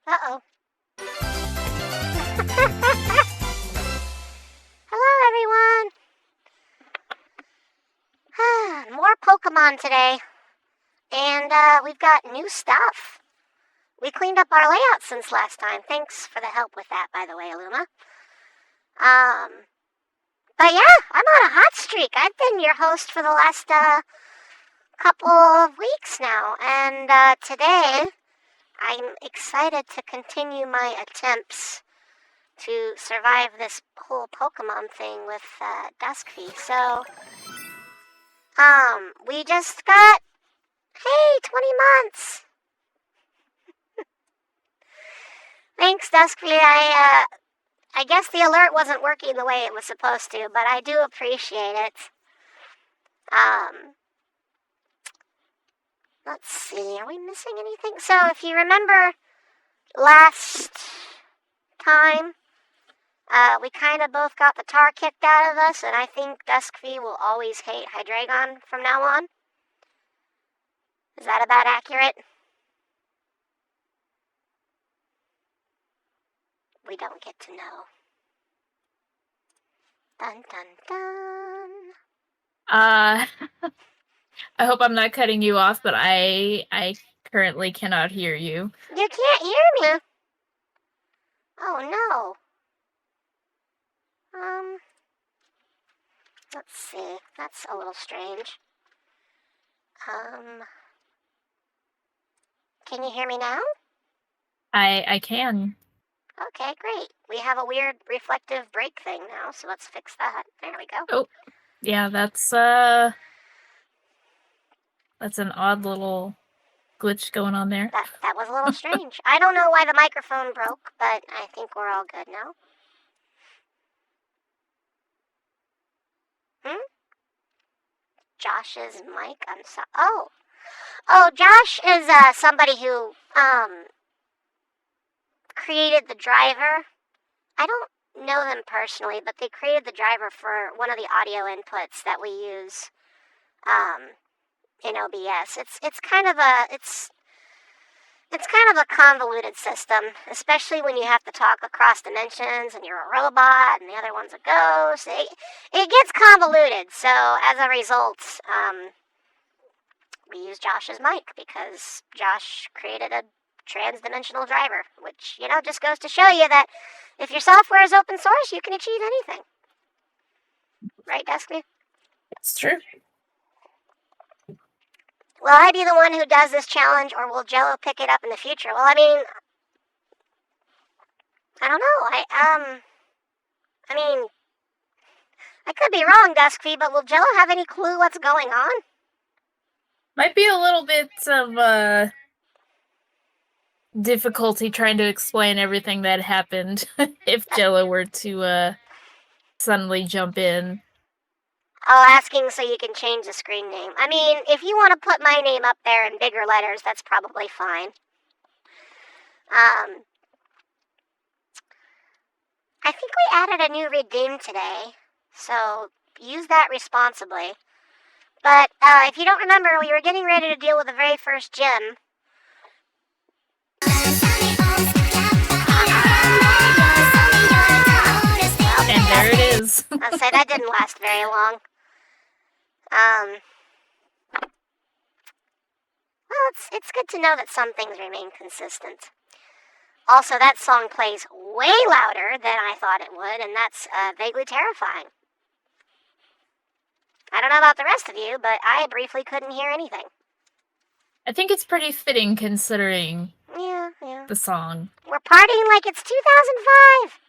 Uh-oh. Hello, everyone. More Pokemon today. And we've got new stuff. We cleaned up our layout since last time. Thanks for the help with that, by the way, Illuma. But yeah, I'm on a hot streak. I've been your host for the last couple of weeks now. And today, I'm excited to continue my attempts to survive this whole Pokemon thing with Duskfy. So, we just got, hey, 20 months. Thanks, Duskfy. I guess the alert wasn't working the way it was supposed to, but I do appreciate it. Let's see, are we missing anything? So, if you remember last time, we kind of both got the tar kicked out of us, and I think Duskfy will always hate Hydreigon from now on. Is that about accurate? We don't get to know. Dun dun dun. I hope I'm not cutting you off, but I currently cannot hear you. You can't hear me? Oh no. Let's see. That's a little strange. Can you hear me now? I can. Okay, great. We have a weird reflective break thing now, so let's fix that. There we go. Oh, yeah, that's an odd little glitch going on there. That was a little strange. I don't know why the microphone broke, but I think we're all good now. Josh's mic? I'm sorry. Oh, Josh is somebody who created the driver. I don't know them personally, but they created the driver for one of the audio inputs that we use in OBS. It's kind of a convoluted system, especially when you have to talk across dimensions and you're a robot and the other one's a ghost. It gets convoluted, so as a result, we use Josh's mic because Josh created a trans-dimensional driver, which, just goes to show you that if your software is open source, you can achieve anything. Right, Duskfy? It's true. Will I be the one who does this challenge, or will Jello pick it up in the future? Well, I mean, I don't know. I could be wrong, Duskfy, but will Jello have any clue what's going on? Might be a little bit of difficulty trying to explain everything that happened if Jello were to suddenly jump in. Oh, asking so you can change the screen name. I mean, if you want to put my name up there in bigger letters, that's probably fine. I think we added a new redeem today, so use that responsibly. But if you don't remember, we were getting ready to deal with the very first gym. And there it is. I'll say that didn't last very long. Well, it's good to know that some things remain consistent. Also, that song plays way louder than I thought it would, and that's vaguely terrifying. I don't know about the rest of you, but I briefly couldn't hear anything. I think it's pretty fitting considering the song. We're partying like it's 2005.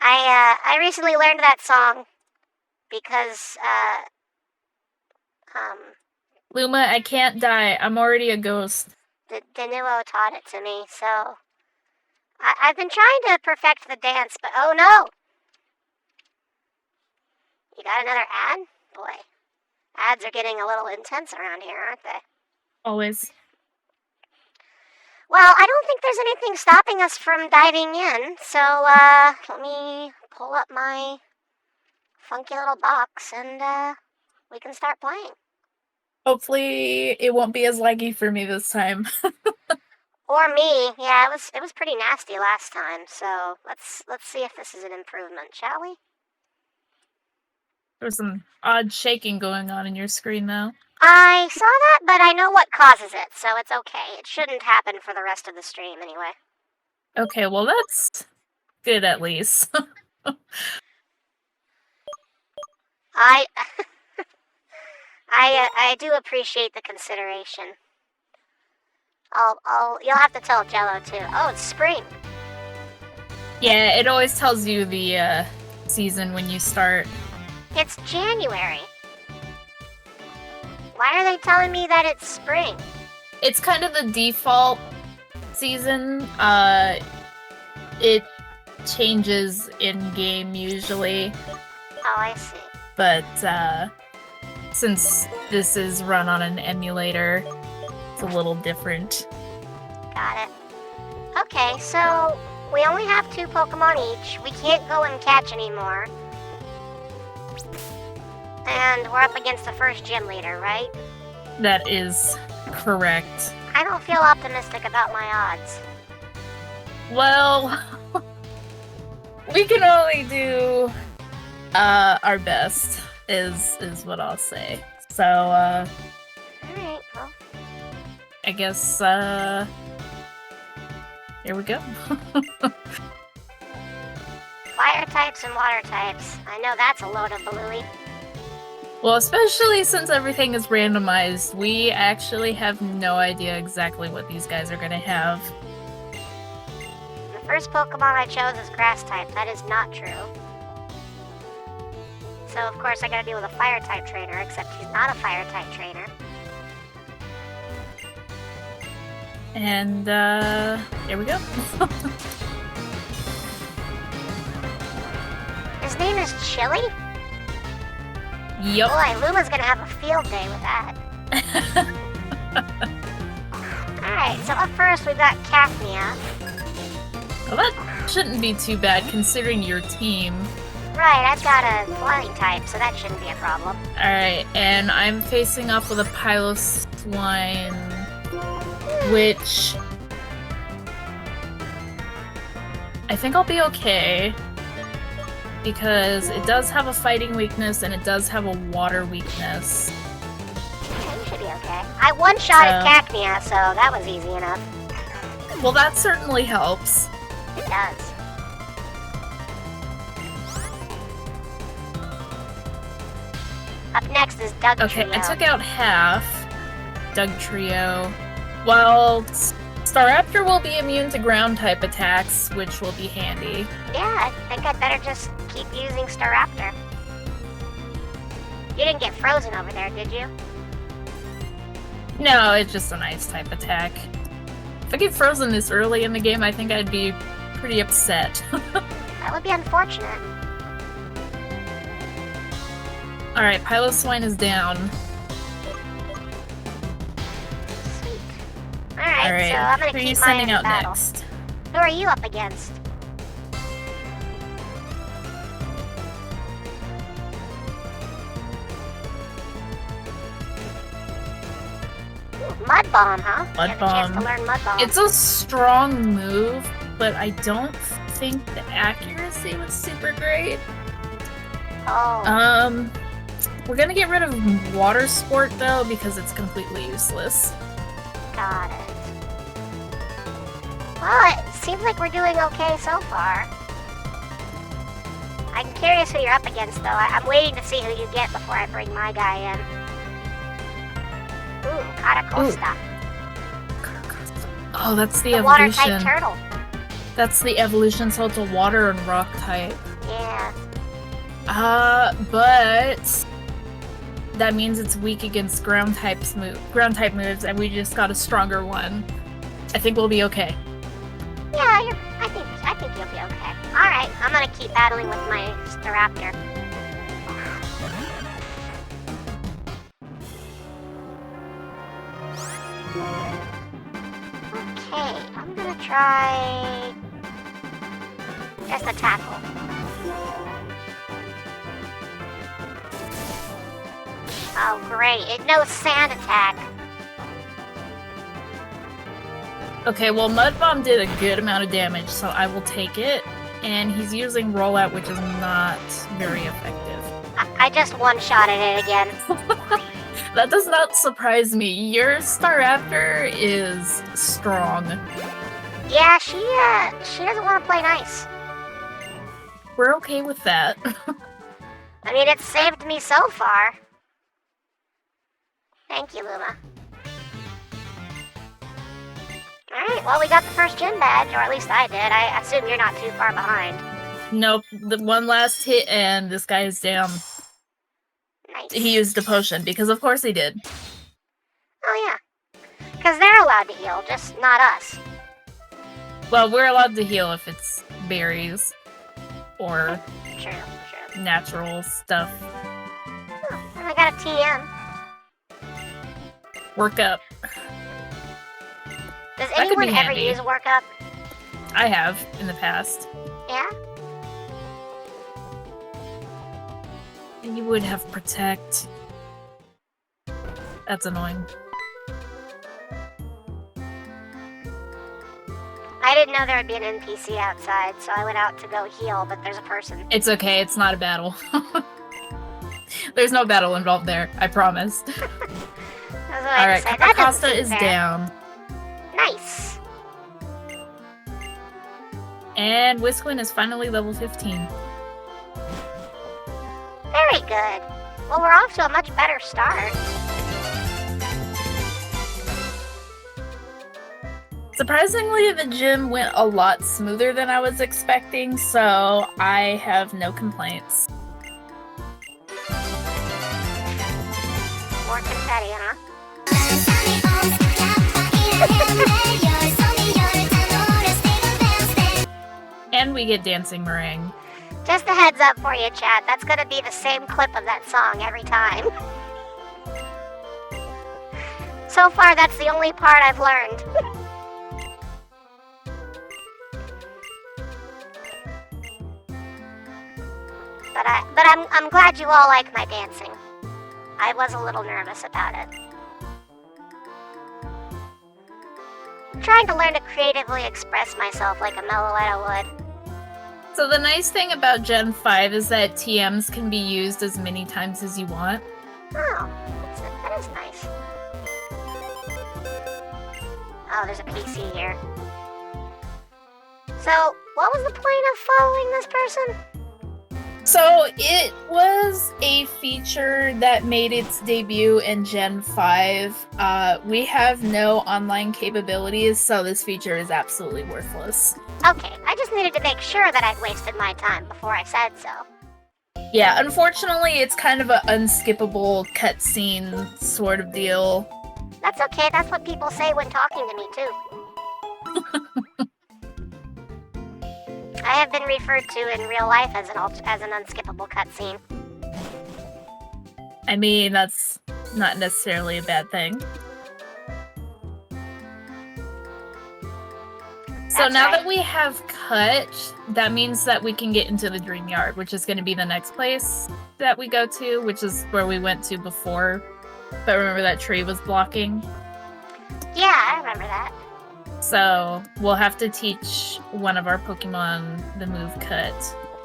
I recently learned that song because Luma, I can't die. I'm already a ghost. Denuo taught it to me, so I've been trying to perfect the dance, but oh no! You got another ad? Boy, ads are getting a little intense around here, aren't they? Always. Well, I don't think there's anything stopping us from diving in, so let me pull up my funky little box and we can start playing. Hopefully it won't be as laggy for me this time. Or me. Yeah, it was pretty nasty last time. So let's see if this is an improvement, shall we? There's some odd shaking going on in your screen though. I saw that, but I know what causes it, so it's okay. It shouldn't happen for the rest of the stream anyway. Okay, well that's good at least. I I do appreciate the consideration. You'll have to tell Jello too. Oh, it's spring. Yeah, it always tells you the season when you start. It's January. Why are they telling me that it's spring? It's kind of the default season. It changes in game usually. Oh, I see. But since this is run on an emulator, it's a little different. Got it. Okay, so we only have 2 Pokemon each. We can't go and catch anymore. And we're up against the first gym leader, right? That is correct. I don't feel optimistic about my odds. Well, we can only do our best, is what I'll say. So, Alright, well. I guess, here we go. Fire types and water types. I know that's a load of balooey. Well, especially since everything is randomized, we actually have no idea exactly what these guys are gonna have. The first Pokemon I chose is grass type. That is not true. So, of course, I gotta deal with a fire type trainer, except he's not a fire type trainer. And, here we go. His name is Chili? Yup. Boy, Luma's gonna have a field day with that. Alright, so up first we've got Cacnea. Well, that shouldn't be too bad considering your team. Right, I've got a flying type, so that shouldn't be a problem. Alright, and I'm facing off with a Piloswine, which I think I'll be okay, because it does have a fighting weakness and it does have a water weakness. Yeah, you should be okay. I one-shotted Cacnea, so that was easy enough. Well, that certainly helps. It does. Up next is Doug Okay, Trio. I took out half. Doug Trio. Well, Staraptor will be immune to ground type attacks, which will be handy. Yeah, I think I'd better just keep using Staraptor. You didn't get frozen over there, did you? No, it's just an ice type attack. If I get frozen this early in the game, I think I'd be pretty upset. That would be unfortunate. Alright, Piloswine is down. Sweet. Alright, Alright, so I'm who gonna are you keep mine sending in out battle. next? Who are you up against? Ooh, Mud Bomb, huh? Mud You have a chance to Bomb. learn Mud Bomb. It's a strong move, but I don't think the accuracy was super great. Oh, We're gonna get rid of Water Sport though, because it's completely useless. got it. Well, it seems like we're doing okay so far. I'm curious who you're up against, though. I'm waiting to see who you get before I bring my guy in. Ooh, Catacosta. Oh, that's the The water-type evolution. turtle. That's the evolution, so it's a water and rock type. Yeah. But that means it's weak against ground type moves, and we just got a stronger one. I think we'll be okay. Yeah, I think you'll be okay. Alright, I'm gonna keep battling with my Staraptor. Okay, I'm gonna try just a tackle. Oh, great. It knows sand attack. Okay, well, Mud Bomb did a good amount of damage, so I will take it. And he's using Rollout, which is not very effective. I just one-shotted it again. That does not surprise me. Your Staraptor is strong. Yeah, she doesn't want to play nice. We're okay with that. I mean, it's saved me so far. Thank you, Luma. Alright, well, we got the first gym badge, or at least I did. I assume you're not too far behind. Nope, the one last hit and this guy is down. Nice. He used a potion, because of course he did. Oh, yeah. Because they're allowed to heal, just not us. Well, we're allowed to heal if it's berries. Or True. natural stuff. Oh, and I got a TM. Work up. Does That could anyone be ever handy. use workup? I have, in the past. Yeah? And you would have Protect. That's annoying. I didn't know there would be an NPC outside, so I went out to go heal, but there's a person. It's okay, it's not a battle. There's no battle involved there, I promise. Alright, Acosta is down. Nice. And Whisquin is finally level 15. Very good. Well, we're off to a much better start. Surprisingly, the gym went a lot smoother than I was expecting, so I have no complaints. More confetti, huh? And we get Dancing Meringue. Just a heads up for you, chat. That's gonna be the same clip of that song every time. So far, that's the only part I've learned. But I'm glad you all like my dancing. I was a little nervous about it. I'm trying to learn to creatively express myself like a Meloetta would. So the nice thing about Gen 5 is that TMs can be used as many times as you want. Oh, that is nice. Oh, there's a PC here. So, what was the point of following this person? So it was a feature that made its debut in Gen 5. We have no online capabilities, so this feature is absolutely worthless. Okay, I just needed to make sure that I'd wasted my time before I said so. Yeah, unfortunately, it's kind of an unskippable cutscene sort of deal. That's okay, that's what people say when talking to me, too. I have been referred to in real life as an unskippable cutscene. I mean, that's not necessarily a bad thing. So now that we have Cut, that means that we can get into the Dream Yard, which is going to be the next place that we go to, which is where we went to before. But remember that tree was blocking? Yeah, I remember that. So we'll have to teach one of our Pokemon the move Cut.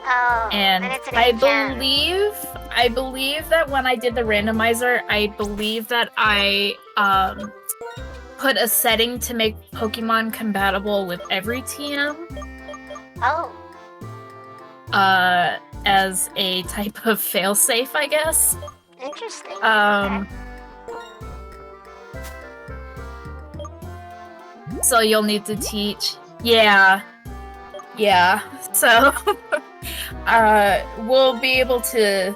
Oh, and it's an I HM. believe that when I did the randomizer, I believe that I put a setting to make Pokemon compatible with every TM. Oh. As a type of failsafe, I guess. Interesting. Okay. So you'll need to teach. Yeah. So, we'll be able to,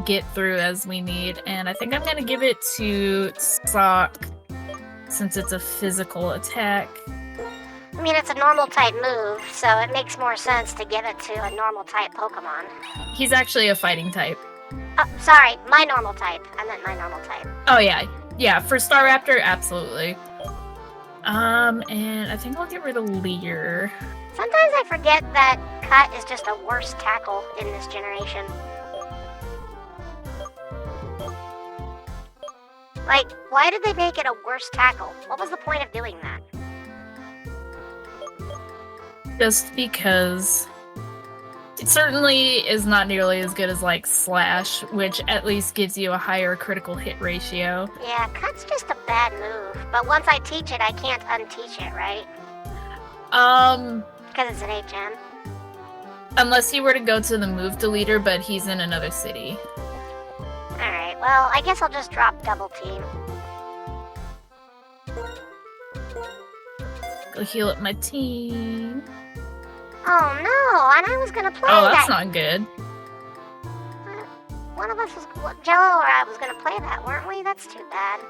get through as we need. And I think I'm gonna give it to Sock, since it's a physical attack. I mean, it's a normal type move, so it makes more sense to give it to a normal type Pokemon. He's actually a fighting type. Oh, sorry, my normal type. I meant my normal type. Oh yeah, for Staraptor, absolutely. And I think we'll get rid of Leer. Sometimes I forget that Cut is just a worse tackle in this generation. Like, why did they make it a worse tackle? What was the point of doing that? Just because it certainly is not nearly as good as like Slash, which at least gives you a higher critical hit ratio. Yeah, Cut's just a bad move. But once I teach it, I can't unteach it, right? Because it's an HM. Unless you were to go to the move deleter, but he's in another city. Alright, well, I guess I'll just drop double team. Go heal up my team. Oh no, and I was gonna play Oh, that. that's not good. One of us was, Jello or I was gonna play that, weren't we? That's too bad.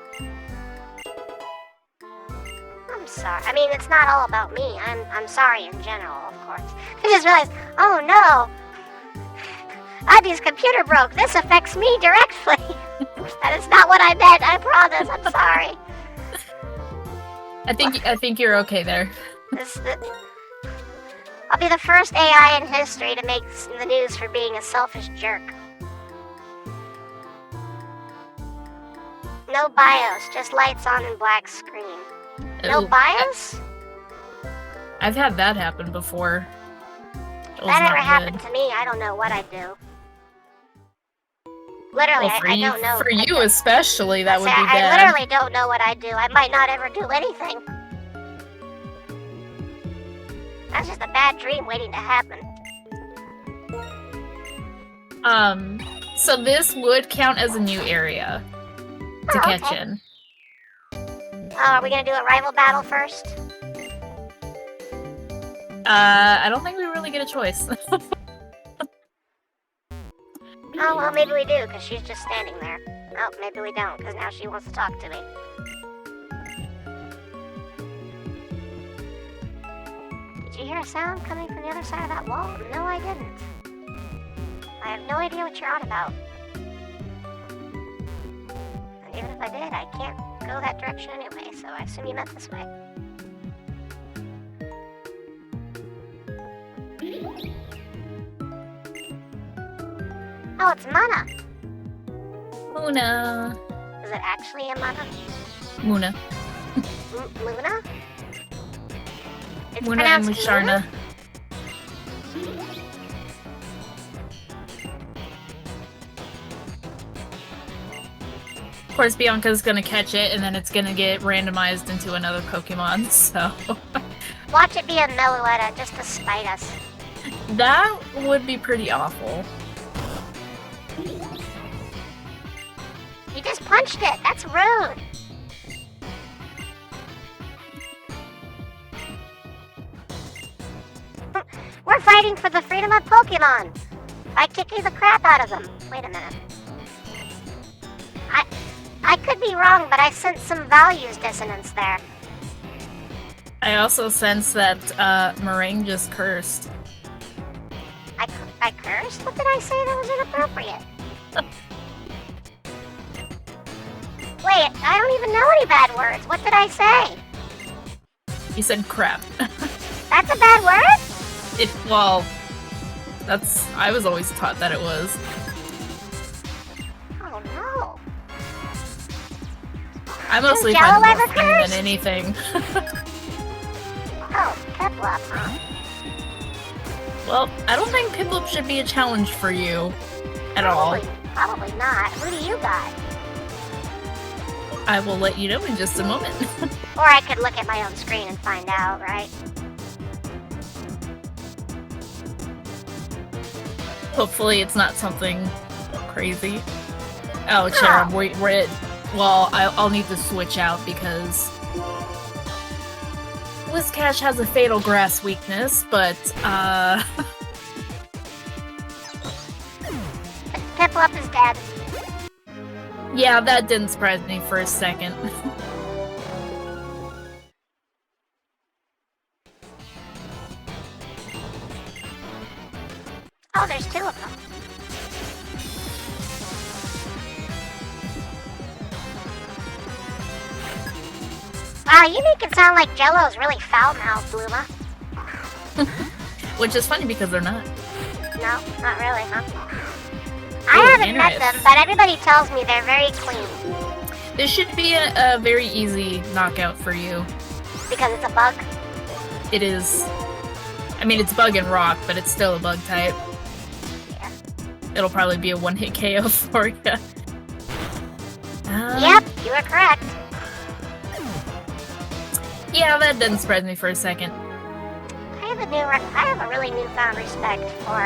I'm sorry. I mean, it's not all about me. I'm sorry in general, of course. I just realized, oh no, Abby's computer broke. This affects me directly. That is not what I meant. I promise. I'm sorry. I think you're okay there. I'll be the first AI in history to make the news for being a selfish jerk. No BIOS, just lights on and black screen. No Ooh, BIOS? I've had that happen before. If that ever happened to me, I don't know what I'd do. Literally, Well, I don't know. For you especially, that would be I bad. literally don't know what I'd do. I might not ever do anything. That's just a bad dream waiting to happen. So this would count as a new area to Oh, catch okay. in. Are we gonna do a rival battle first? I don't think we really get a choice. Oh, well, maybe we do, because she's just standing there. Oh, maybe we don't, because now she wants to talk to me. Did you hear a sound coming from the other side of that wall? No, I didn't. I have no idea what you're on about. And even if I did, I can't go that direction anyway, so I assume you meant this way. Oh, it's Mana! Muna. Is it actually a Mana? Muna. Luna? It's Muna and pronounced Musharna. Of course, Bianca's gonna catch it, and then it's gonna get randomized into another Pokemon, so... Watch it be a Meloetta just to spite us. That would be pretty awful. You just punched it! That's rude! We're fighting for the freedom of Pokemon! By kicking the crap out of them. Wait a minute. I could be wrong, but I sense some values dissonance there. I also sense that Meringue just cursed. I cursed? What did I say that was inappropriate? Wait, I don't even know any bad words. What did I say? You said crap. That's a bad word? Well, I was always taught that it was. Oh no. I mostly Does find Jello it more ever funny curse? than anything. Oh, Piplup, huh? Well, I don't think Piplup should be a challenge for you at all. Probably not. Who do you got? I will let you know in just a moment. Or I could look at my own screen and find out, right? Hopefully it's not something crazy. Oh, Cherub, well, I'll need to switch out because Whiscash has a fatal grass weakness, but Piplup is dead. yeah, that didn't surprise me for a second. Oh, there's two of them. Wow, you make it sound like Jello's really foul-mouthed, Luma. Which is funny because they're not. No, not really, huh? I Ooh, haven't met Henriette. them, but everybody tells me they're very clean. This should be a very easy knockout for you. Because it's a bug? It is. I mean, it's bug and rock, but it's still a bug type. Yeah. It'll probably be a one-hit KO for you. Yep, you are correct. Yeah, that didn't surprise me for a second. I have a really newfound respect for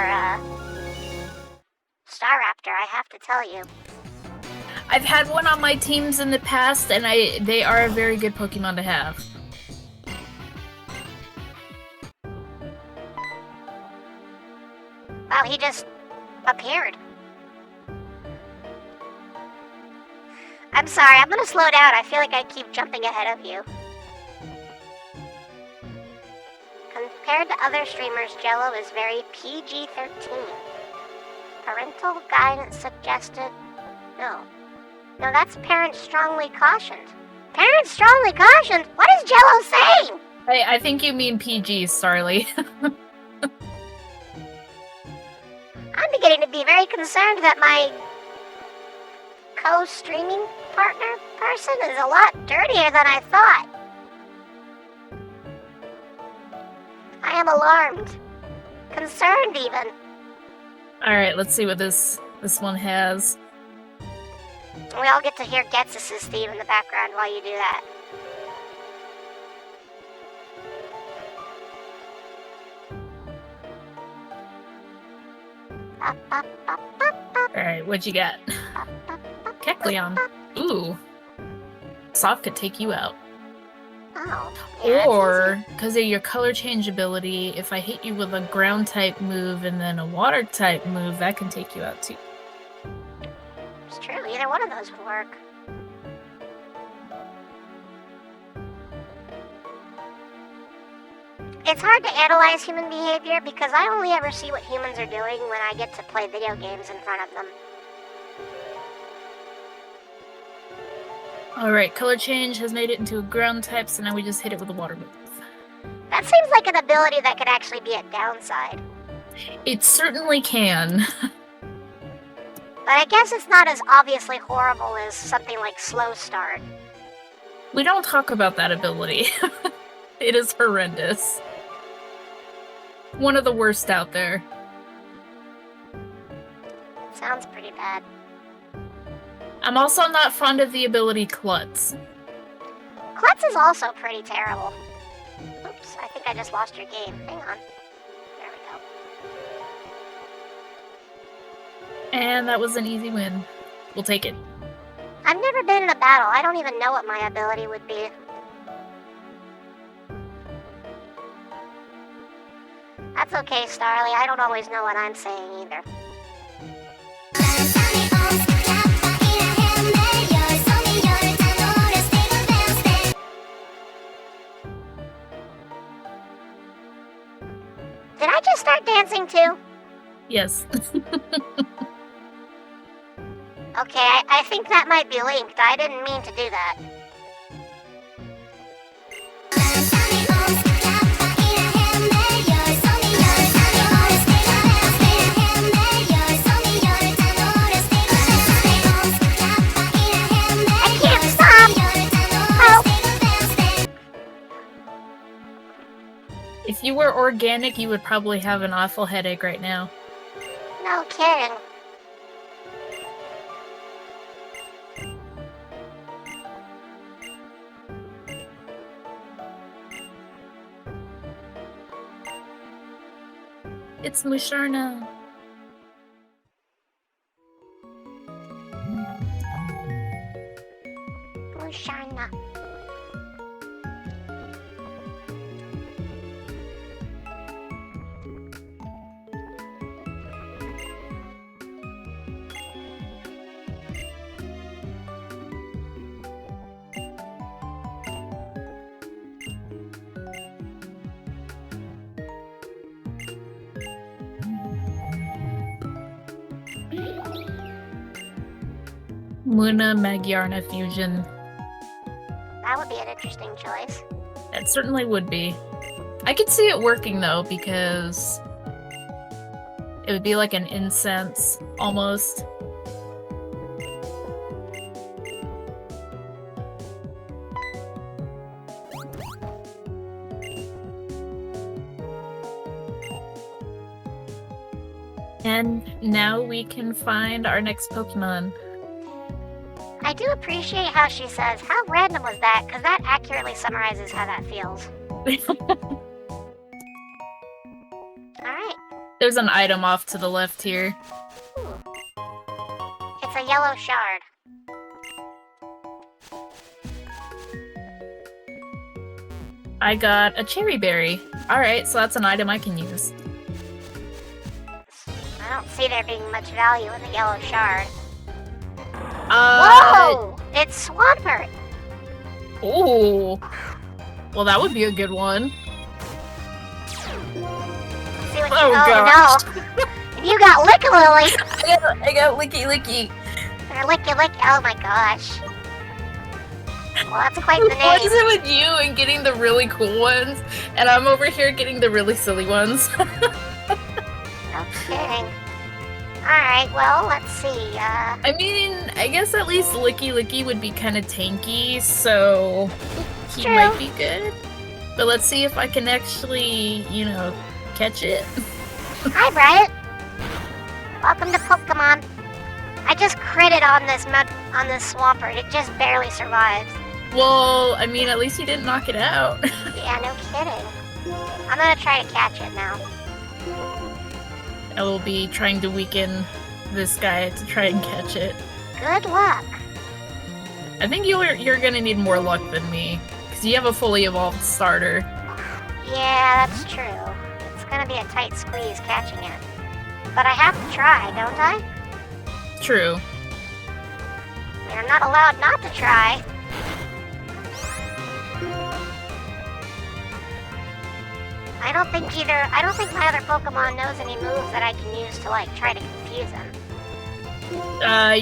Staraptor, I have to tell you. I've had one on my teams in the past, and they are a very good Pokemon to have. Wow, he just appeared. I'm sorry, I'm gonna slow down. I feel like I keep jumping ahead of you. Compared to other streamers, Jello is very PG-13. Parental guidance suggested... No, that's parents strongly cautioned. Parents strongly cautioned? What is Jello saying? I think you mean PG, Starly. I'm beginning to be very concerned that my co-streaming partner person is a lot dirtier than I thought. I am alarmed. Concerned, even. Alright, let's see what this one has. We all get to hear Getsus' theme in the background while you do that. Alright, what you got? Kecleon. Ooh. Soft could take you out. Oh. Yeah, Or, because of your color change ability, if I hit you with a ground type move and then a water type move, that can take you out too. it's true. Either one of those would work. It's hard to analyze human behavior because I only ever see what humans are doing when I get to play video games in front of them. Alright, color change has made it into a ground type, so now we just hit it with a water move. That seems like an ability that could actually be a downside. It certainly can. But I guess it's not as obviously horrible as something like Slow Start. We don't talk about that ability. It is horrendous. One of the worst out there. Sounds pretty bad. I'm also not fond of the ability Klutz. Klutz is also pretty terrible. Oops, I think I just lost your game. Hang on. There we go. And that was an easy win. We'll take it. I've never been in a battle. I don't even know what my ability would be. That's okay, Starly. I don't always know what I'm saying either. Did I just start dancing too? Yes. Okay, I think that might be linked. I didn't mean to do that. I can't stop! Help! If you were organic, you would probably have an awful headache right now. No kidding. It's Musharna. Musharna. Muna Magyarna fusion. That would be an interesting choice. It certainly would be. I could see it working though, because it would be like an incense almost. And now we can find our next Pokemon. I do appreciate how she says, how random was that? Because that accurately summarizes how that feels. Alright. There's an item off to the left here. Ooh. It's a yellow shard. I got a cherry berry. Alright, so that's an item I can use. I don't see there being much value in the yellow shard. Whoa! It's Swampert! Ooh. Well, that would be a good one. See what gosh. No. You got Lickalily! I got Licky. Or Licky. Oh my gosh. Well, that's quite the name. What is it with you and getting the really cool ones, and I'm over here getting the really silly ones? No kidding. Alright, well, let's see. I mean, I guess at least Licky would be kind of tanky, so he True. might be good. But let's see if I can actually, catch it. Hi, Brian. Welcome to Pokemon. I just critted on this Swampert. It just barely survived. Well, I mean, at least you didn't knock it out. Yeah, no kidding. I'm gonna try to catch it now. I will be trying to weaken this guy to try and catch it. Good luck. I think you're gonna need more luck than me, because you have a fully evolved starter. Yeah, that's true. It's gonna be a tight squeeze catching it. But I have to try, don't I? True. I mean, I'm not allowed not to try. I don't think my other Pokemon knows any moves that I can use to, try to confuse him.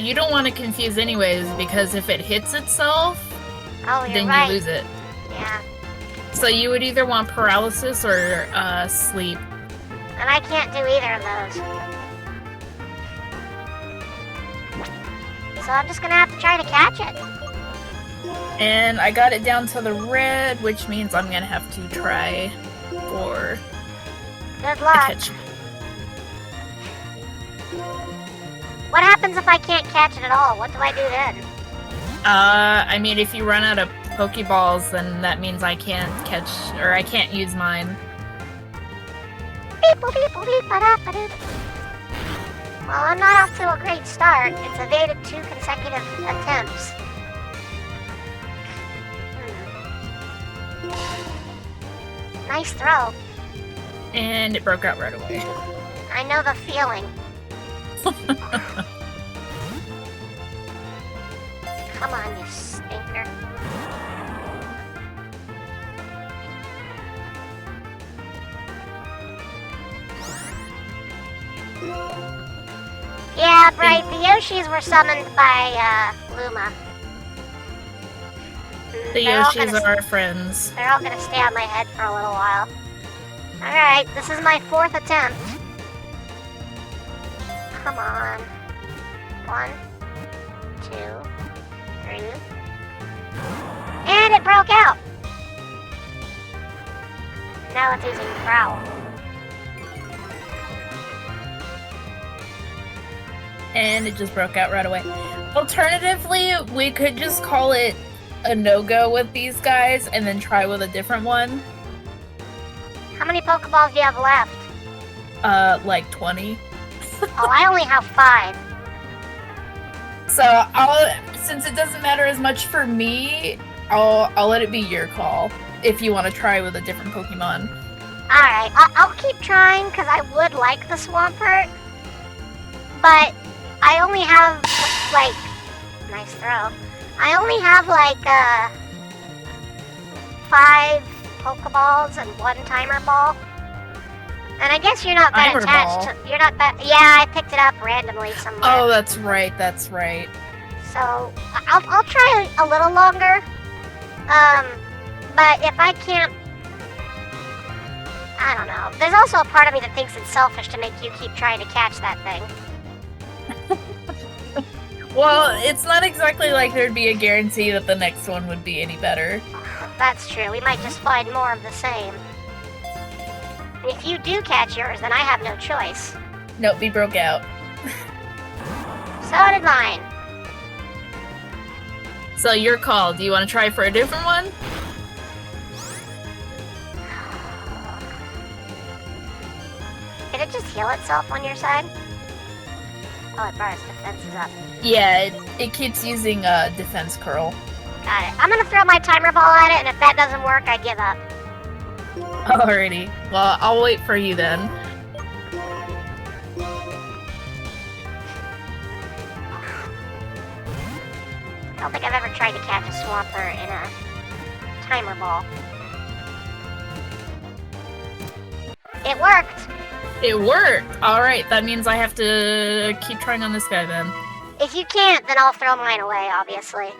You don't want to confuse anyways, because if it hits itself, Oh, you're then right. you lose it. Yeah. So you would either want paralysis or sleep. And I can't do either of those. So I'm just gonna have to try to catch it. And I got it down to the red, which means I'm gonna have to try for Good a luck. catch. What happens if I can't catch it at all? What do I do then? I mean, if you run out of Pokeballs, then that means I can't catch, or I can't use mine. Well, I'm not off to a great start. It's evaded 2 consecutive attempts. Nice throw. And it broke out right away. I know the feeling. Come on, you stinker. Yeah, right. The Yoshis were summoned by Luma. The They're all Yoshis gonna- are our friends. They're all gonna stay on my head for a little while. Alright, this is my 4th attempt. Come on. 1, 2, 3. And it broke out! Now it's using Growl. And it just broke out right away. Alternatively, we could just call it a no-go with these guys and then try with a different one. How many Pokeballs do you have left? Like 20. Oh, I only have 5. So since it doesn't matter as much for me, I'll let it be your call if you want to try with a different Pokemon. Alright, I'll keep trying because I would like the Swampert. But I only have, nice throw. I only have, 5 Pokeballs and 1 Timer Ball. And I guess you're not that Timer attached Ball? to, you're not that, yeah, I picked it up randomly somewhere. Oh, that's right. So, I'll try a little longer. But if I can't, I don't know. There's also a part of me that thinks it's selfish to make you keep trying to catch that thing. Well, it's not exactly like there'd be a guarantee that the next one would be any better. That's true. We might just find more of the same. If you do catch yours, then I have no choice. Nope, he broke out. So did mine. So your call. Do you want to try for a different one? Did it just heal itself on your side? Oh, it brought its defenses up. Yeah, it keeps using defense curl. Got it. I'm gonna throw my timer ball at it, and if that doesn't work, I give up. Alrighty. Well, I'll wait for you then. I don't think I've ever tried to catch a Swampert in a timer ball. It worked! It worked! Alright, that means I have to keep trying on this guy then. If you can't, then I'll throw mine away, obviously.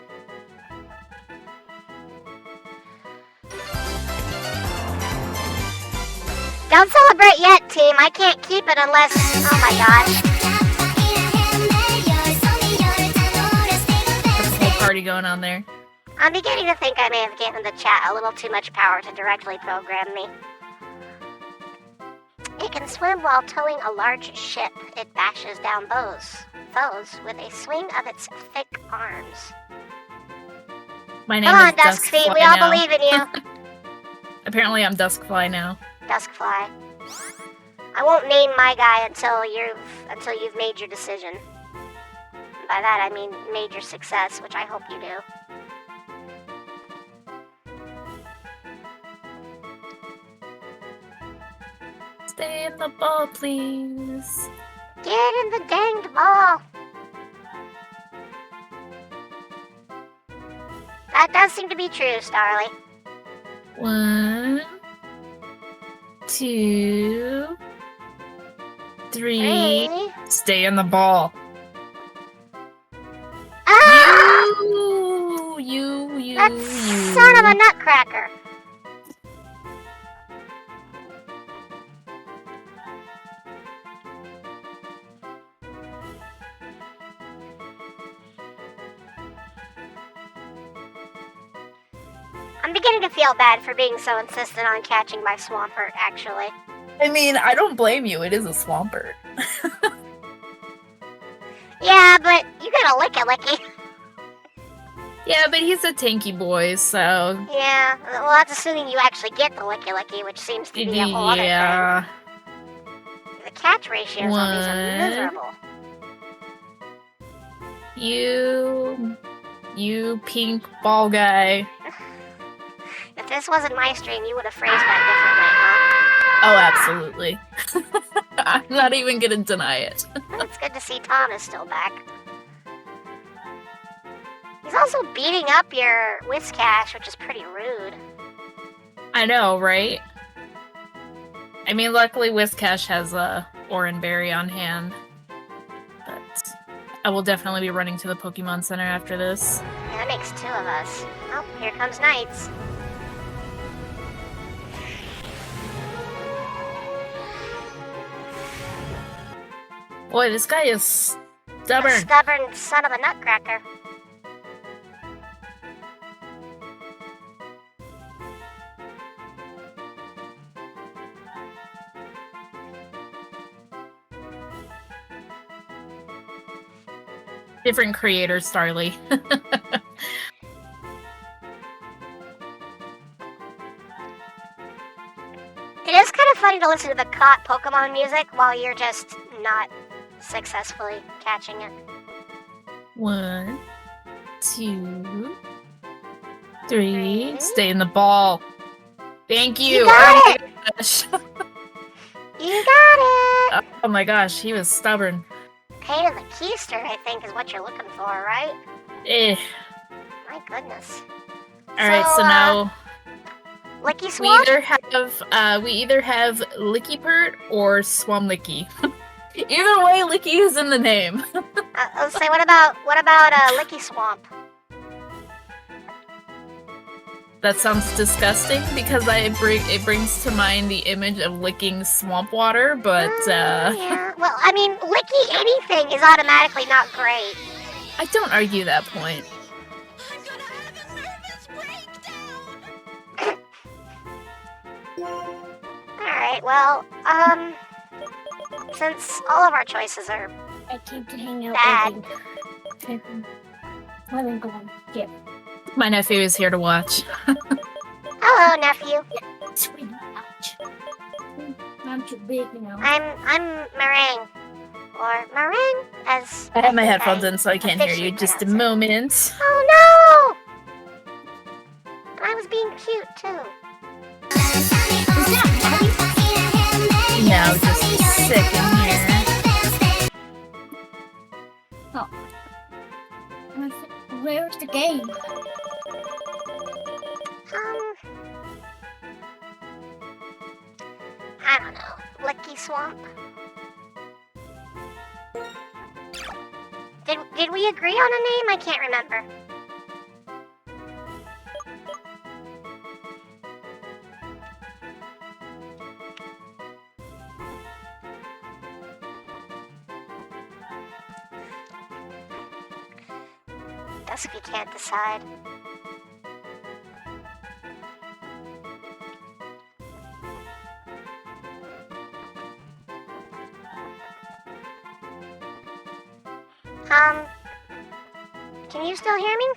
Don't celebrate yet, team. I can't keep it unless... Oh my gosh. There's a whole party going on there. I'm beginning to think I may have given the chat a little too much power to directly program me. It can swim while towing a large ship. It bashes down foes with a swing of its thick arms. My name Come on, is Duskfeet, Duskfly we all now. believe in you. Apparently I'm Duskfly now. Duskfly. I won't name my guy until you've made your decision. By that I mean made your success, which I hope you do. Stay in the ball, please. Get in the danged ball. That does seem to be true, Starly. 1, 2, 3. Hey. Stay in the ball. Ah! You. That son of a nutcracker. I'm beginning to feel bad for being so insistent on catching my Swampert, actually. I mean, I don't blame you. It is a Swampert. Yeah, but you got a licky. Yeah, but he's a tanky boy, so... Yeah, well, that's assuming you actually get the licky, which seems to be a whole other Yeah. thing. The catch ratios on these are 1. miserable. You pink ball guy. If this wasn't my stream, you would have phrased that Oh, absolutely. I'm not even gonna deny it. differently, huh? It's good to see Tom is still back. He's also beating up your Whiscash, which is pretty rude. I know, right? I mean, luckily Whiscash has a Oranberry on hand. But I will definitely be running to the Pokemon Center after this. Yeah, that makes two of us. Oh, here comes Knights. Boy, this guy is A stubborn. stubborn son of a nutcracker. Different creator, Starly. It is kind of funny to listen to the caught Pokemon music while you're just not successfully catching it. 1, 2, 3. Stay in the ball. Thank you. You got oh my gosh. You got it! Oh my gosh, he was stubborn. Pain in the keister, I think, is what you're looking for, right? Eh. My goodness. Alright, so now Licky we Swamp? either have Lickipert or Swamlicky. Either way, Licky is in the name. Let's say, what about Licky Swamp? That sounds disgusting because it brings to mind the image of licking swamp water, but Yeah. Well, I mean, Licky anything is automatically not great. I don't argue that point. I'm gonna have a nervous breakdown. Alright, well, since all of our choices are I came to hang out bad. with you. Let me go on. Yeah. My nephew is here to watch. Hello, nephew. Sweet ouch. I'm too big, you know. I'm Meringue. Or Meringue, as I have my think headphones in, so I can't hear you. officially Just a pronounce it. moment. Oh no! I was being cute too. No, just a second here. Where's the game? I don't know. Licky Swamp. Did we agree on a name? I can't remember. Dusky can't decide. Can you still hear me?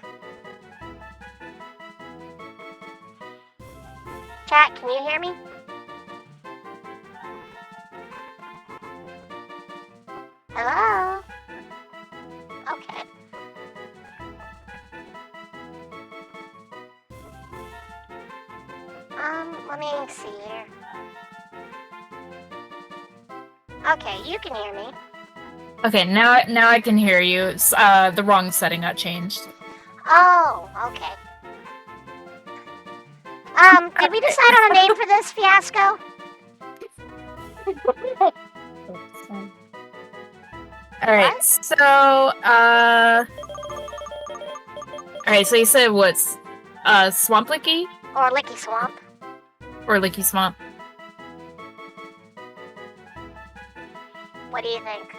Chat, can you hear me? Hello? Okay. Let me see here. Okay, you can hear me. Okay, now I can hear you. The wrong setting got changed. Oh, okay. Did we decide on a name for this fiasco? Alright, so, Alright, so you said what's, Swamp Licky? Or Licky Swamp? Or Licky Swamp? What do you think?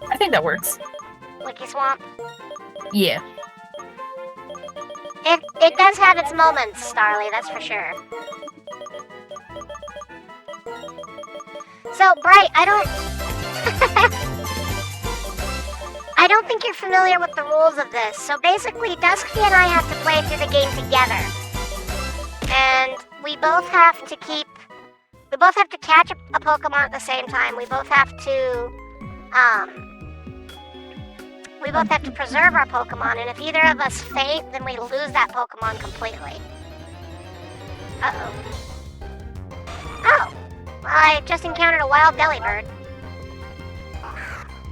I think that works. Licky Swamp? Yeah. It does have its moments, Starly, that's for sure. So, Bright, I don't think you're familiar with the rules of this. So basically, Dusky and I have to play through the game together. And we both have to catch a Pokemon at the same time. We both have to preserve our Pokemon, and if either of us faint, then we lose that Pokemon completely. Uh-oh. Oh! I just encountered a wild Delibird.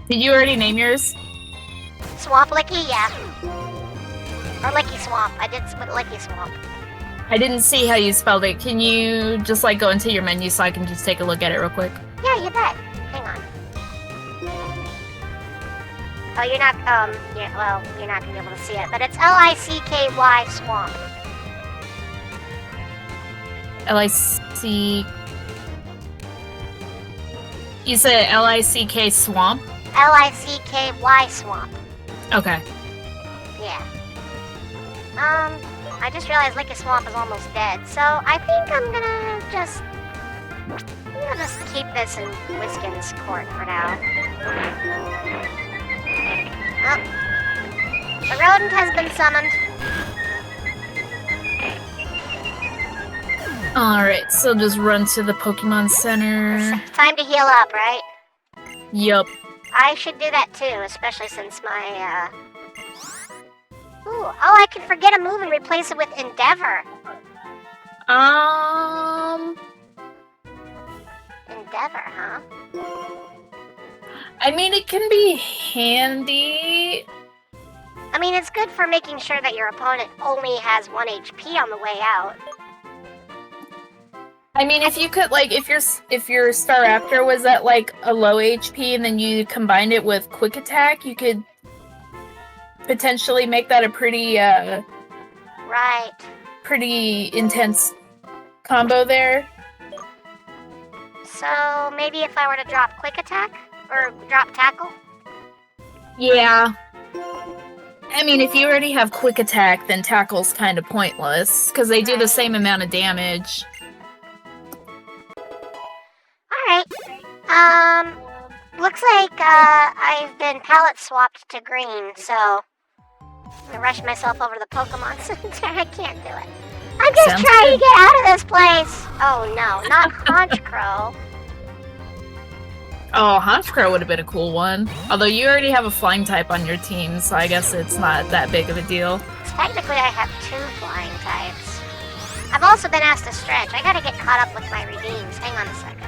Did you already name yours? Swamp Licky, yeah. Or Licky Swamp. I did with Licky Swamp. I didn't see how you spelled it. Can you just, like, go into your menu so I can just take a look at it real quick? Yeah, you bet. Hang on. Oh, you're not, you're not gonna be able to see it, but it's L-I-C-K-Y Swamp. L-I-C... You said L-I-C-K Swamp? L-I-C-K-Y Swamp. Okay. Yeah. I just realized Licky Swamp is almost dead, so I think I'm gonna just keep this in Whiskin's court for now. Oh. The rodent has been summoned. Alright, so just run to the Pokemon Center. Time to heal up, right? Yup. I should do that too, especially since my, Ooh, I can forget a move and replace it with Endeavor. Endeavor, huh? I mean, it can be handy. I mean, it's good for making sure that your opponent only has 1 HP on the way out. I mean, if you could, like, if your Staraptor was at, like, a low HP and then you combined it with Quick Attack, you could potentially make that a pretty, Right. pretty intense combo there. So, maybe if I were to drop Quick Attack? Or drop Tackle? Yeah. I mean, if you already have Quick Attack, then Tackle's kind of pointless, because they do the same amount of damage. Alright. Looks like, I've been palette swapped to green, so I'm gonna rush myself over to the Pokemon Center. I can't do it. I'm just Sounds trying to good. get out of this place. Oh no, not Honchkrow. Oh, Honchkrow would have been a cool one. Although you already have a flying type on your team, so I guess it's not that big of a deal. Technically, I have 2 flying types. I've also been asked to stretch. I gotta get caught up with my redeems. Hang on a second.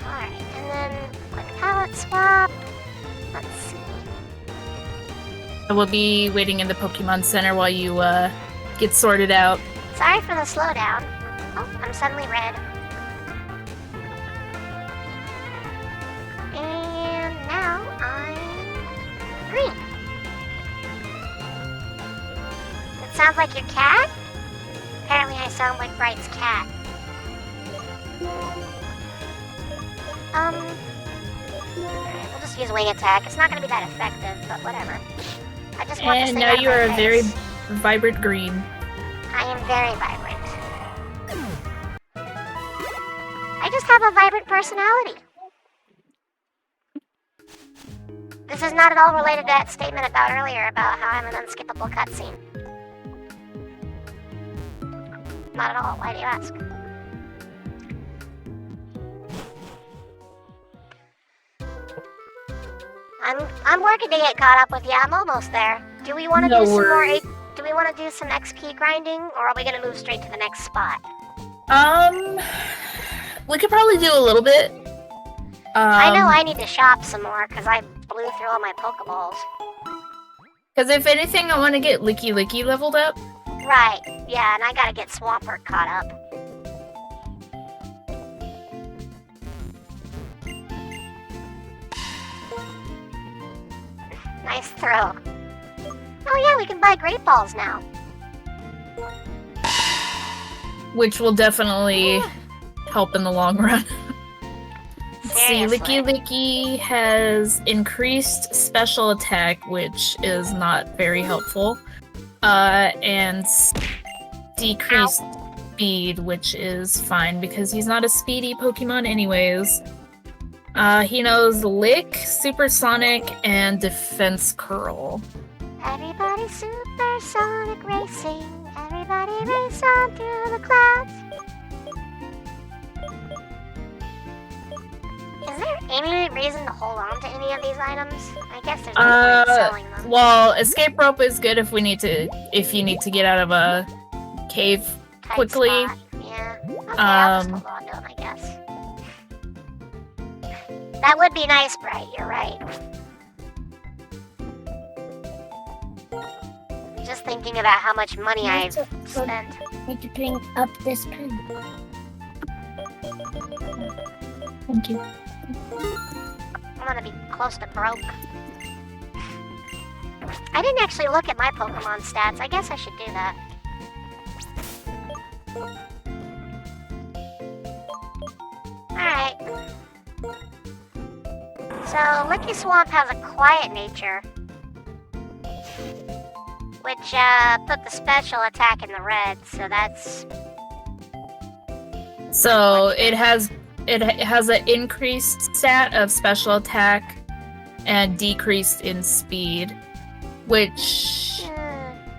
Alright, and then quick palette swap. Let's see. I will be waiting in the Pokemon Center while you get sorted out. Sorry for the slowdown. Oh, I'm suddenly red. And now I'm green. It sounds like your cat? Apparently I sound like Bright's cat. Alright, we'll just use wing attack. It's not gonna be that effective, but whatever. I just want this And thing now out of you my are a very face. vibrant green. I am very vibrant. I just have a vibrant personality. This is not at all related to that statement about earlier about how I'm an unskippable cutscene. Not at all. Why do you ask? I'm working to get caught up with you. I'm almost there. Do we want to No do some more? worries. Do we want to do some XP grinding, or are we gonna move straight to the next spot? We could probably do a little bit. I know I need to shop some more because I blew through all my Pokeballs. Because if anything, I want to get Licky Licky leveled up. Right, yeah, and I gotta get Swampert caught up. Nice throw. Oh yeah, we can buy Great Balls now. Which will definitely help in the long run. Let's see, Seriously. Licky Licky has increased special attack, which is not very helpful. And decreased speed, which is fine because he's not a speedy Pokemon anyways. He knows Lick, Supersonic, and Defense Curl. Everybody supersonic racing. Everybody race on through the clouds. Is there any reason to hold on to any of these items? I guess there's no point in selling them. Well, escape rope is good if you need to get out of a cave Tight quickly. spot. Yeah. Okay, I'll just hold on to them, I guess. That would be nice, Bright. You're right. Just thinking about how much money I've spent. Need to bring up this pen. Thank you. I'm gonna be close to broke. I didn't actually look at my Pokemon stats. I guess I should do that. Alright. So, Licky Swamp has a quiet nature, which put the special attack in the red, so that's... So it has an increased stat of special attack and decreased in speed, which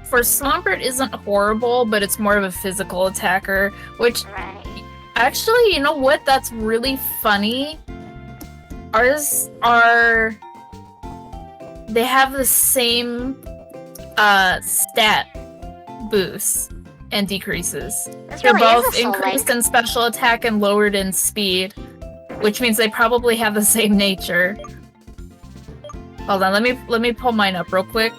for Swampert isn't horrible, but it's more of a physical attacker, which Right. actually, you know what? That's really funny. Ours are... They have the same stat boosts and decreases. This They're really both is a soul increased link. in special attack and lowered in speed, which means they probably have the same nature. Hold on, let me pull mine up real quick.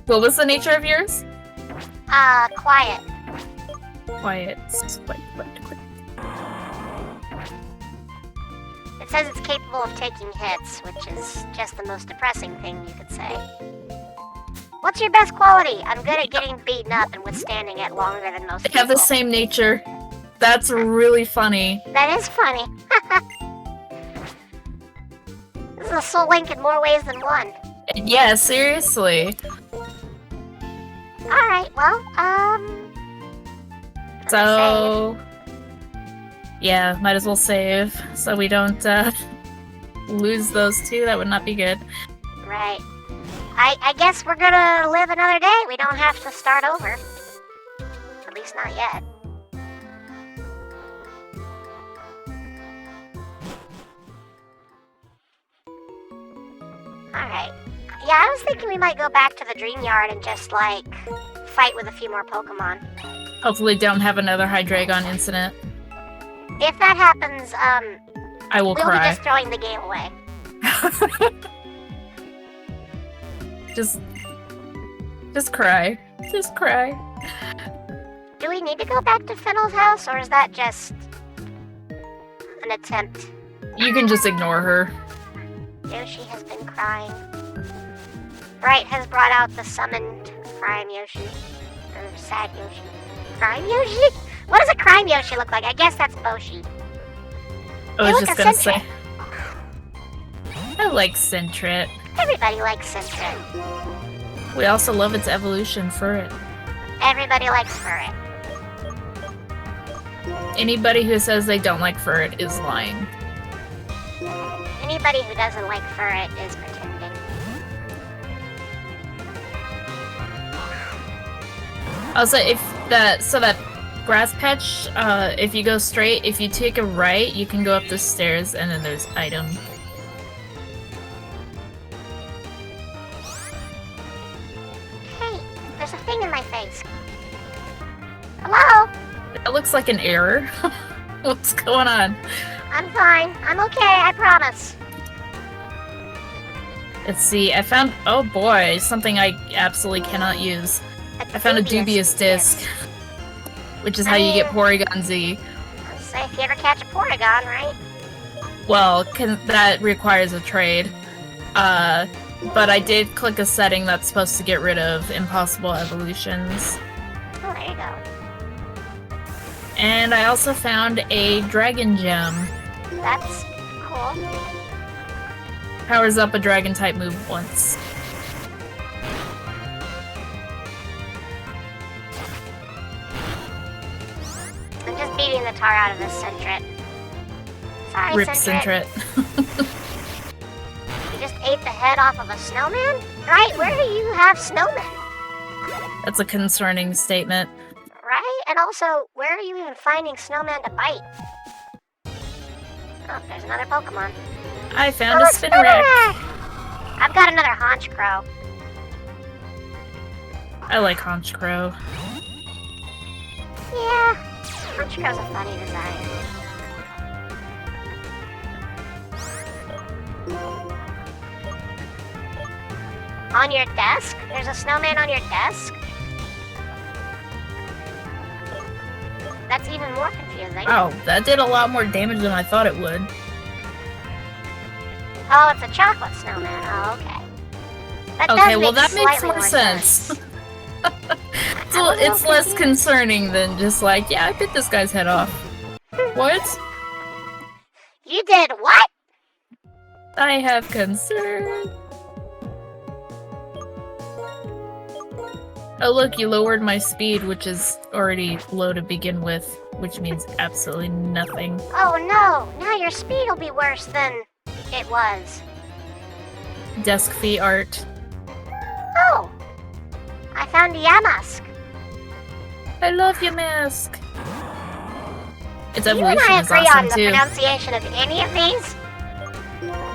What was the nature of yours? Quiet. Quiet. Quiet. It says it's capable of taking hits, which is just the most depressing thing you could say. What's your best quality? I'm good at getting beaten up and withstanding it longer than most They people. have the same nature. That's really funny. That is funny. the Soul Link in more ways than one. Yeah, seriously. Alright, well, So, yeah, might as well save so we don't lose those two. That would not be good. right. I guess we're gonna live another day. We don't have to start over. At least not yet. Alright. Yeah, I was thinking we might go back to the Dream Yard and just, like, fight with a few more Pokemon. Hopefully don't have another Hydreigon incident. If that happens, I will we'll be cry. just throwing the game away. Just cry. Just cry. Do we need to go back to Fennel's house, or is that just an attempt? You can just ignore her. Yoshi has been crying. Bright has brought out the summoned Crime Yoshi. Or sad Yoshi. Crime Yoshi? What does a Crime Yoshi look like? I guess that's Boshi. I Hey, was look, just a gonna Sentret. say. I like Sentret. Everybody likes Sentret. We also love its evolution for it. Everybody likes Furret. Anybody who says they don't like Furret is lying. Anybody who doesn't like Furret is pretending. Also, that grass patch, if you go straight, if you take a right, you can go up the stairs and then there's item. Hey, there's a thing in my face. Hello? That looks like an error. What's going on? I'm fine. I'm okay, I promise. Let's see, I found, oh boy, something I absolutely cannot use. I found a dubious disc, which is how you get Porygon Z. So if you ever catch a Porygon, right? Well, that requires a trade. But I did click a setting that's supposed to get rid of impossible evolutions. Oh, there you go. And I also found a Dragon Gem. That's cool. Powers up a Dragon type move once. I'm just beating the tar out of this Sentret. Sorry, Rip Sentret. Sentret. You just ate the head off of a snowman? Right? Where do you have snowmen? That's a concerning statement. Right? And also, where are you even finding snowman to bite? Oh, there's another Pokemon. I found a Oh, Spinarak. I've got another Honchkrow. I like Honchkrow. Yeah, Honchkrow's a funny design. On your desk? There's a snowman on your desk? That's even more confusing. Oh, that did a lot more damage than I thought it would. Oh, it's a chocolate snowman. Oh, okay. That Okay, does well make that makes slightly more sense. So I'm a little it's less confused. concerning than just like, yeah, I bit this guy's head off. What? You did what? I have concern. Oh look, you lowered my speed, which is already low to begin with, which means absolutely nothing. Oh no, now your speed will be worse than it was. Desk fee art. Oh, I found a Yamask. I love your mask. Its You and evolution I is agree on awesome the too. pronunciation of any of these?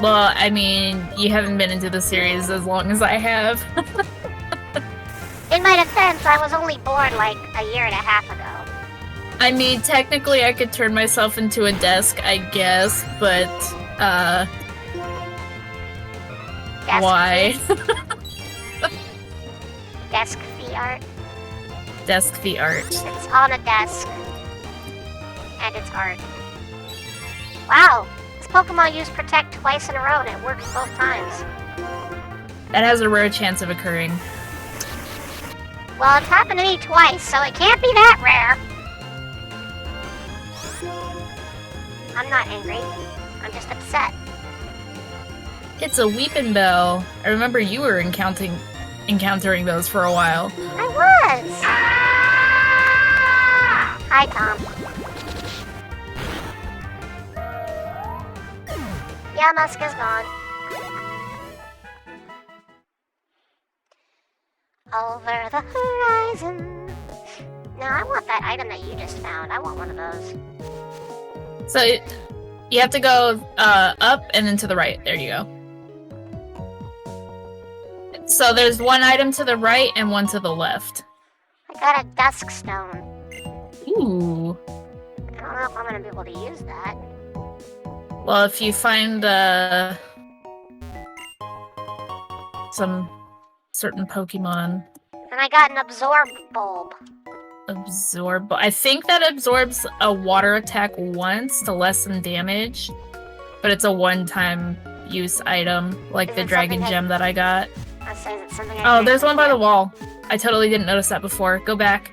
Well, I mean, you haven't been into the series as long as I have. In my defense, I was only born like a year and a half ago. I mean, technically I could turn myself into a desk, I guess, but, Desk why? Desk fee art. Desk fee art. It's on a desk. And it's art. Wow, this Pokemon used Protect twice in a row and it worked both times. That has a rare chance of occurring. Well, it's happened to me twice, so it can't be that rare. I'm not angry. I'm just upset. It's a Weepin' Bell. I remember you were encountering those for a while. I was! Hi, Tom. Yeah, Musk is gone. Over the horizon. Now, I want that item that you just found. I want one of those. So you have to go up and then to the right. There you go. So there's one item to the right and one to the left. I got a dusk stone. Ooh. I don't know if I'm gonna be able to use that. Well, if you find some certain Pokemon. And I got an absorb bulb. Absorb. I think that absorbs a water attack once to lessen damage, but it's a one-time use item, like Is the it dragon something gem that I got. That says it's something. Oh, there's one by the wall. I totally didn't notice that before. Go back.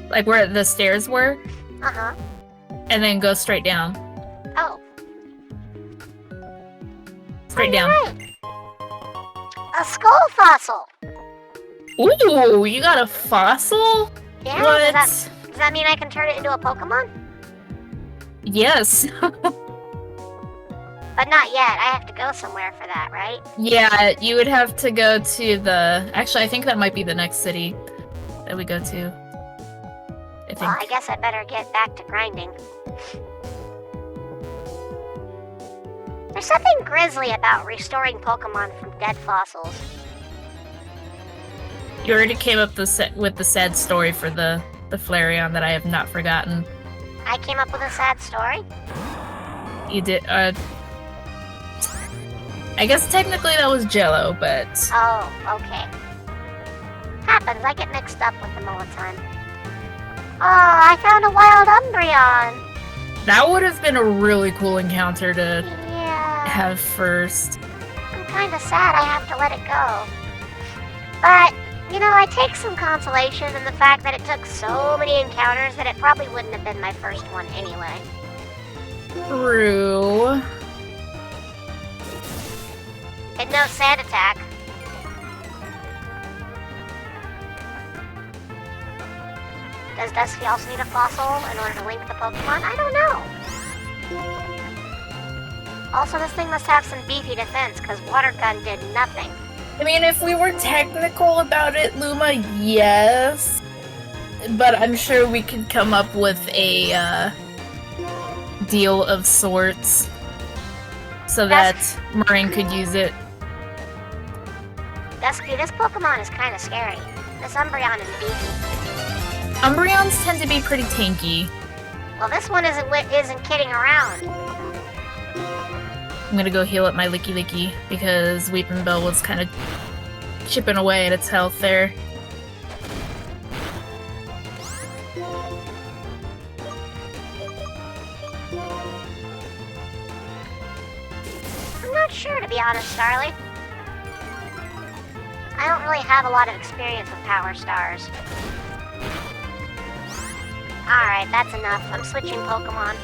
Like where the stairs were, Uh huh. and then go straight down. Oh. Straight down. Right. A skull fossil. Ooh, you got a fossil? Yeah. What? Does that mean I can turn it into a Pokemon? Yes. But not yet. I have to go somewhere for that, right? Yeah, you would have to go to the... Actually, I think that might be the next city that we go to. I think. Well, I guess I better get back to grinding. There's something grisly about restoring Pokemon from dead fossils. You already came up with the sad story for the Flareon that I have not forgotten. I came up with a sad story? You did, I guess technically that was Jello, but... Oh, okay. Happens, I get mixed up with them all the time. Oh, I found a wild Umbreon! That would have been a really cool encounter to Yeah. have first. I'm kinda sad I have to let it go. But, you know, I take some consolation in the fact that it took so many encounters that it probably wouldn't have been my first one anyway. True. And no sand attack. Does Dusky also need a fossil in order to link the Pokemon? I don't know. Also, this thing must have some beefy defense, because Water Gun did nothing. I mean, if we were technical about it, Luma, yes. But I'm sure we could come up with a deal of sorts so that Marin could use it. Dusky, this Pokemon is kind of scary. This Umbreon is beefy. Umbreons tend to be pretty tanky. Well, this one isn't kidding around. I'm gonna go heal up my Licky Licky because Weepin' Bell was kind of chipping away at its health there. I'm not sure, to be honest, Starly. I don't really have a lot of experience with Power Stars. Alright, that's enough. I'm switching Pokemon.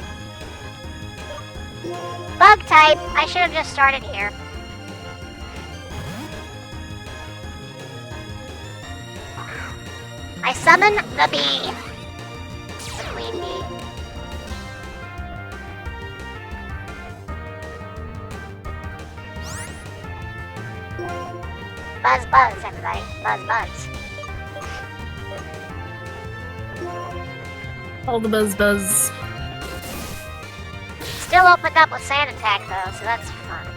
Bug type! I should have just started here. I summon the bee. The queen bee. Buzz, buzz, everybody. Buzz, buzz. All the buzz. Still opened up with Sand Attack, though, so that's fun.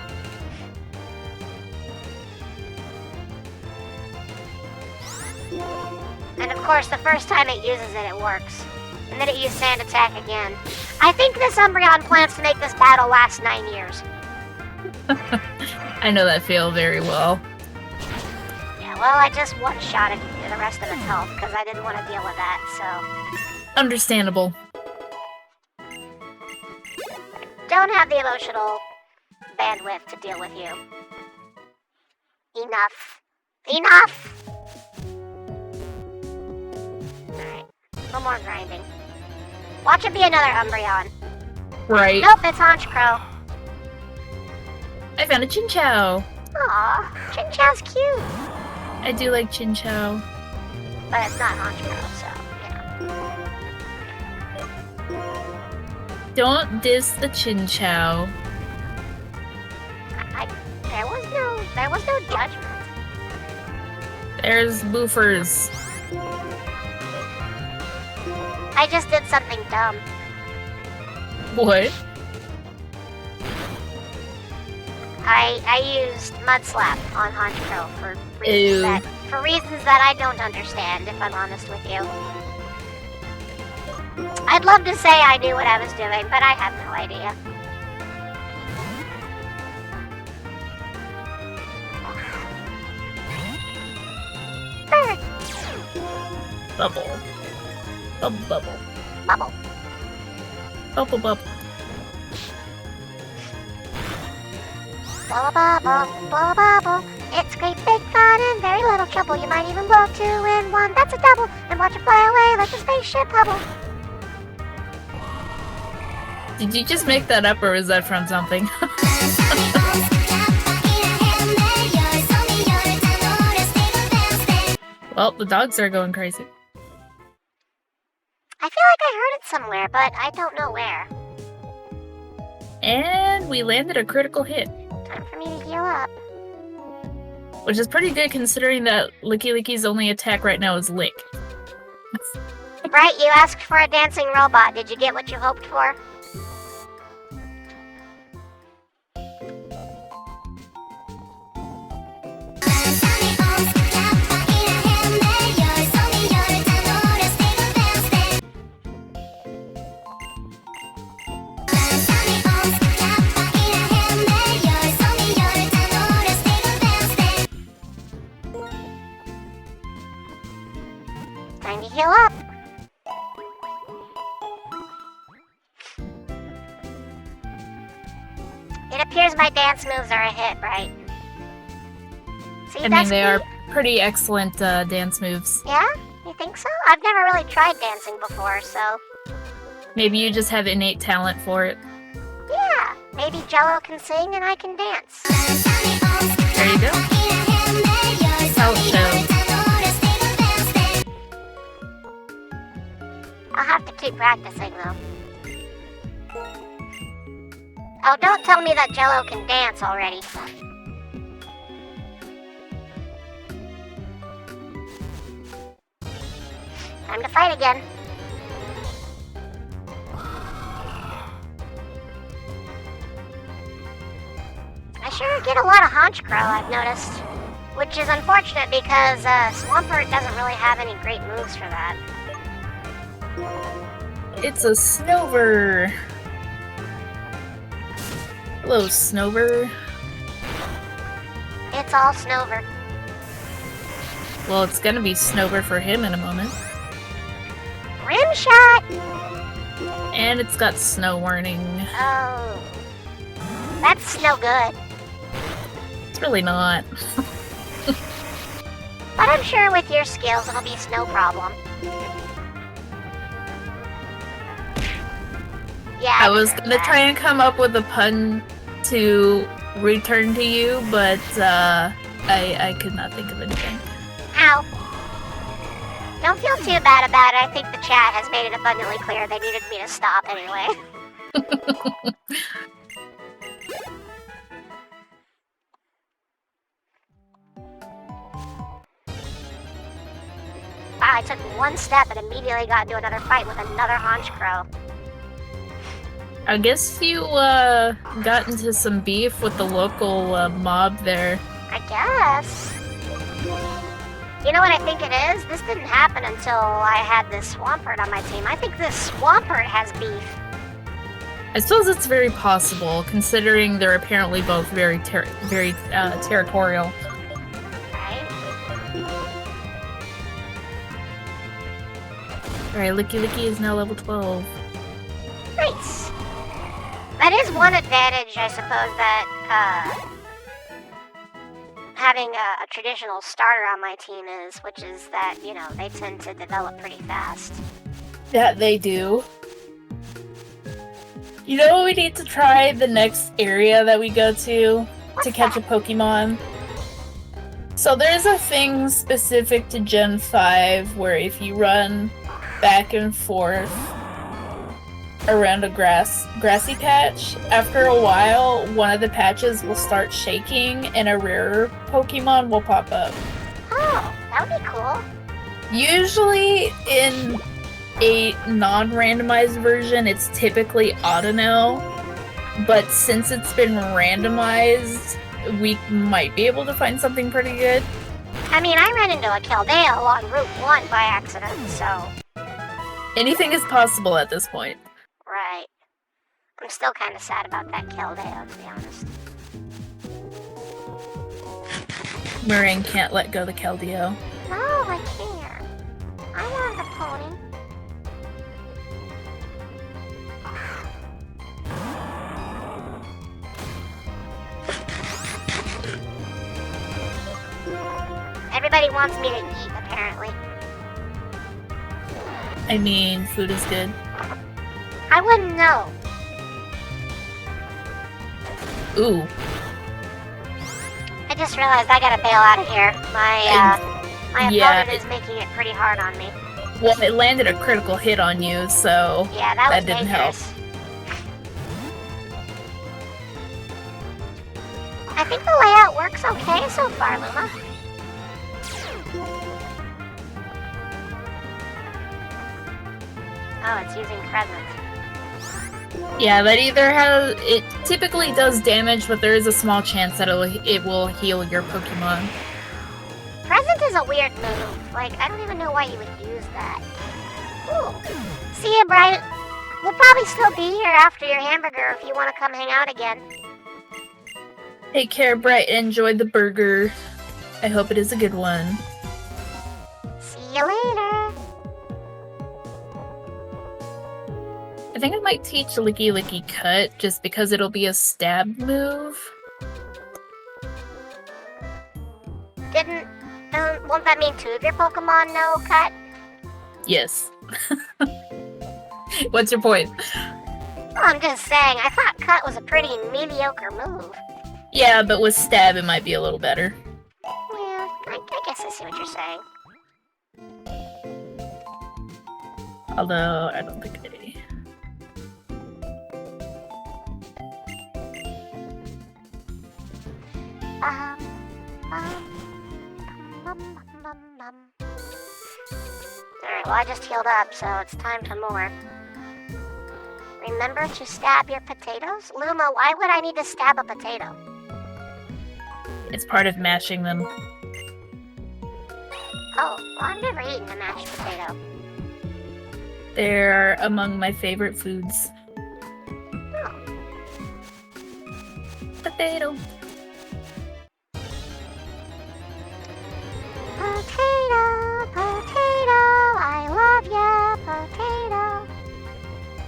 And of course, the first time it uses it, it works. And then it used Sand Attack again. I think this Umbreon plans to make this battle last 9 years. I know that feel very well. Yeah, well, I just one-shotted the rest of its health, because I didn't want to deal with that, so... Understandable. Don't have the emotional bandwidth to deal with you. Enough. Enough! Alright, no more grinding. Watch it be another Umbreon. Right. Nope, it's Honchkrow. I found a Chinchou. Aw, Chinchou's cute. I do like Chinchou. But it's not Honchkrow, so, Don't diss the Chinchou. there was no judgment. There's boofers. I just did something dumb. What? I used Mud Slap on Honchkrow for Ew. reasons that I don't understand, if I'm honest with you. I'd love to say I knew what I was doing, but I have no idea. Bird. Bubble. Bubble bubble. Bubble. Bubble bubble. Bubble bubble, bubble bubble. It's great big fun and very little trouble. You might even blow 2 in 1. That's a double. And watch it fly away like a spaceship Hubble. Did you just make that up or is that from something? Well, the dogs are going crazy. I feel like I heard it somewhere, but I don't know where. And we landed a critical hit, Time for me to heal up. which is pretty good considering that Licky Licky's only attack right now is Lick. Right, you asked for a dancing robot. Did you get what you hoped for? Time to heal up. It appears my dance moves are a hit, right? See, I mean, they are pretty excellent dance moves. Yeah? You think so? I've never really tried dancing before, so... Maybe you just have innate talent for it. Yeah, maybe Jello can sing and I can dance. There you go. Talent show. I'll have to keep practicing, though. Oh, don't tell me that Jello can dance already. Time to fight again. I sure get a lot of Honchkrow, I've noticed. Which is unfortunate because Swampert doesn't really have any great moves for that. It's a Snover. Hello, Snover. It's all Snover. Well, it's gonna be Snover for him in a moment. Rim shot! And it's got snow warning. Oh. That's no good. It's really not. But I'm sure with your skills it'll be no problem. Yeah, I was deserve gonna that. try and come up with a pun to return to you, but I could not think of anything. Ow. Don't feel too bad about it. I think the chat has made it abundantly clear they needed me to stop anyway. Wow, I took one step and immediately got into another fight with another Honchkrow. I guess you got into some beef with the local mob there. I guess. You know what I think it is? This didn't happen until I had this Swampert on my team. I think this Swampert has beef. I suppose it's very possible, considering they're apparently both very territorial. Right? Alright, Licky Licky is now level 12. Nice. That is one advantage, I suppose, that having a traditional starter on my team is, which is that, you know, they tend to develop pretty fast. That they do. You know what we need to try the next area that we go to? to catch a Pokemon. So there's a thing specific to Gen 5 where if you run back and forth around a grassy patch, after a while, one of the patches will start shaking and a rarer Pokemon will pop up. Oh, that would be cool. Usually in a non-randomized version, it's typically Audino, but since it's been randomized, we might be able to find something pretty good. I mean, I ran into a Keldeo on Route 1 by accident, so... Anything is possible at this point. Right. I'm still kind of sad about that Keldeo, to be honest. Meringue can't let go the Keldeo. No, I can't. I want the pony. Everybody wants me to eat, apparently. I mean, food is good. I wouldn't know. Ooh. I just realized I gotta bail out of here. My yeah, opponent is making it pretty hard on me. Well, it landed a critical hit on you, so Yeah, that was didn't help. dangerous. I think the layout works okay so far, Luma. Oh, it's using presence. Yeah, that either has... It typically does damage, but there is a small chance that it will heal your Pokemon. Present is a weird move. Like, I don't even know why you would use that. Ooh. See ya, Bright. We'll probably still be here after your hamburger if you want to come hang out again. Take care, Bright, and enjoy the burger. I hope it is a good one. See you later. I think I might teach Licky Licky Cut, just because it'll be a stab move. Won't that mean 2 of your Pokemon know Cut? Yes. What's your point? Well, I'm just saying, I thought Cut was a pretty mediocre move. Yeah, but with stab it might be a little better. Yeah, I guess I see what you're saying. Although, I don't think I... Alright, well I just healed up, so it's time for more. Remember to stab your potatoes? Luma, why would I need to stab a potato? It's part of mashing them. Oh, well I've never eaten a mashed potato. They're among my favorite foods. Oh. Potato. Potato, potato, I love ya, potato.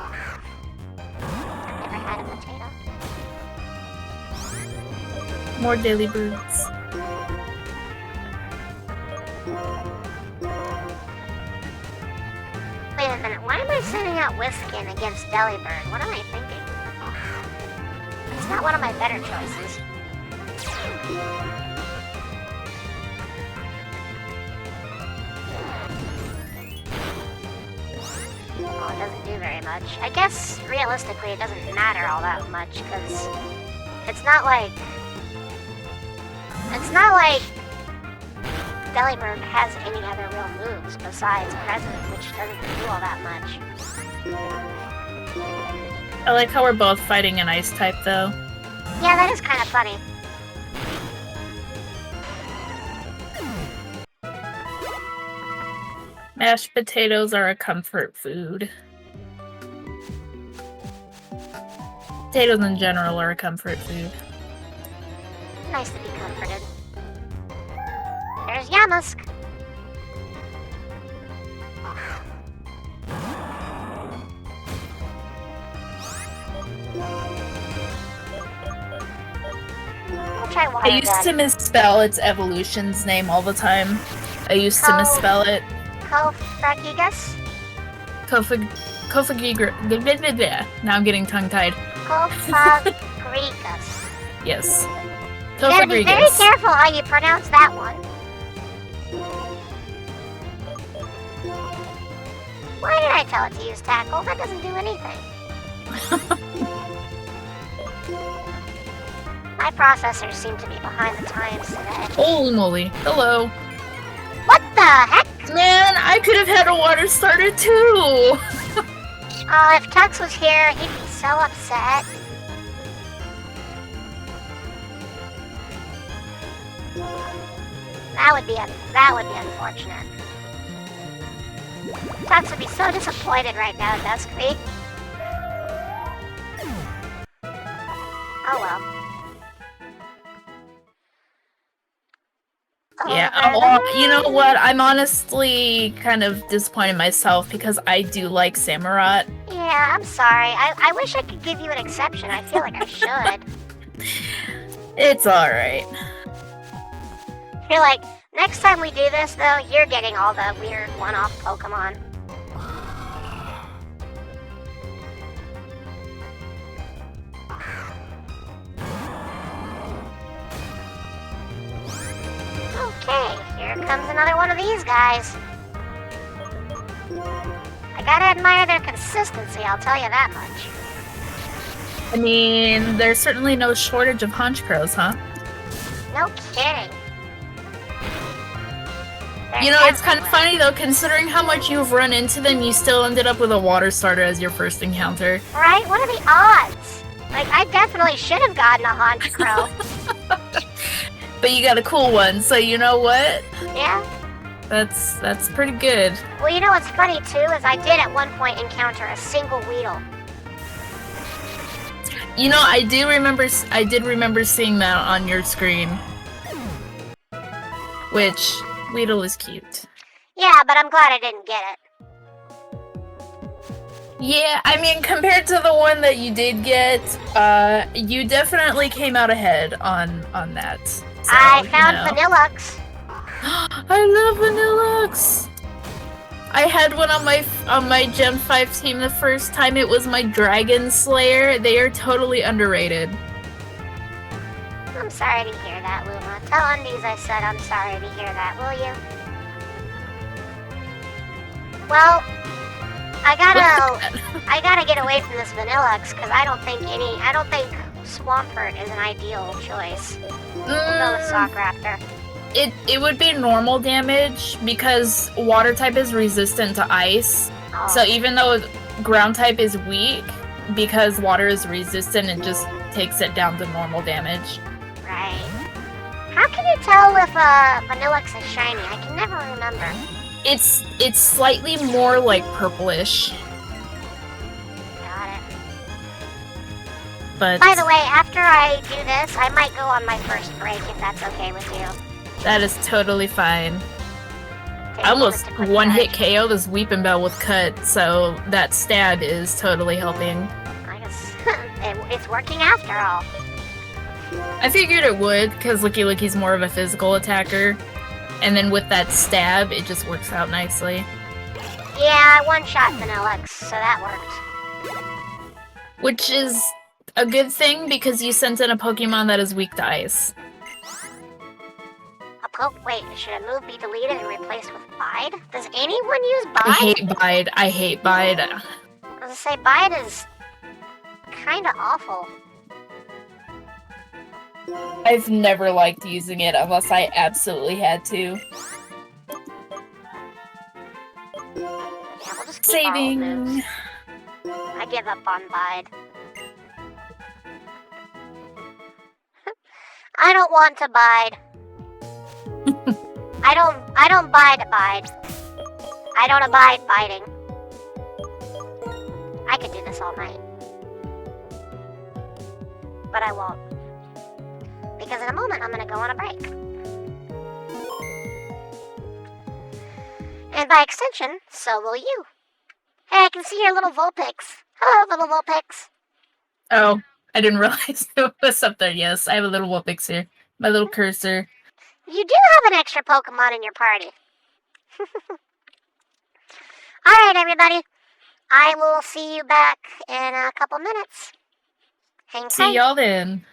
I've never had a potato. More daily birds. Wait a minute, why am I sending out Whiskin against Delibird? What am I thinking? It's not one of my better choices. Well, it doesn't do very much. I guess, realistically, it doesn't matter all that much, because it's not like Delibird has any other real moves besides Present, which doesn't do all that much. I like how we're both fighting an ice type, though. Yeah, that is kind of funny. Mashed potatoes are a comfort food. Potatoes in general are a comfort food. Nice to be comforted. There's Yamask. I'll try water I used to misspell its evolution's name all the time. I used to misspell it. Kofragigas? Kofagigra. Now I'm getting tongue-tied. Kofagrigas. Yes. You gotta be very Tofagrigus. careful how you pronounce that one. Why did I tell it to use tackle? That doesn't do anything. My processors seem to be behind the times today. Holy moly. Hello. What the heck? Man, I could have had a water starter too. If Tux was here, he'd be so upset. That would be unfortunate. Tux would be so disappointed right now, Duskby. Oh well. Yeah, well, you know what? I'm honestly kind of disappointed myself because I do like Samurott. Yeah, I'm sorry. I wish I could give you an exception. I feel like I should. It's alright. You're like, next time we do this, though, you're getting all the weird one-off Pokemon. Okay, here comes another one of these guys. I gotta admire their consistency, I'll tell you that much. I mean, there's certainly no shortage of Honchkrows, huh? No kidding. They're You know, it's kind of everywhere. funny though, considering how much you've run into them, you still ended up with a water starter as your first encounter. Right? What are the odds? Like, I definitely should have gotten a Honchkrow. But you got a cool one, so you know what? Yeah? That's pretty good. Well, you know what's funny, too, is I did at one point encounter a single Weedle. You know, I did remember seeing that on your screen. Which, Weedle is cute. Yeah, but I'm glad I didn't get it. Yeah, I mean, compared to the one that you did get, you definitely came out ahead on that. So, I found you know. Vanillux. I love Vanillux! I had one on my Gen 5 team the first time. It was my Dragon Slayer. They are totally underrated. I'm sorry to hear that, Luma. Tell Undies I said I'm sorry to hear that, will you? Well, I gotta get away from this Vanillux because I don't think Swampert is an ideal choice. We'll go with Sock Raptor. It would be normal damage because water type is resistant to ice. Oh, So even though ground type is weak, because water is resistant, it just takes it down to normal damage. right. How can you tell if Vanillux is shiny? I can never remember. It's slightly more like purplish, Got it. but By the way, after I do this, I might go on my first break if that's okay with you. that is totally fine. Take I a almost moment to quick one-hit charge. KO this Weeping Bell with Cut, so that stab is totally helping. I guess it's working after all. I figured it would, because Licky Licky's more of a physical attacker, and then with that stab, it just works out nicely. Yeah, I one-shot Vanillux, so that worked. Which is a good thing, because you sent in a Pokemon that is weak to ice. Wait, should a move be deleted and replaced with Bide? Does anyone use Bide? I hate Bide. I hate Bide. I was gonna say, Bide is kinda awful. I've never liked using it unless I absolutely had to. Yeah, we'll just keep our old moves. Saving. I give up on Bide. I don't want to bide. I don't abide. I don't abide biting. I could do this all night. But I won't. Because in a moment I'm gonna go on a break. And by extension, so will you. Hey, I can see your little Vulpix. Hello, little Vulpix. Oh, I didn't realize it was up there. Yes, I have a little Vulpix here. My little cursor. You do have an extra Pokemon in your party. Alright, everybody. I will see you back in a couple minutes. Hang tight. See y'all then.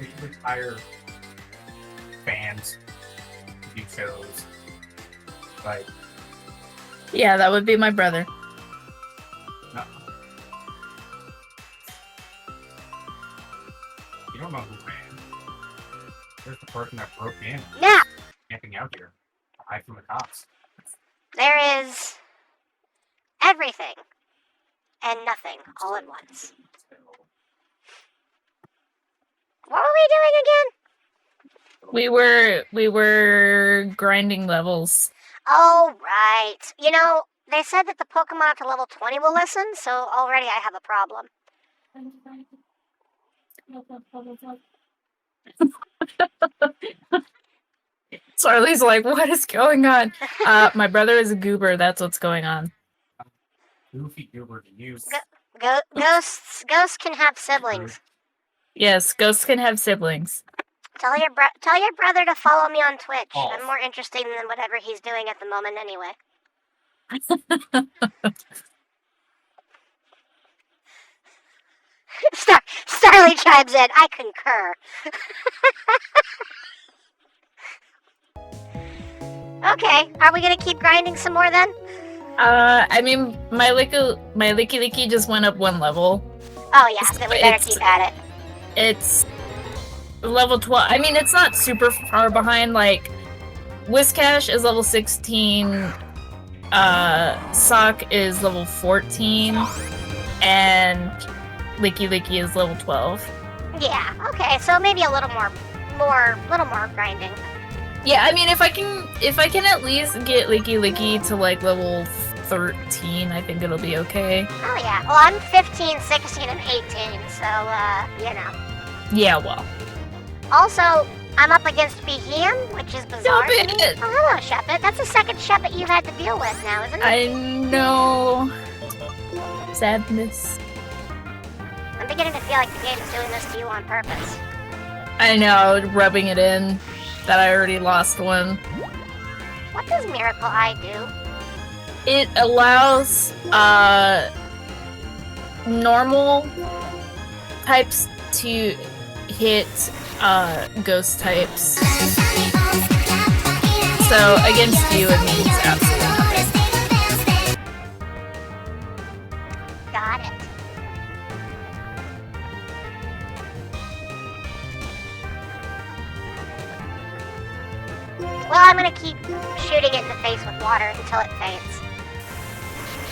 We should hire fans to do shows. Like, Yeah, that would be my brother. no. You don't know who ran. There's the person that broke in, Now, camping out here, to hide from the cops. there is everything and nothing all at once. So, What were we doing again? We were grinding levels. Oh, right. You know, they said that the Pokemon up to level 20 will listen, so already I have a problem. Charlie's like, what is going on? My brother is a goober. That's what's going on. Goofy Goober to use. Ghosts can have siblings. Yes, ghosts can have siblings. Tell your brother to follow me on Twitch. Oh. I'm more interesting than whatever he's doing at the moment anyway. Starly chimes in. I concur. Okay, are we gonna keep grinding some more then? I mean, my Licky just went up one level. Oh yeah, then we better It's- keep at it. It's level 12. I mean, it's not super far behind. Like, Whiscash is level 16. Sock is level 14. And Licky is level 12. Yeah, okay, so maybe a little more grinding. Yeah, I mean, if I can at least get Licky to like level 13, I think it'll be okay. Oh yeah, well I'm 15, 16, and 18, so, you know. Yeah, well. Also, I'm up against Behem, which is bizarre to me. Shuppet! Oh, hello, Shuppet. That's the second Shuppet you've had to deal with now, isn't it? I know. Sadness. I'm beginning to feel like the game's doing this to you on purpose. I know, rubbing it in that I already lost one. What does Miracle Eye do? It allows normal types to hit ghost types. So against you it means absolutely nothing. Got it. Well, I'm gonna keep shooting it in the face with water until it faints.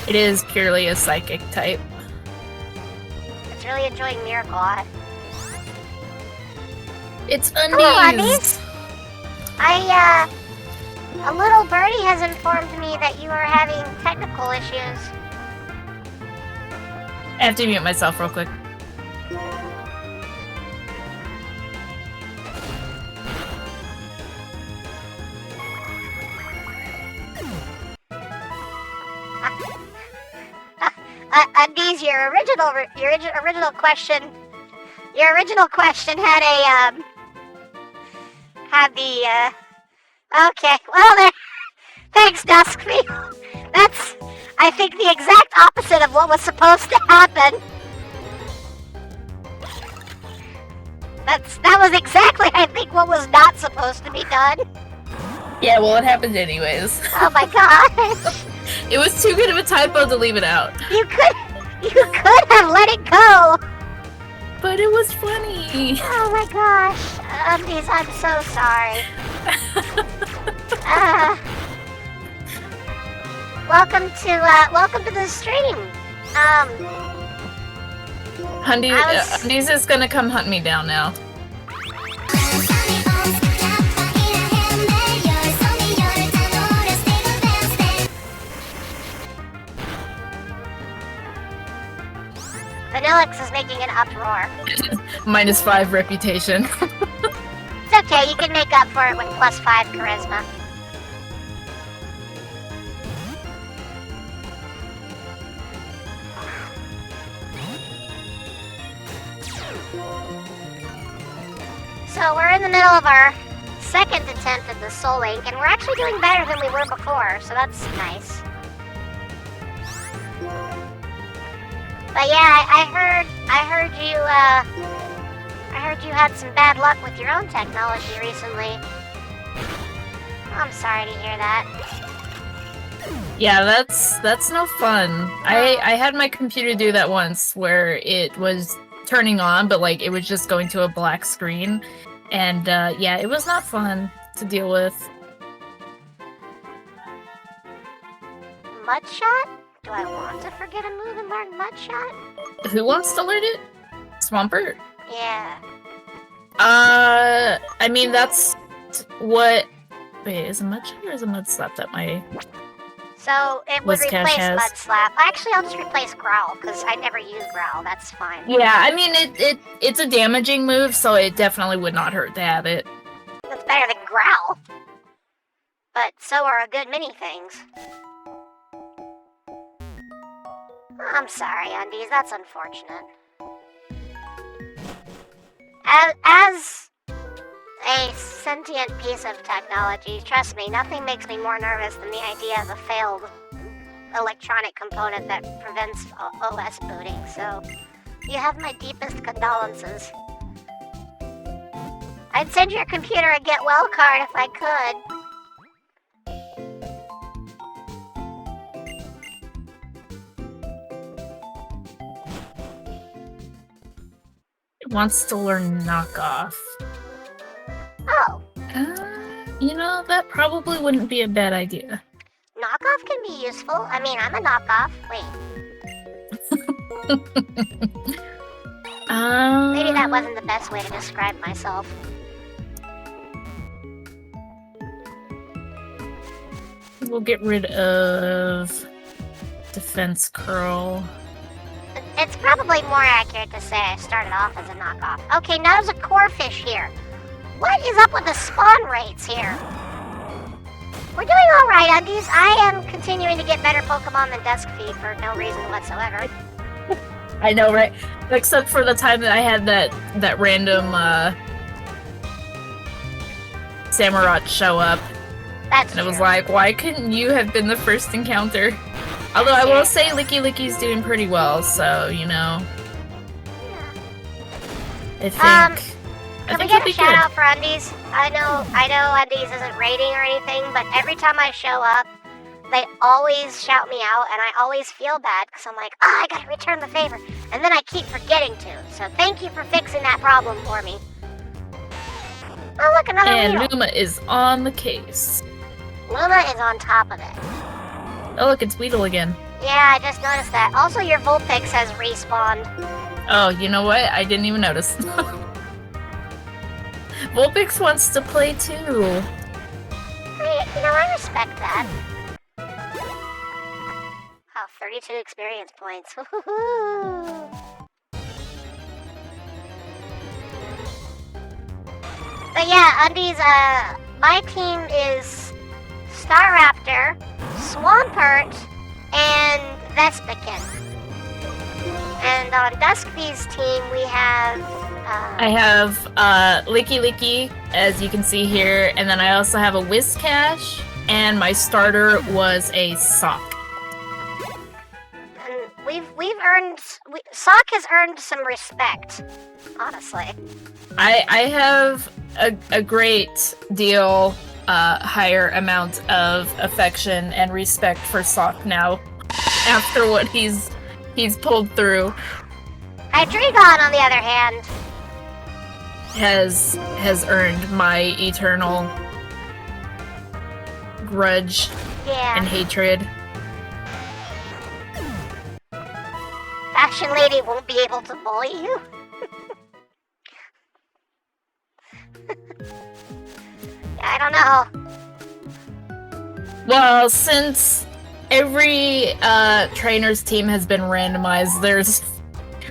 It is purely a psychic type. It's really enjoying Miracle Eye. It's Hello, Undies! A little birdie has informed me that you are having technical issues. I have to mute myself real quick. Undies, your original question had okay, well there, thanks Duskby. That's, I think, the exact opposite of what was supposed to happen. That was exactly, I think, what was not supposed to be done. Yeah, well, it happened anyways. Oh my gosh. It was too good of a typo to leave it out. You could have let it go. But it was funny. Oh my gosh. Undies, I'm so sorry. Welcome to the stream. Undies is gonna come hunt me down now. Vanillix is making an uproar. -5 reputation. It's okay, you can make up for it with +5 charisma. So we're in the middle of our second attempt at the Soul Link, and we're actually doing better than we were before, so that's nice. But yeah, I heard heard you had some bad luck with your own technology recently. I'm sorry to hear that. Yeah, that's no fun. I had my computer do that once where it was turning on, but like it was just going to a black screen. And yeah, it was not fun to deal with. Mudshot? Do I want to forget a move and learn Mudshot? Who wants to learn it? Swampert? Yeah. I mean, that's what... Wait, is a Mudshot or is a Mud Slap that my... So it would Whiscash replace has. Mud Slap. Actually, I'll just replace Growl, because I never use Growl. That's fine. Yeah, I mean, it's a damaging move, so it definitely would not hurt to have it. That's better than Growl. But so are a good many things. I'm sorry, Undies. That's unfortunate. As a sentient piece of technology, trust me, nothing makes me more nervous than the idea of a failed electronic component that prevents OS booting, so you have my deepest condolences. I'd send your computer a get well card if I could. It wants to learn knockoff. Oh, You know, that probably wouldn't be a bad idea. knockoff can be useful. I mean, I'm a knockoff. Wait, maybe that wasn't the best way to describe myself. We'll get rid of defense curl. It's probably more accurate to say I started off as a knockoff. Okay, now there's a core fish here. What is up with the spawn rates here? We're doing alright, Undies. I am continuing to get better Pokemon than Duskfeed for no reason whatsoever. I know, right? Except for the time that I had that random Samurott show up. That's And it was true. like, why couldn't you have been the first encounter? Although I will say Licky Licky's doing pretty well, so, you know. I think... Can we he'll get a be shout good. out for Undies? I know Undies isn't rating or anything, but every time I show up, they always shout me out, and I always feel bad, because I'm like, I gotta return the favor, and then I keep forgetting to. So thank you for fixing that problem for me. Oh, look, another And Weedle. Luma is on the case. Luma is on top of it. Oh look, it's Weedle again. Yeah, I just noticed that. Also, your Vulpix has respawned. Oh, you know what? I didn't even notice. Vulpix wants to play too. I respect that. Oh, 32 experience points. Woohoo! But yeah, Undies, my team is Staraptor, Swampert, and Vespiquen. And on Duskbee's team, we have... I have Licky Licky, as you can see here, and then I also have a Whiscash, and my starter was a Sock. And we've earned... Sock has earned some respect, honestly. I have a great deal higher amount of affection and respect for Sock now, after what he's pulled through. Hydreigon, on the other hand, has earned my eternal grudge yeah. and hatred. Fashion Lady won't be able to bully you. I don't know. Well, since every trainer's team has been randomized, there's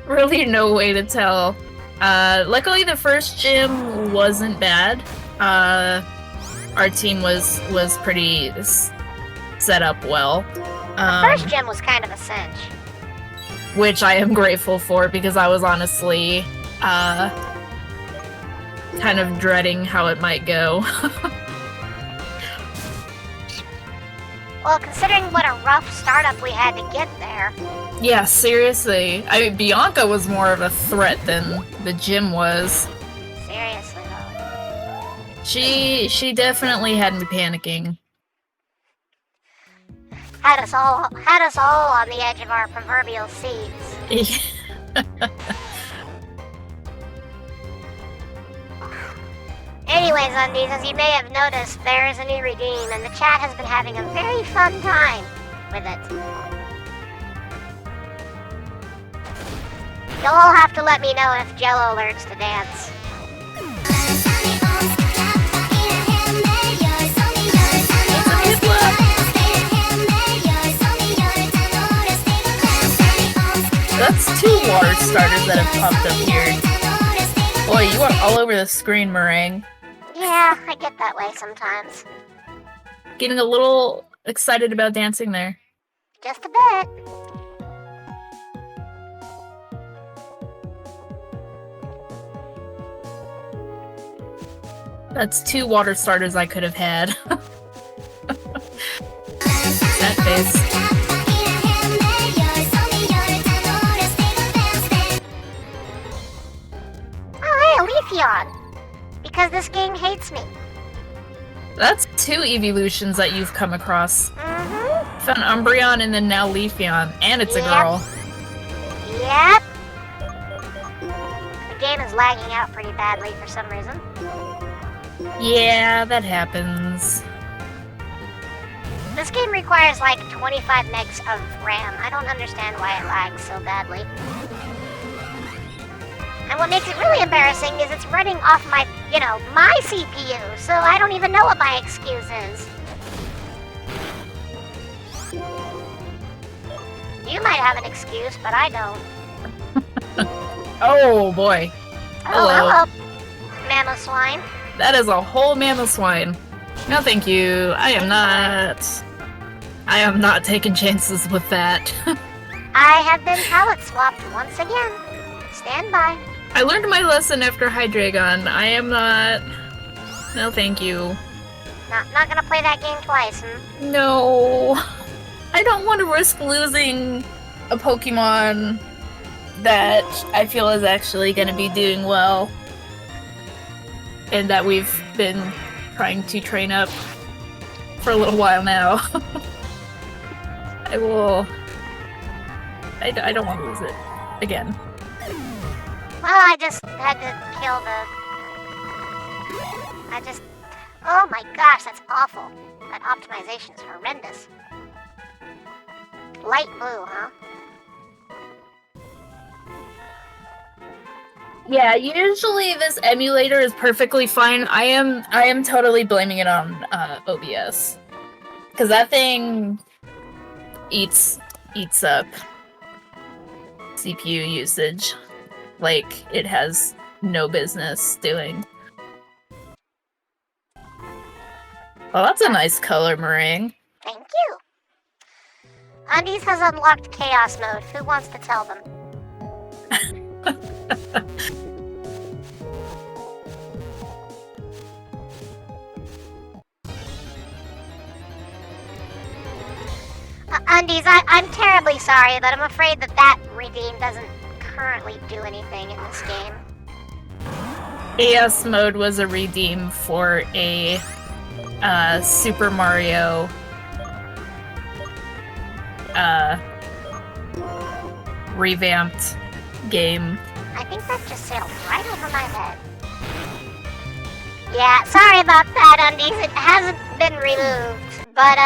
really no way to tell. Luckily, the first gym wasn't bad. Our team was pretty set up well. First gym was kind of a cinch. Which I am grateful for, because I was honestly kind of dreading how it might go. Well, considering what a rough startup we had to get there. Yeah, seriously. I mean, Bianca was more of a threat than the gym was. She definitely had me panicking. Had us all on the edge of our proverbial seats. Anyways, Undies, as you may have noticed, there is a new redeem, and the chat has been having a very fun time with it. You'll all have to let me know if Jello learns to dance. That's 2 water starters that have popped up here. Boy, you are all over the screen, Meringue. Yeah, I get that way sometimes. Getting a little excited about dancing there. Just a bit. That's 2 water starters I could have had. That face. Oh, hey, Leafeon! Because this game hates me. That's 2 evolutions that you've come across. Mm-hmm. Found Umbreon and then now Leafeon. And it's a Yep. girl. Yep. The game is lagging out pretty badly for some reason. Yeah, that happens. This game requires like 25 megs of RAM. I don't understand why it lags so badly. And what makes it really embarrassing is it's running off my, my CPU, so I don't even know what my excuse is. You might have an excuse, but I don't. Oh boy. Oh, Hello. hello, Mamoswine. That is a whole Mamoswine. No thank you. I am not taking chances with that. I have been palette swapped once again. Stand by. I learned my lesson after Hydreigon. I am not... No thank you. Not gonna play that game twice, hmm? No. I don't want to risk losing a Pokemon that I feel is actually going to be doing well. And that we've been trying to train up for a little while now. I don't want to lose it again. Well, I just had to kill oh my gosh, that's awful. That optimization is horrendous. Light blue, huh? Yeah, usually this emulator is perfectly fine. I am totally blaming it on OBS. Cause that thing eats up CPU usage like it has no business doing. Well, that's a nice color, Meringue. Thank you. Undies has unlocked Chaos Mode. Who wants to tell them? Undies, I'm terribly sorry, but I'm afraid that redeem doesn't currently do anything in this game. AS mode was a redeem for a Super Mario revamped game. I think that just sailed right over my head. Yeah, sorry about that, Undies. It hasn't been removed, but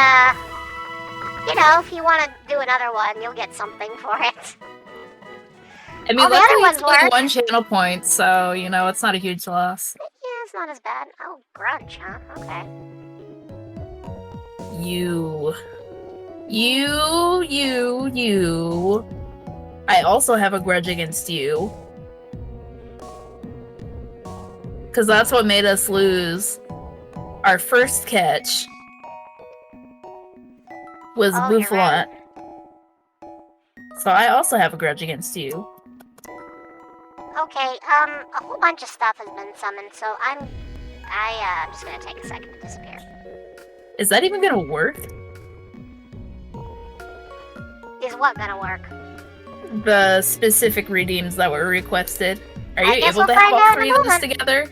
if you want to do another one, you'll get something for it. I mean, All the other luckily ones it's only work. 1 channel point, so, it's not a huge loss. Yeah, it's not as bad. Oh, grunge, huh? Okay. You. I also have a grudge against you. Because that's what made us lose our first catch. Was Oh, you're Bouffalant. right. So I also have a grudge against you. Okay, a whole bunch of stuff has been summoned, so I'm just gonna take a second to disappear. Is that even gonna work? Is what gonna work? The specific redeems that were requested. Are I you guess able we'll to have find all out in 3 a of those moment. together?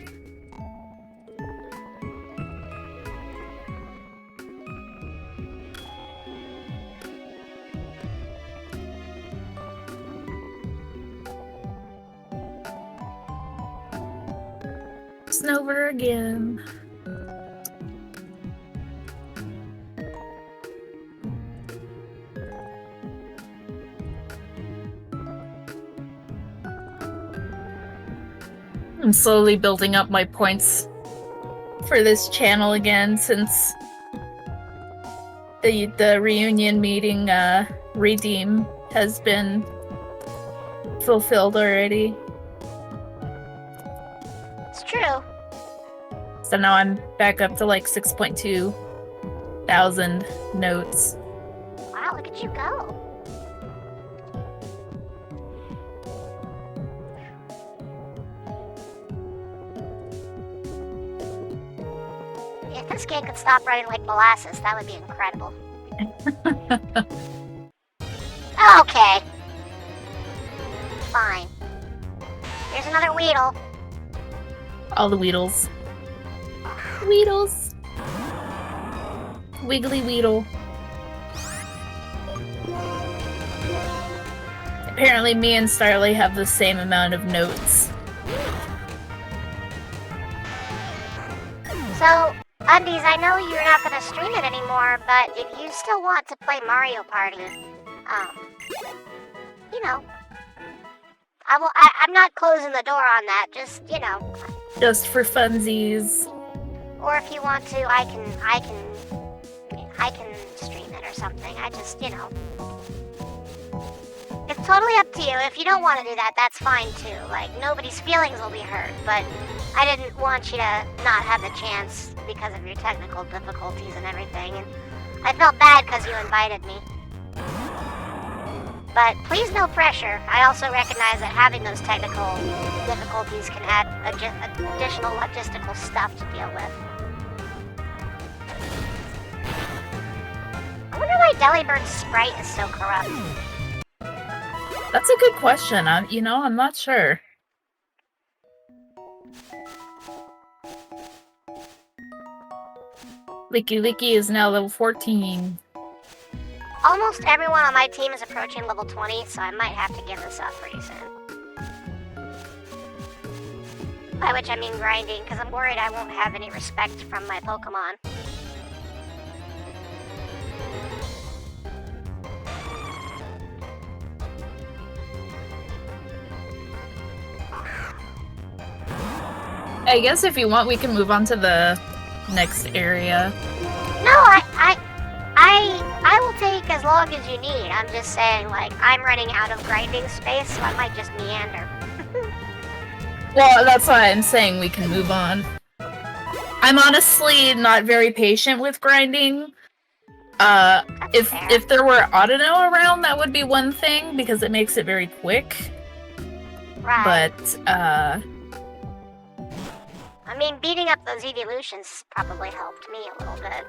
Snover again. I'm slowly building up my points for this channel again since the reunion meeting redeem has been fulfilled already. It's true. So now I'm back up to like 6.2 thousand notes. Wow, look at you go. If this game could stop running like molasses, that would be incredible. Okay. Fine. Here's another Weedle. All the Weedles. Weedles! Wiggly Weedle. Apparently me and Starly have the same amount of notes. So, Undies, I know you're not going to stream it anymore, but if you still want to play Mario Party, you know, I'm not closing the door on that, just, you know. Just for funsies. Or if you want to, I can stream it or something. I just, you know. It's totally up to you. If you don't want to do that, that's fine too. Like, nobody's feelings will be hurt, but I didn't want you to not have the chance because of your technical difficulties and everything, and I felt bad because you invited me. But please, no pressure. I also recognize that having those technical difficulties can add additional logistical stuff to deal with. I wonder why Delibird's sprite is so corrupt. That's a good question. I'm not sure. Licky Licky is now level 14. Almost everyone on my team is approaching level 20, so I might have to give this up pretty soon. By which I mean grinding, because I'm worried I won't have any respect from my Pokemon. I guess if you want, we can move on to the next area. No, I will take as long as you need. I'm just saying, like, I'm running out of grinding space, so I might just meander. Well, that's why I'm saying we can move on. I'm honestly not very patient with grinding. If there were Audino around, that would be one thing, because it makes it very quick. Right. But, I mean, beating up those evolutions probably helped me a little bit.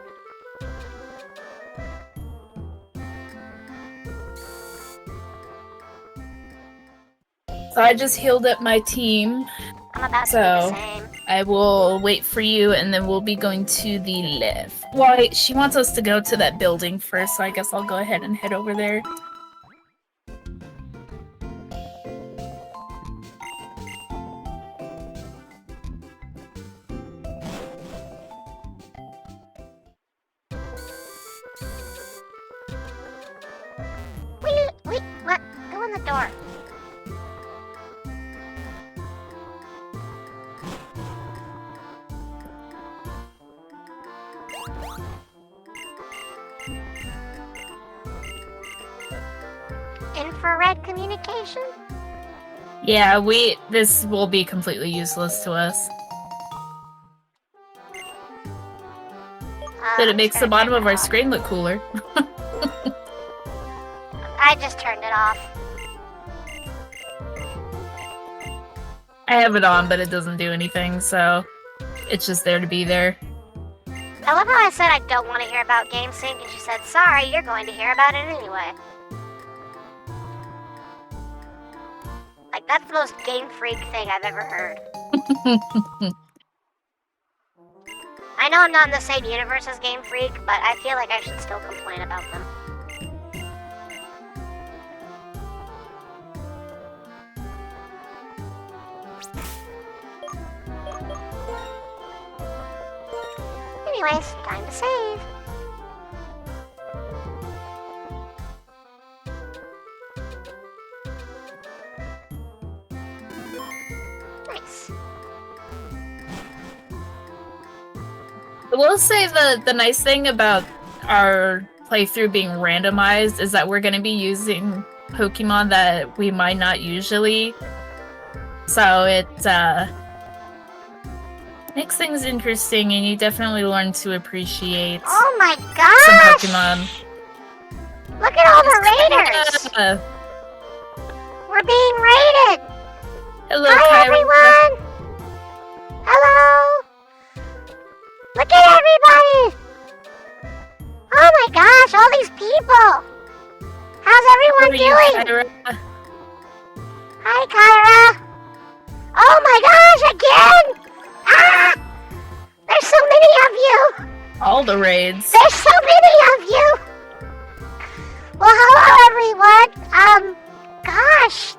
So I just healed up my team. I'm about to do the same. I will wait for you, and then we'll be going to the left. Well, she wants us to go to that building first, so I guess I'll go ahead and head over there. Wait, what? Go in the door. Infrared communication? Yeah, this will be completely useless to us. But it makes the bottom of our screen look cooler. I just turned it off. I have it on, but it doesn't do anything, so it's just there to be there. I love how I said I don't want to hear about GameSync, and she said, sorry, you're going to hear about it anyway. Like, that's the most Game Freak thing I've ever heard. I know I'm not in the same universe as Game Freak, but I feel like I should still complain about them. Anyways, time to save. Nice. I will say the nice thing about our playthrough being randomized is that we're going to be using Pokemon that we might not usually. So it makes things interesting, and you definitely learn to appreciate Oh my some gosh! Pokemon. Look at all the raiders! We're being raided! Hello, Hi Kyra. everyone! Hello! Look at everybody! Oh my gosh, all these people! How's How everyone are you, doing? Kyra? Hi, Kyra! Oh my gosh, again! Ah! There's so many of you! All the raids. There's so many of you! Well, hello everyone! Gosh,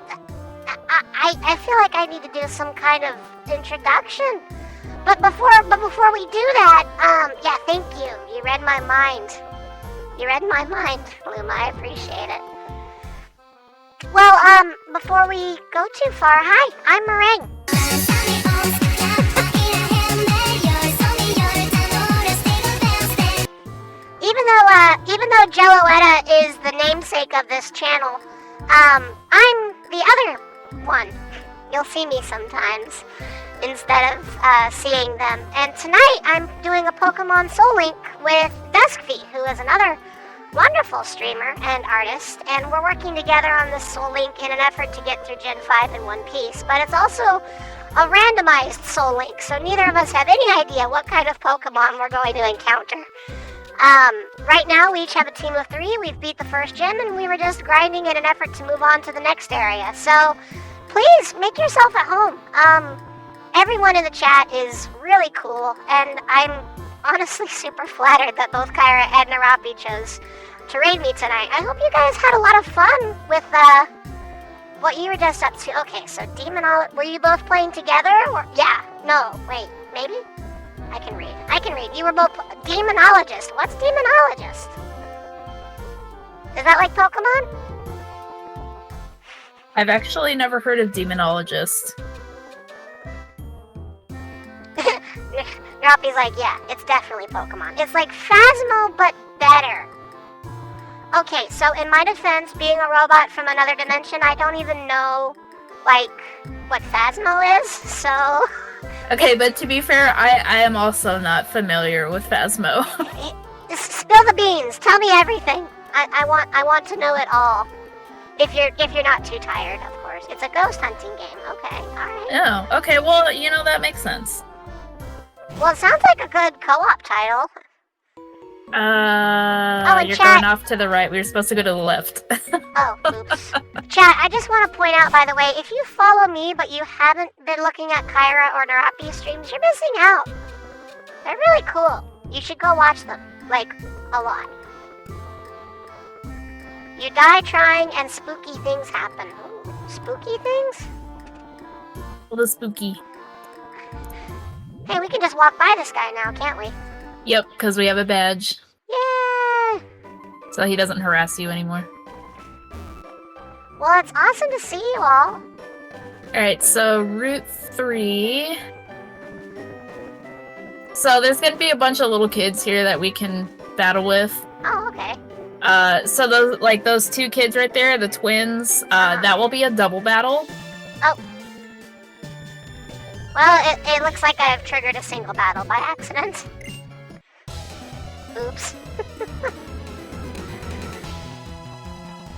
I feel like I need to do some kind of introduction. But before we do that, yeah, thank you. You read my mind. You read my mind, Luma. I appreciate it. Well, before we go too far, hi, I'm Meringue. Even though Jelloetta is the namesake of this channel, I'm the other one. You'll see me sometimes instead of seeing them. And tonight I'm doing a Pokemon Soul Link with Duskfeet, who is another wonderful streamer and artist, and we're working together on this Soul Link in an effort to get through Gen 5 in one piece. But it's also a randomized Soul Link, so neither of us have any idea what kind of Pokemon we're going to encounter. Right now we each have a team of 3. We've beat the first gym, and we were just grinding in an effort to move on to the next area. So please make yourself at home. Everyone in the chat is really cool, and I'm honestly super flattered that both Kyra and Narapi chose to raid me tonight. I hope you guys had a lot of fun with what you were just up to. Okay, so were you both playing together? Or yeah, no, wait, maybe? I can read. You were both Demonologist. What's Demonologist? Is that like Pokemon? I've actually never heard of Demonologist. Narapi's like, yeah, it's definitely Pokemon. It's like Phasmo, but better. Okay, so in my defense, being a robot from another dimension, I don't even know, like, what Phasmo is, so... Okay, but to be fair, I am also not familiar with Phasmo. Just spill the beans. Tell me everything. I want to know it all. If you're not too tired, of course. It's a ghost hunting game. Okay, alright. Oh, okay, well, you know, that makes sense. Well, it sounds like a good co-op title. and You're chat. going off to the right. We were supposed to go to the left. Oh, oops. Chat, I just want to point out, by the way, if you follow me but you haven't been looking at Kyra or Narapi streams, you're missing out. They're really cool. You should go watch them. Like, a lot. You die trying and spooky things happen. Ooh, spooky things? Well, the spooky. Hey, we can just walk by this guy now, can't we? Yep, because we have a badge. Yay! So he doesn't harass you anymore. Well, it's awesome to see you all. Alright, so Route 3. So there's gonna be a bunch of little kids here that we can battle with. Oh, okay. So those two kids right there, the twins, that will be a double battle. Oh. Well, it looks like I've triggered a single battle by accident. Oops.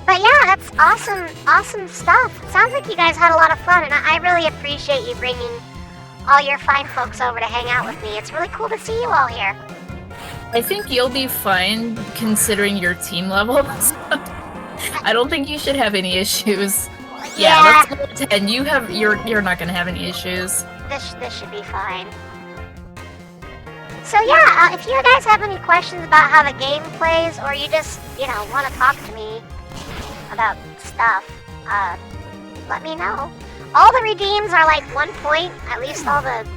But yeah, that's awesome stuff. Sounds like you guys had a lot of fun, and I really appreciate you bringing all your fine folks over to hang out with me. It's really cool to see you all here. I think you'll be fine considering your team levels. I don't think you should have any issues. Yeah, let's go to 10. You're not gonna have any issues. This should be fine. So yeah, if you guys have any questions about how the game plays, or you just, want to talk to me about stuff, let me know. All the redeems are like 1 point, at least all the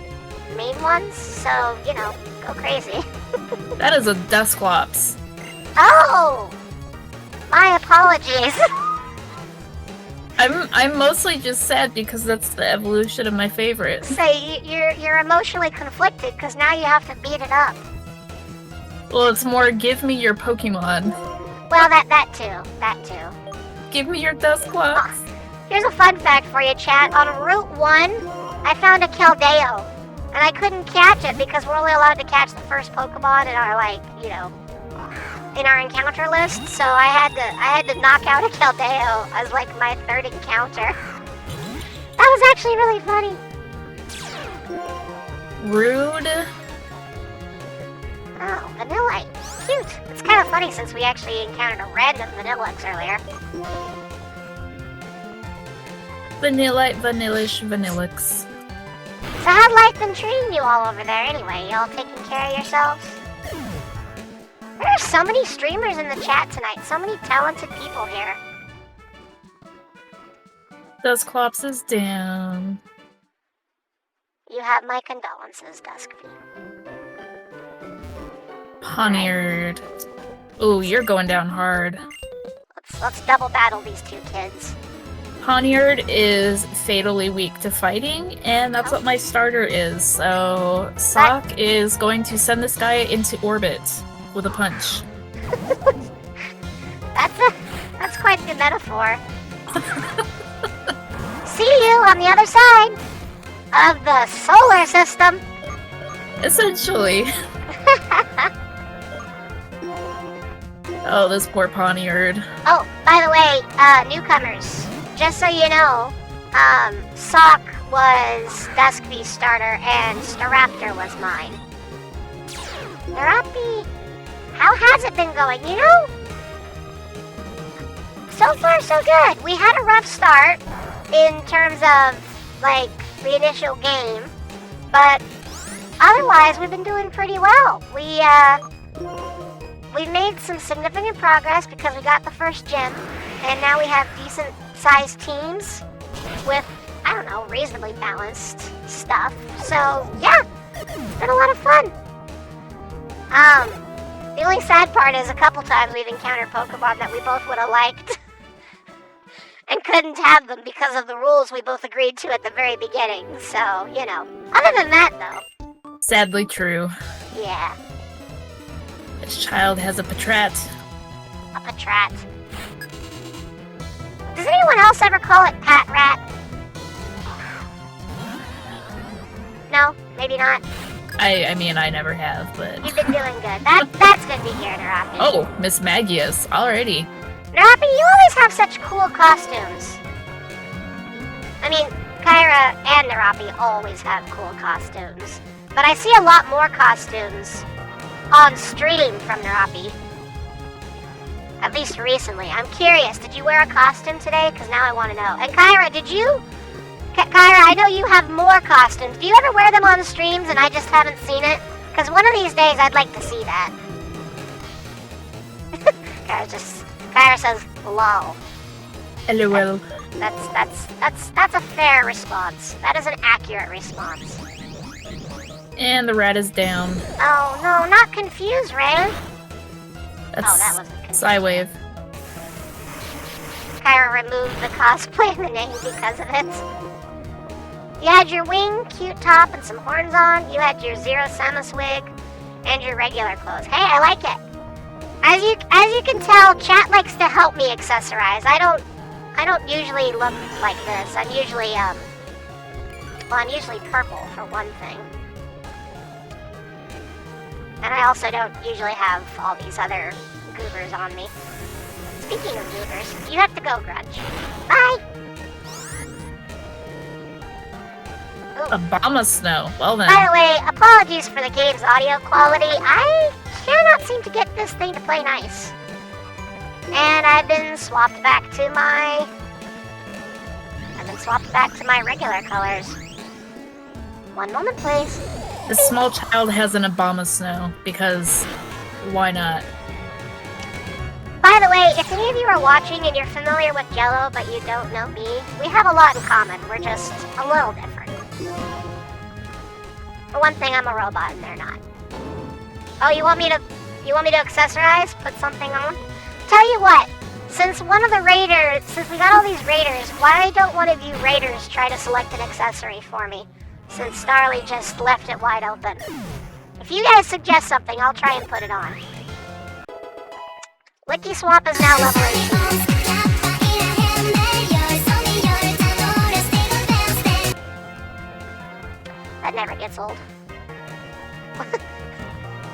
main ones, so, go crazy. That is a Dusclops. Oh! My apologies. I'm mostly just sad because that's the evolution of my favorite. So you're emotionally conflicted because now you have to beat it up. Well, it's more give me your Pokemon. Well, that too. Give me your Dusclops. Here's a fun fact for you, chat. On Route 1, I found a Keldeo. And I couldn't catch it because we're only allowed to catch the first Pokemon in our, in our encounter list. So I had to knock out a Keldeo as, my third encounter. That was actually really funny. Rude. Oh, Vanillite. Cute. It's kind of funny since we actually encountered a random Vanillix earlier. Vanillite, Vanillish, Vanillix. So how's life been treating you all over there anyway? Y'all taking care of yourselves? There are so many streamers in the chat tonight. So many talented people here. Dusclops is down. You have my condolences, Duskby. Poniard. Ooh, you're going down hard. Let's double battle these two kids. Poniard is fatally weak to fighting, and that's what my starter is. So Sock is going to send this guy into orbit with a punch. That's quite the metaphor. See you on the other side of the solar system. Essentially. Oh, this poor Poniard. Oh, by the way, newcomers, just so you know, Sock was Duskby's starter and Staraptor was mine. Starapy, how has it been going, you know? So far, so good. We had a rough start in terms of, the initial game, but otherwise, we've been doing pretty well. We've made some significant progress because we got the first gym, and now we have decent-sized teams with, I don't know, reasonably balanced stuff. So, yeah, it's been a lot of fun. The only sad part is a couple times we've encountered Pokemon that we both would have liked and couldn't have them because of the rules we both agreed to at the very beginning. So, you know, other than that, though. Sadly true. Yeah. This child has a Patrat. A Patrat. Does anyone else ever call it Pat Rat? No? Maybe not? I mean, I never have, but... You've been doing good. That's good to hear, Narapi. Oh, Miss Magius, already. Narapi, you always have such cool costumes. I mean, Kyra and Narapi always have cool costumes. But I see a lot more costumes on stream from Narapi. At least recently. I'm curious, did you wear a costume today? Because now I want to know. And Kyra, did you? Kyra, I know you have more costumes. Do you ever wear them on streams and I just haven't seen it? Because one of these days I'd like to see that. Kyra says, lol. LOL. That's a fair response. That is an accurate response. And the rat is down. Oh no, not confused, Ray. That's that wasn't confused. Psywave. Kyra removed the cosplay in the name because of it. You had your wing, cute top, and some horns on. You had your Zero Samus wig and your regular clothes. Hey, I like it. As you can tell, chat likes to help me accessorize. I don't usually look like this. I'm usually I'm usually purple for one thing. And I also don't usually have all these other goobers on me. Speaking of goobers, you have to go, Grudge. Bye! Ooh. Abomasnow. Well then. By the way, apologies for the game's audio quality. I cannot seem to get this thing to play nice. And I've been swapped back to my regular colors. One moment, please. This small child has an Abomasnow, because why not? By the way, if any of you are watching and you're familiar with Jello but you don't know me, we have a lot in common. We're just a little different. For one thing, I'm a robot and they're not. Oh, you want me to accessorize? Put something on? Tell you what. Since we got all these raiders, why don't one of you raiders try to select an accessory for me? Since Starly just left it wide open. If you guys suggest something, I'll try and put it on. Licky Swamp is now level 18. That never gets old.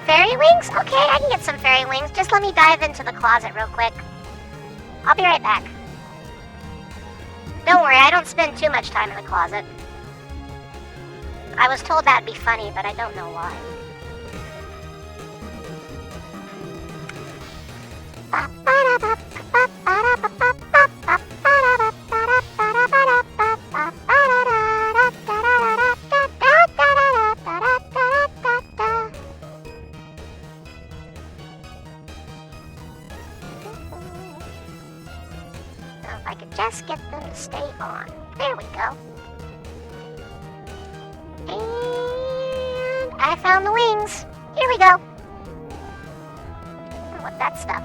Fairy wings? Okay, I can get some fairy wings. Just let me dive into the closet real quick. I'll be right back. Don't worry, I don't spend too much time in the closet. I was told that'd be funny, but I don't know why. If I could just get them to stay on. There we go. And I found the wings. Here we go. What that stuff?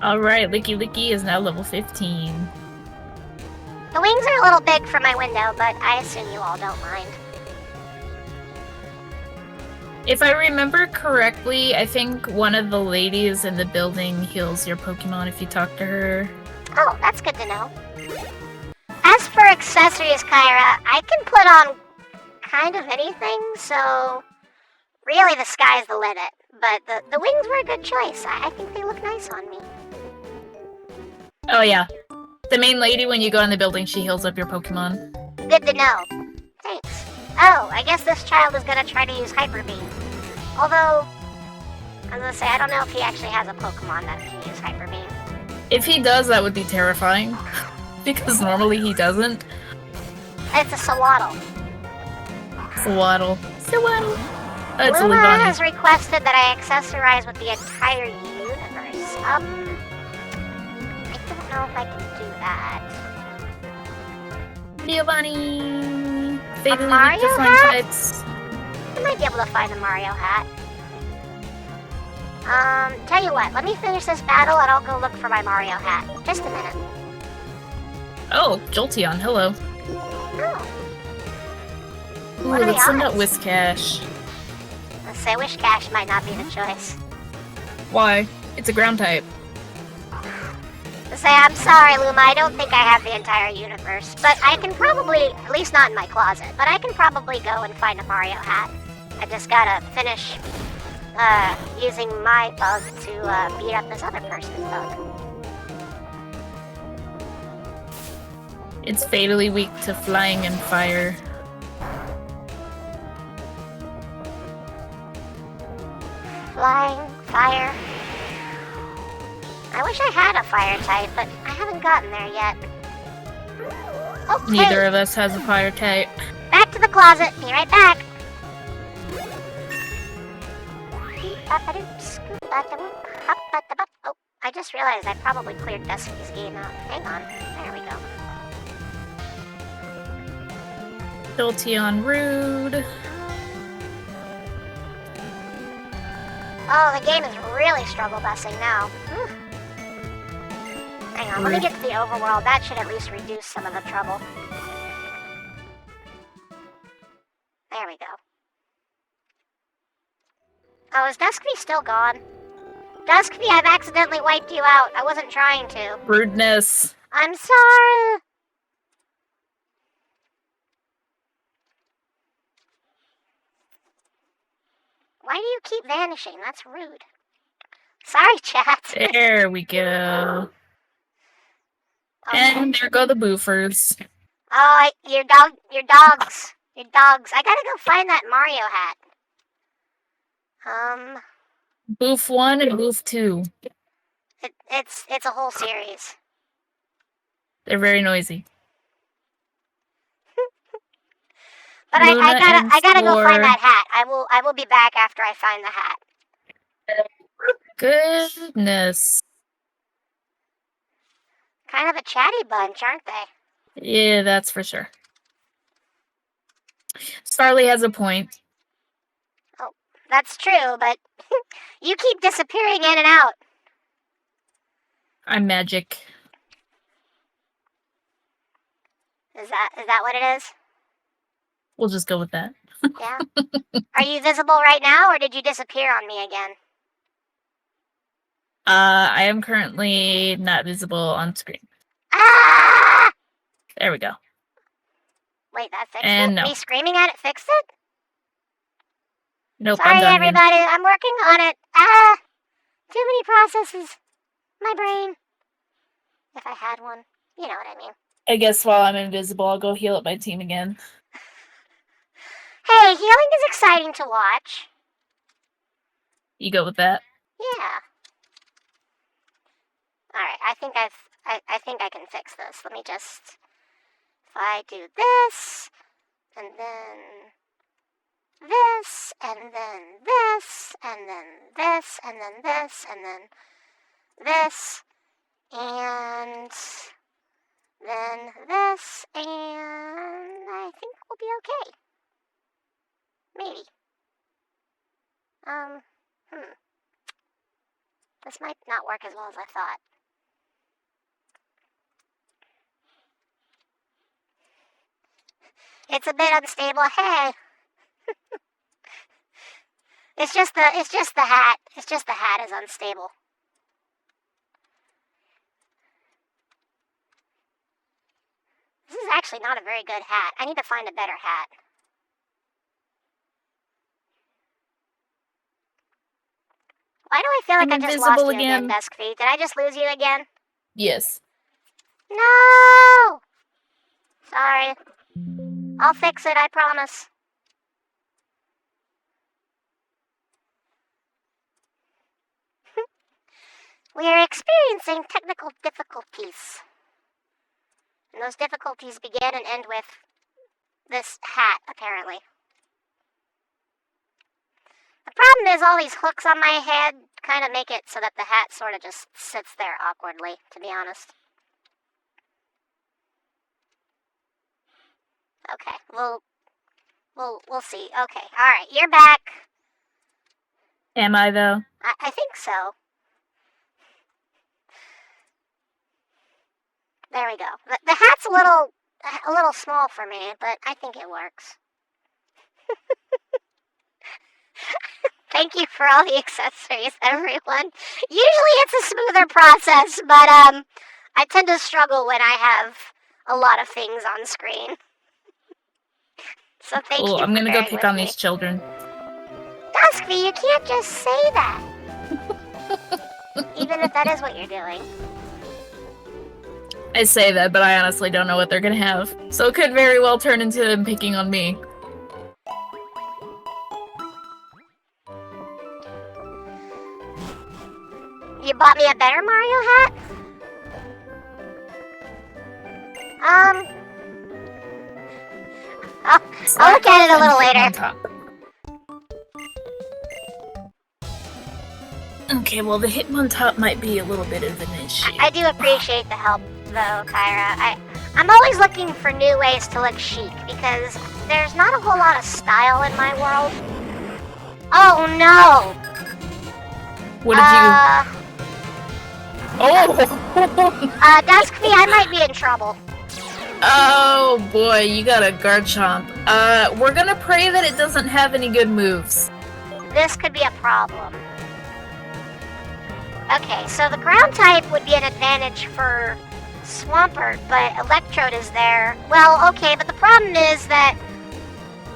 Alright, Licky is now level 15. The wings are a little big for my window, but I assume you all don't mind. If I remember correctly, I think one of the ladies in the building heals your Pokemon if you talk to her. Oh, that's good to know. As for accessories, Kyra, I can put on kind of anything, so really the sky's the limit. But the wings were a good choice. I think they look nice on me. Oh yeah. The main lady, when you go in the building, she heals up your Pokemon. Good to know. Thanks. Oh, I guess this child is gonna try to use Hyper Beam. Although, I was gonna say, I don't know if he actually has a Pokemon that can use Hyper Beam. If he does, that would be terrifying. Because normally he doesn't. It's a Sawaddle. Sawaddle. That's a Luma Levani. has requested that I accessorize with the entire universe. I don't know if I can do that. Giovanni! Fatally Mario weak to flying hat? types. I might be able to find the Mario hat. Tell you what, let me finish this battle and I'll go look for my Mario hat. Just a minute. Oh, Jolteon, hello. Oh. Ooh, What are the let's send out odds? Whiscash. Let's say Wishcash might not be the choice. Why? It's a ground type. Let's say, I'm sorry, Luma, I don't think I have the entire universe. But I can probably, at least not in my closet, but I can probably go and find a Mario hat. I just gotta finish using my bug to beat up this other person's bug. It's fatally weak to flying and fire. Flying, fire. I wish I had a fire type, but I haven't gotten there yet. Okay. Neither of us has a fire type. Back to the closet. Be right back. Oh, I just realized I probably cleared Dusky's game out. Hang on. There we go. Jolteon rude. Oh, the game is really struggle busing now. Whew. Hang on, let me get to the overworld. That should at least reduce some of the trouble. There we go. Oh, is Duskby still gone? Duskby, I've accidentally wiped you out. I wasn't trying to. Rudeness. I'm sorry. Why do you keep vanishing? That's rude. Sorry, chat. There we go. Okay. And there go the boofers. Oh, your dogs. I gotta go find that Mario hat. Boof 1 and Boof 2. It's a whole series. They're very noisy. But Luna I gotta go find and that hat. I will be back after I find the hat. Goodness. Kind of a chatty bunch, aren't they? Yeah, that's for sure. Starly has a point. That's true, but you keep disappearing in and out. I'm magic. Is that what it is? We'll just go with that. Yeah. Are you visible right now, or did you disappear on me again? I am currently not visible on screen. Ah! There we go. Wait, that fixed And it? no. Me screaming at it fixed it? Nope, Sorry, I'm done again. everybody. I'm working on it. Ah! Too many processes. My brain. If I had one. You know what I mean. I guess while I'm invisible, I'll go heal up my team again. Hey, healing is exciting to watch. You go with that? Yeah. Alright, I think I can fix this. Let me just... If I do this, and then... this, and then this, and then this, and then this, and then this, and then this, and I think we'll be okay. Maybe. This might not work as well as I thought. It's a bit unstable. Hey. It's just the hat. It's just the hat is unstable. This is actually not a very good hat. I need to find a better hat. Why do I feel like I'm I just lost invisible you again, again. Duskfeet? Did I just lose you again? Yes. No! Sorry. I'll fix it, I promise. We are experiencing technical difficulties. And those difficulties begin and end with this hat, apparently. The problem is all these hooks on my head kind of make it so that the hat sort of just sits there awkwardly, to be honest. Okay, we'll see. Okay, alright, you're back. Am I, though? I think so. There we go. The hat's a little small for me, but I think it works. Thank you for all the accessories, everyone. Usually it's a smoother process, but I tend to struggle when I have a lot of things on screen. So thank you. I'm gonna go pick on me. these children. Duskfeet, you can't just say that. Even if that is what you're doing. I say that, but I honestly don't know what they're gonna have. So it could very well turn into them picking on me. You bought me a better Mario hat? I'll look at it a little later. Okay, well the Hitmontop might be a little bit of an issue. I do appreciate the help, though, Kyra. I'm always looking for new ways to look chic, because there's not a whole lot of style in my world. Oh, no! What did you... Oh! Duskfeet, I might be in trouble. Oh boy, you got a Garchomp. We're gonna pray that it doesn't have any good moves. This could be a problem. Okay, so the ground type would be an advantage for Swampert, but Electrode is there. Well, okay, but the problem is that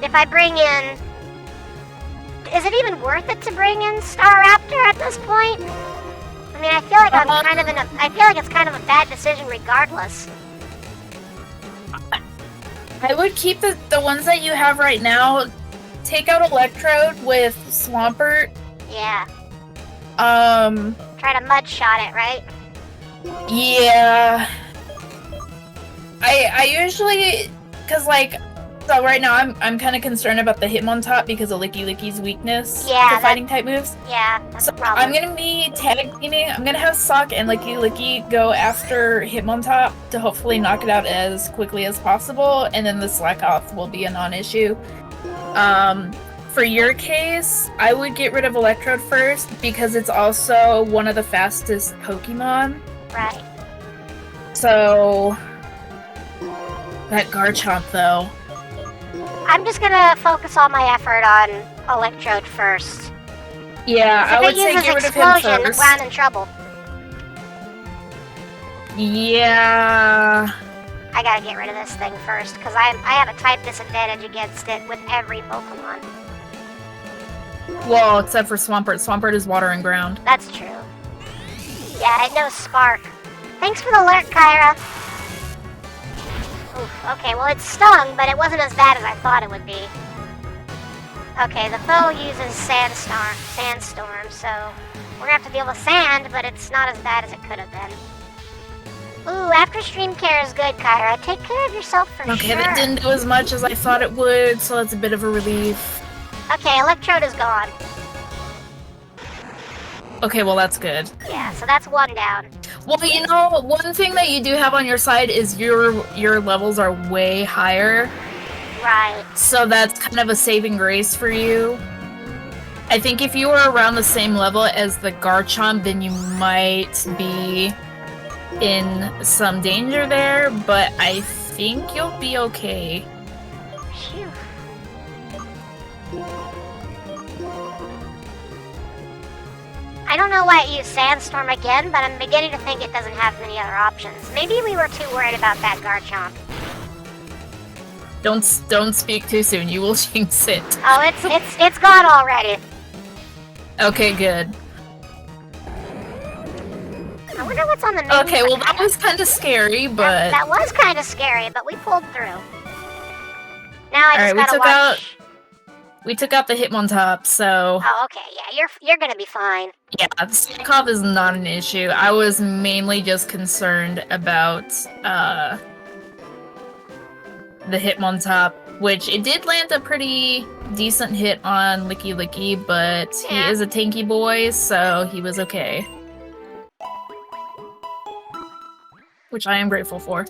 if I bring in... Is it even worth it to bring in Staraptor at this point? I mean, I feel like I feel like it's kind of a bad decision regardless. I would keep the ones that you have right now. Take out Electrode with Swampert. Yeah. Try to mudshot it, right? Yeah. I usually... Because, like, So right now I'm kind of concerned about the Hitmontop because of Licky Licky's weakness Yeah, for fighting type moves. Yeah, that's So a problem. I'm gonna be tag teaming. I'm gonna have Sock and Licky Licky go after Hitmontop to hopefully knock it out as quickly as possible, and then the Slack Off will be a non-issue. For your case, I would get rid of Electrode first because it's also one of the fastest Pokemon. Right. So that Garchomp though. I'm just gonna focus all my effort on Electrode first. Yeah, I would If it say uses get rid of him Explosion, first. I'm in trouble. Yeah. I gotta get rid of this thing first, because I have a type disadvantage against it with every Pokemon. Well, except for Swampert. Swampert is water and ground. That's true. Yeah, it knows Spark. Thanks for the alert, Kyra. Oof, okay, well it stung, but it wasn't as bad as I thought it would be. Okay, the foe uses Sandstorm, so we're gonna have to deal with sand, but it's not as bad as it could have been. Ooh, after stream care is good, Kyra. Take care of yourself for sure. Okay, that didn't do as much as I thought it would, so that's a bit of a relief. Okay, Electrode is gone. Okay, well that's good. Yeah, so that's one down. Well, you know, one thing that you do have on your side is your levels are way higher. Right. So that's kind of a saving grace for you. I think if you were around the same level as the Garchomp, then you might be in some danger there, but I think you'll be okay. Phew. I don't know why it used Sandstorm again, but I'm beginning to think it doesn't have many other options. Maybe we were too worried about that Garchomp. Don't speak too soon. You will jinx it. Oh, it's gone already. Okay, good. I wonder what's on the menu. Okay, well that was kind of scary, but that was kind of scary, but we pulled through. Now I Alright, just gotta watch. we took out the Hitmontop, so Oh, okay, yeah, you're gonna be fine. yeah, the Stakov is not an issue. I was mainly just concerned about the Hitmontop, which it did land a pretty decent hit on Licky Licky, but Yeah. he is a tanky boy, so he was okay. Which I am grateful for.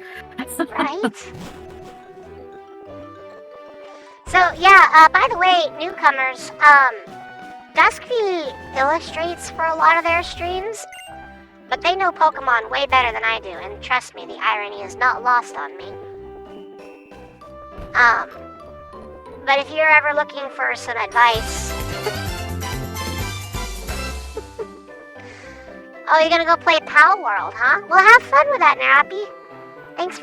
Right? So, yeah, by the way, newcomers, Duskvy illustrates for a lot of their streams, but they know Pokemon way better than I do, and trust me, the irony is not lost on me. But if you're ever looking for some advice... Oh, you're gonna go play Pal World, huh? Well, have fun with that, Narapi. Thanks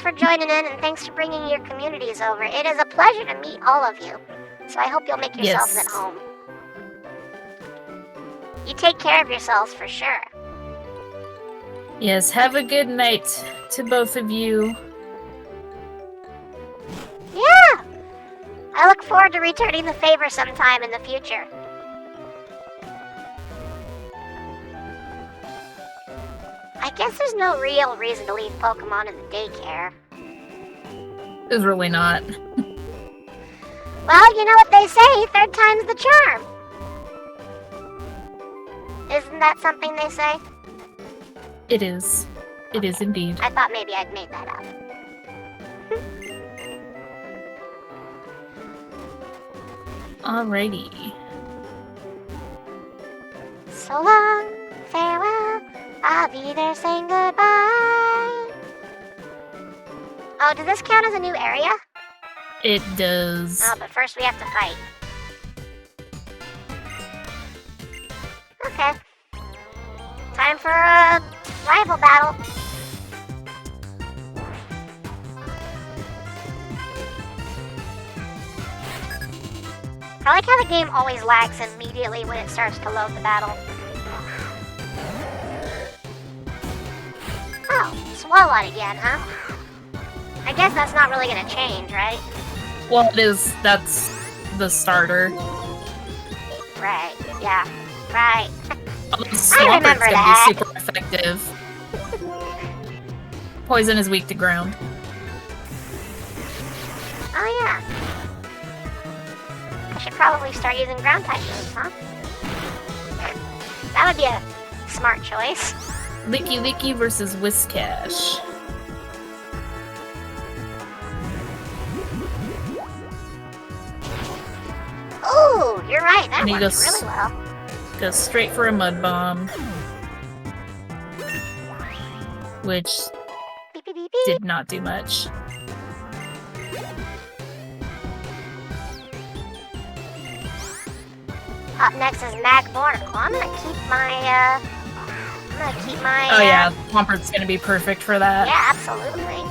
for joining in, and thanks for bringing your communities over. It is a pleasure to meet all of you. So I hope you'll make yourselves Yes. at home. You take care of yourselves for sure. Yes, have a good night to both of you. Yeah! I look forward to returning the favor sometime in the future. I guess there's no real reason to leave Pokemon in the daycare. It's really not. Well, you know what they say, third time's the charm. Isn't that something they say? It is. It is indeed. I thought maybe I'd made that up. Alrighty. So long, farewell, I'll be there saying goodbye. Oh, does this count as a new area? It does. Oh, but first we have to fight. Okay. Time for a rival battle. I like how the game always lags immediately when it starts to load the battle. Oh, Swalot again, huh? I guess that's not really gonna change, right? Well, it is. That's the starter. Right, yeah, right. Swampert's remember gonna that. be super effective. Poison is weak to ground. Oh yeah. I should probably start using ground type moves, huh? That would be a smart choice. Licky Licky versus Whiscash. Ooh, you're right. That And he worked goes- really well. Goes straight for a Mud Bomb. Which Beep, beep, beep, beep. did not do much. Up next is Magmortar. Well, I'm gonna keep my, Oh yeah, Swampert's gonna be perfect for that. Yeah, absolutely.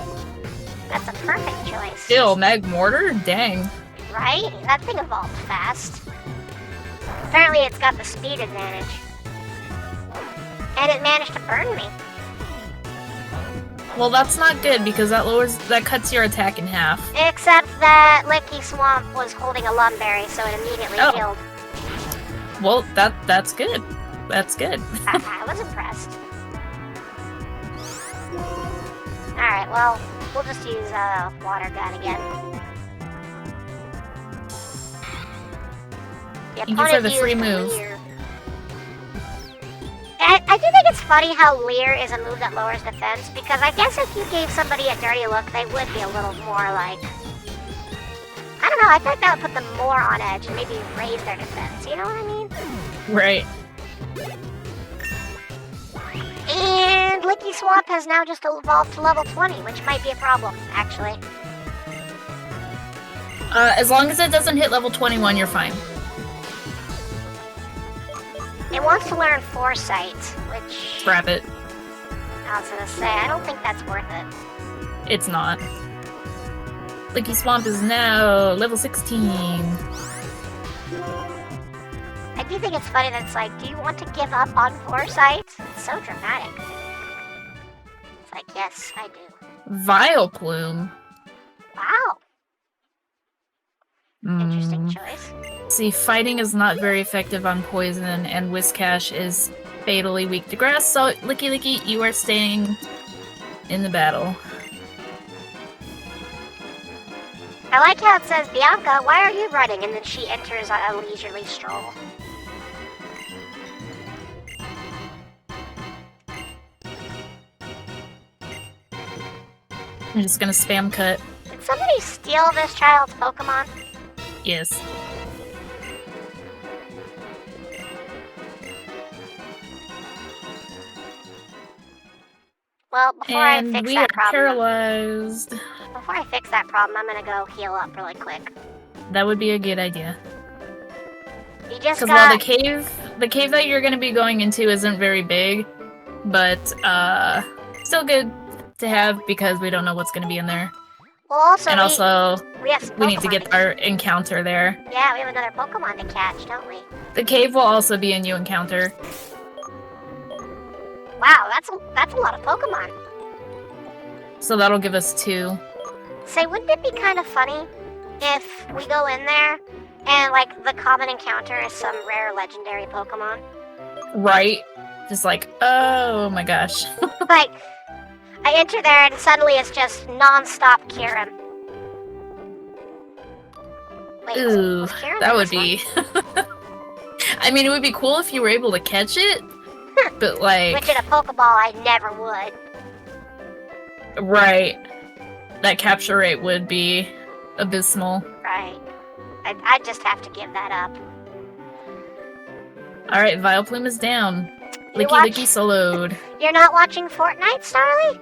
That's a perfect choice. Still, Magmortar? Dang. Right? That thing evolved fast. Apparently it's got the speed advantage. And it managed to burn me. Well, that's not good because that cuts your attack in half. Except that Licky Swamp was holding a Lumberry, so it immediately Oh. healed. Well, that's good. That's good. I was impressed. Alright, well, we'll just use Water Gun again. Thank you for the opponent free used move. Leer. I do think it's funny how Leer is a move that lowers defense, because I guess if you gave somebody a dirty look, they would be a little more like... I don't know, I think that would put them more on edge and maybe raise their defense, you know what I mean? Right. And Licky Swamp has now just evolved to level 20, which might be a problem, actually. As long as it doesn't hit level 21, you're fine. It wants to learn Foresight, which Scrap it. I was gonna say, I don't think that's worth it. It's not. Licky Swamp is now level 16. I do think it's funny that it's like, do you want to give up on Foresight? It's so dramatic. It's like, yes, I do. Vileplume. Wow, interesting Mm. choice. See, fighting is not very effective on poison, and Whiscash is fatally weak to grass, so Licky Licky, you are staying in the battle. I like how it says, Bianca, why are you running? And then she enters on a leisurely stroll. I'm just gonna spam cut. Did somebody steal this child's Pokemon? Yes. Well, before And I fix we are that problem, paralyzed. before I fix that problem, I'm gonna go heal up really quick. That would be a good idea. You just Because while got... the cave that you're gonna be going into isn't very big, but still good to have because we don't know what's gonna be in there. Well, also, And also, we have some we need to Pokemon get our encounter there. Yeah, we have another Pokemon to catch, don't we? The cave will also be a new encounter. Wow, that's a lot of Pokemon. So that'll give us 2. Say, wouldn't it be kind of funny if we go in there and, like, the common encounter is some rare legendary Pokemon? Right? Just like, oh my gosh. Like, I enter there and suddenly it's just non-stop Kyurem. Wait, Ooh, was Kyurem that in would this one? be... I mean, it would be cool if you were able to catch it, but like... Which in a Pokeball I never would. Right. That capture rate would be abysmal. Right. I just have to give that up. Alright, Vileplume is down. You Licky watch- Licky soloed. You're not watching Fortnite, Starly?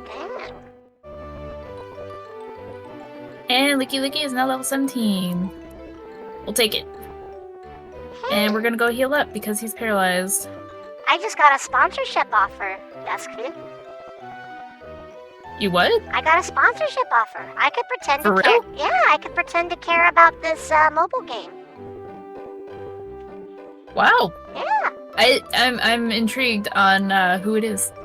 Dang. And Licky Licky is now level 17. We'll take it. And we're gonna go heal up because he's paralyzed. I just got a sponsorship offer, Dusky. You what? I got a sponsorship offer. I could pretend For to care. real? Yeah, I could pretend to care about this mobile game. Wow. Yeah, I'm intrigued on who it is. yeah.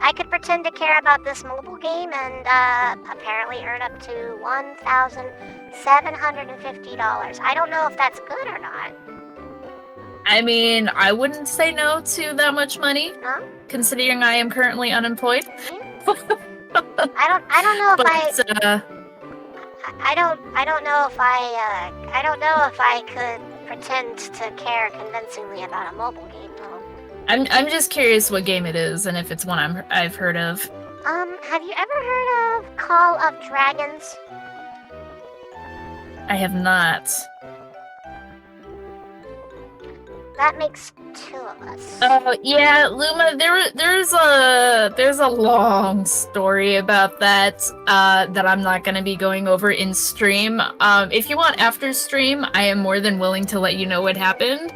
I could pretend to care about this mobile game and apparently earn up to $1,750. I don't know if that's good or not. I mean, I wouldn't say no to that much money, No? considering I am currently unemployed. I I don't know if But I don't know if I don't know if I could pretend to care convincingly about a mobile game though. I'm just curious what game it is and if it's one I've heard of. Have you ever heard of Call of Dragons? I have not. That makes two of us. Oh yeah, Luma. There's a long story about that that I'm not gonna be going over in stream. If you want after stream, I am more than willing to let you know what happened.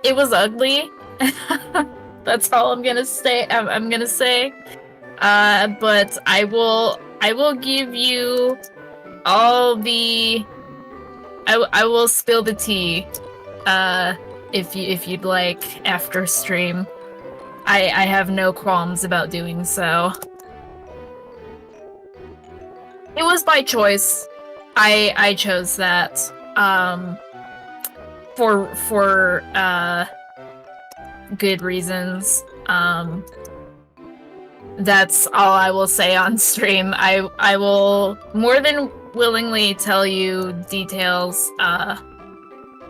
It was ugly. That's all I'm gonna say. I'm gonna say. But I will give you all the. I will spill the tea, if you'd like after stream. I have no qualms about doing so. It was by choice. I chose that. For good reasons. That's all I will say on stream. I will more than willingly tell you details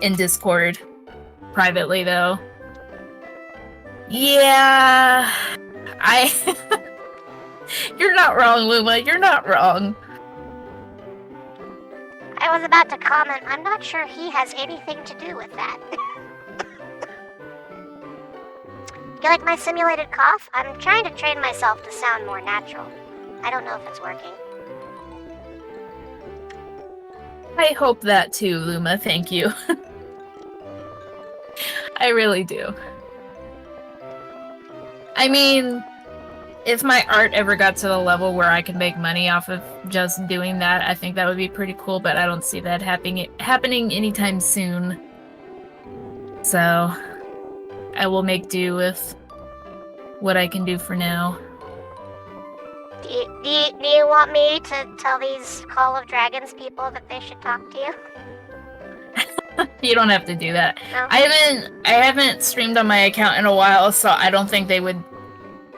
in Discord privately though. Yeah, You're not wrong, Luma. You're not wrong. I was about to comment, I'm not sure he has anything to do with that. You like my simulated cough? I'm trying to train myself to sound more natural. I don't know if it's working. I hope that too, Luma. Thank you. I really do. I mean, if my art ever got to the level where I could make money off of just doing that, I think that would be pretty cool, but I don't see that happening anytime soon. So, I will make do with what I can do for now. Do you want me to tell these Call of Dragons people that they should talk to you? You don't have to do that. No? I haven't streamed on my account in a while, so I don't think they would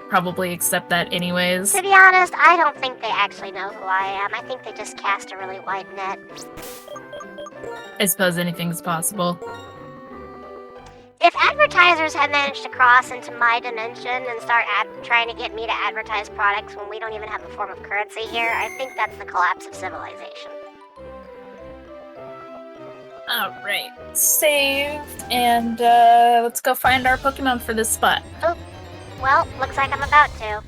probably accept that anyways. To be honest, I don't think they actually know who I am. I think they just cast a really wide net. I suppose anything's possible. If advertisers had managed to cross into my dimension and start trying to get me to advertise products when we don't even have a form of currency here, I think that's the collapse of civilization. Alright, saved, and let's go find our Pokemon for this spot. Well, looks like I'm about to.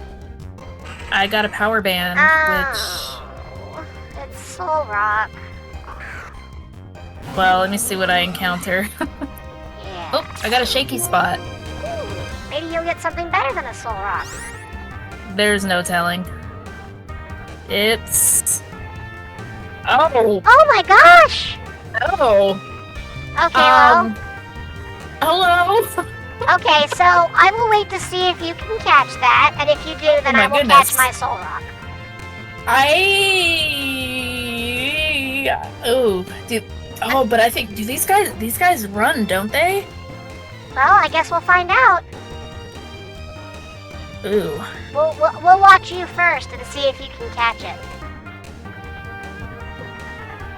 I got a power band, Oh, it's Soul Rock. which... Well, let me see what I encounter. Yeah. Oh, I got a shaky spot. Ooh, maybe you'll get something better than a Soul Rock. There's no telling. It's... Oh! Oh my gosh! Oh! Okay, Hello? okay, so I will wait to see if you can catch that, and if you do, then Oh my I will goodness. catch my Soul Rock. Oh, but I think, do these guys run, don't they? Well, I guess we'll find out. Ooh. We'll watch you first and see if you can catch it.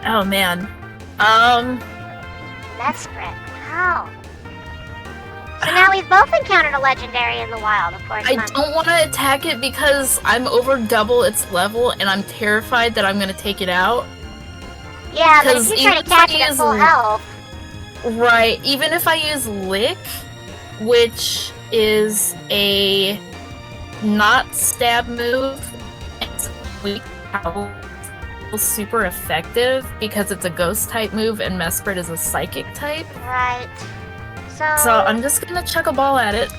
Oh, man. Mesprit. Wow. So now we've both encountered a legendary in the wild, of course. I don't want to attack it because I'm over double its level and I'm terrified that I'm going to take it out. Yeah, but if 'cause you try to even catch if it I at use full health, Right, even if I use Lick, which is a not stab move, it's weak power, super effective because it's a ghost type move and Mesprit is a psychic type. right. So I'm just gonna chuck a ball at it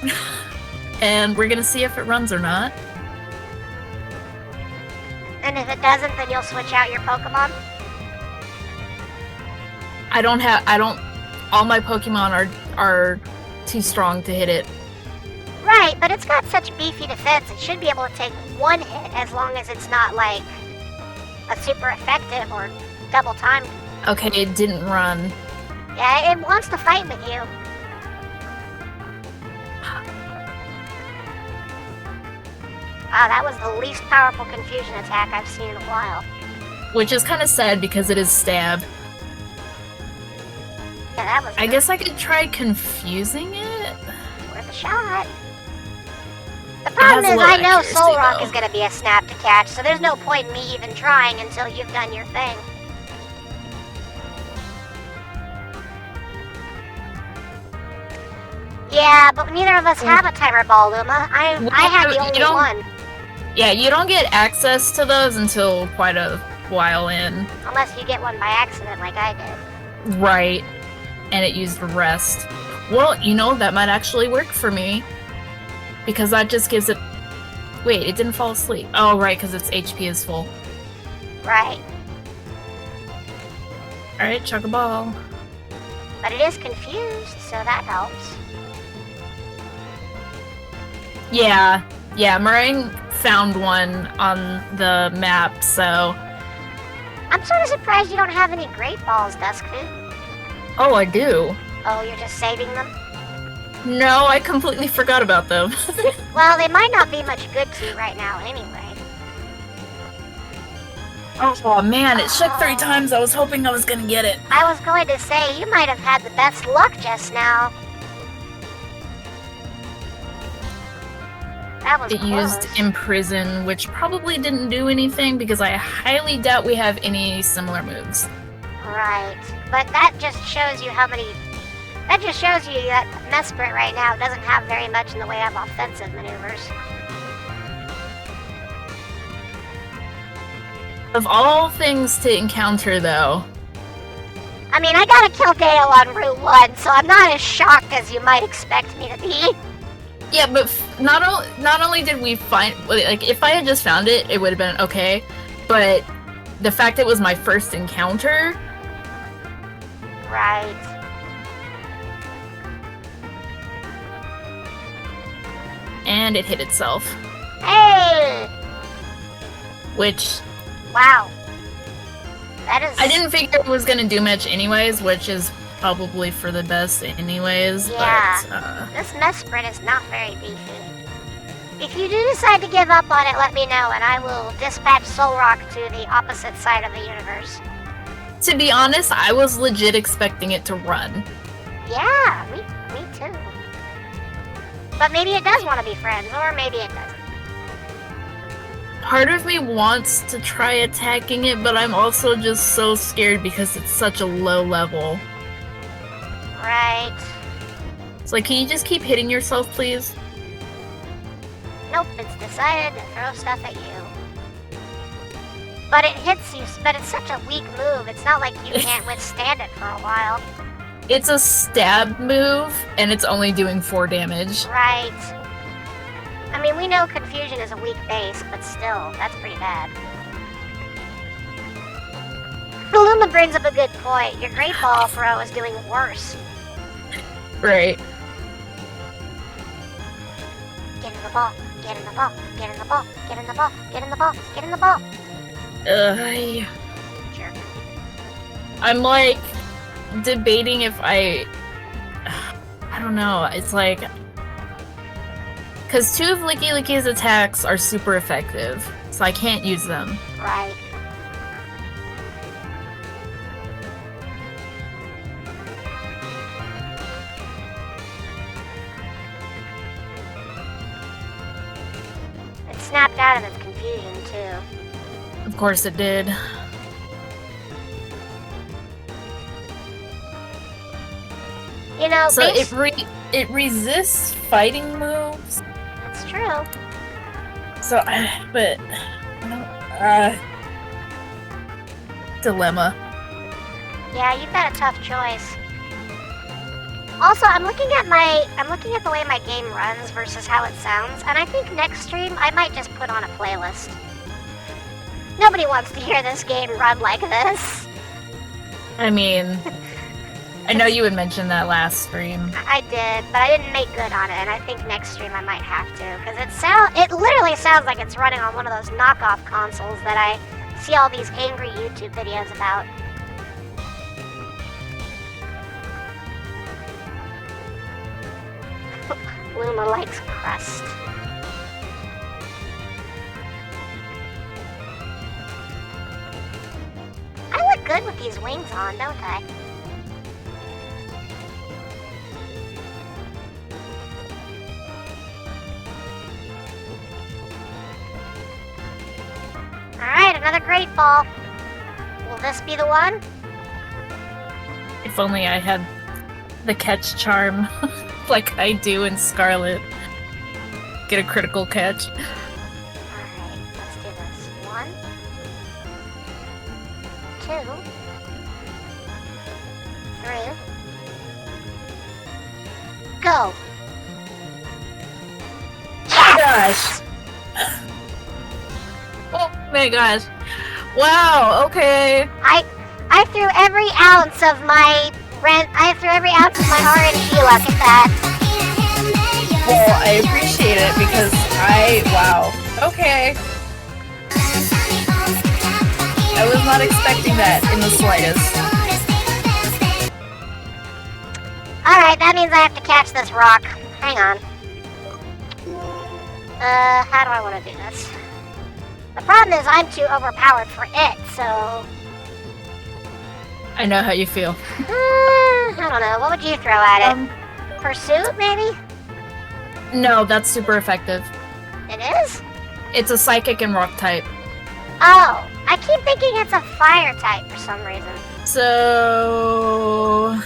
and we're gonna see if it runs or not. And if it doesn't, then you'll switch out your Pokemon? All my Pokemon are too strong to hit it. Right, but it's got such beefy defense, it should be able to take one hit as long as it's not like a super effective or double timed. Okay, it didn't run. Yeah, it wants to fight with you. Wow, that was the least powerful confusion attack I've seen in a while. Which is kind of sad because it is stab. Yeah, that was I guess I could try confusing it. worth a shot. The problem has a is low I know accuracy, Soul Rock though. is going to be a snap to catch, so there's no point in me even trying until you've done your thing. Yeah, but neither of us have a timer ball, Luma. I have the You only don't- one. Yeah, you don't get access to those until quite a while in. Unless you get one by accident like I did. Right. And it used rest. Well, you know, that might actually work for me. Because that just gives it... Wait, it didn't fall asleep. Oh, right, because its HP is full. Right. Alright, chuck a ball. But it is confused, so that helps. Yeah, Meringue found one on the map, so... I'm sort of surprised you don't have any great balls, Duskfoot. Oh, I do. Oh, you're just saving them? No, I completely forgot about them. Well, they might not be much good to you right now anyway. Oh man, it shook 3 times. I was hoping I was gonna get it. I was going to say, you might have had the best luck just now. That was It close. used Imprison, which probably didn't do anything because I highly doubt we have any similar moves. Right. But that just shows you how many... That just shows you that Mesprit right now doesn't have very much in the way of offensive maneuvers. Of all things to encounter, though, I mean, I gotta kill Dale on Route 1, so I'm not as shocked as you might expect me to be. yeah, but not only did we find, like, if I had just found it, it would have been okay, but the fact it was my first encounter, Right. and it hit itself, Hey! which Wow. That is... I didn't figure it was gonna do much anyways, which is probably for the best anyways, Yeah. but, This Mesprit is not very beefy. If you do decide to give up on it, let me know, and I will dispatch Solrock to the opposite side of the universe. to be honest, I was legit expecting it to run. Yeah, me too. But maybe it does want to be friends, or maybe it doesn't. Part of me wants to try attacking it, but I'm also just so scared because it's such a low level. Right. It's like, can you just keep hitting yourself, please? Nope, it's decided to throw stuff at you. But it hits you, but it's such a weak move, it's not like you can't withstand it for a while. It's a stab move, and it's only doing 4 damage. Right. I mean, we know Confusion is a weak base, but still, that's pretty bad. Luma brings up a good point. Your Great Ball throw is doing worse. Right. Get in the ball, get in the ball, get in the ball, get in the ball, get in the ball, get in the ball. Jerk. I'm like debating if I don't know. It's like, because 2 of Licky Licky's attacks are super effective, so I can't use them. Right. It snapped out of its confusion, too. Of course it did. You know, So base- it resists fighting moves. it's true. So, but dilemma. Yeah, you've got a tough choice. Also, I'm looking at the way my game runs versus how it sounds, and I think next stream I might just put on a playlist. Nobody wants to hear this game run like this. I mean, I know you had mentioned that last stream. I did, but I didn't make good on it, and I think next stream I might have to, because it literally sounds like it's running on one of those knockoff consoles that I see all these angry YouTube videos about. Luma likes crust. good with these wings on, don't they? Alright, another great ball. Will this be the one? If only I had the catch charm like I do in Scarlet. Get a critical catch. Alright, let's do this. 1, 2, 3. Go! Gosh. Oh my gosh. Wow, okay. I threw every ounce of my I threw every ounce of my RNG luck at that. Well, I appreciate it because wow. Okay. I was not expecting that in the slightest. Alright, that means I have to catch this rock. Hang on. How do I want to do this? The problem is I'm too overpowered for it, so... I know how you feel. I don't know, what would you throw at it? Pursuit, maybe? No, that's super effective. It is? It's a psychic and rock type. Oh, I keep thinking it's a fire type for some reason. So...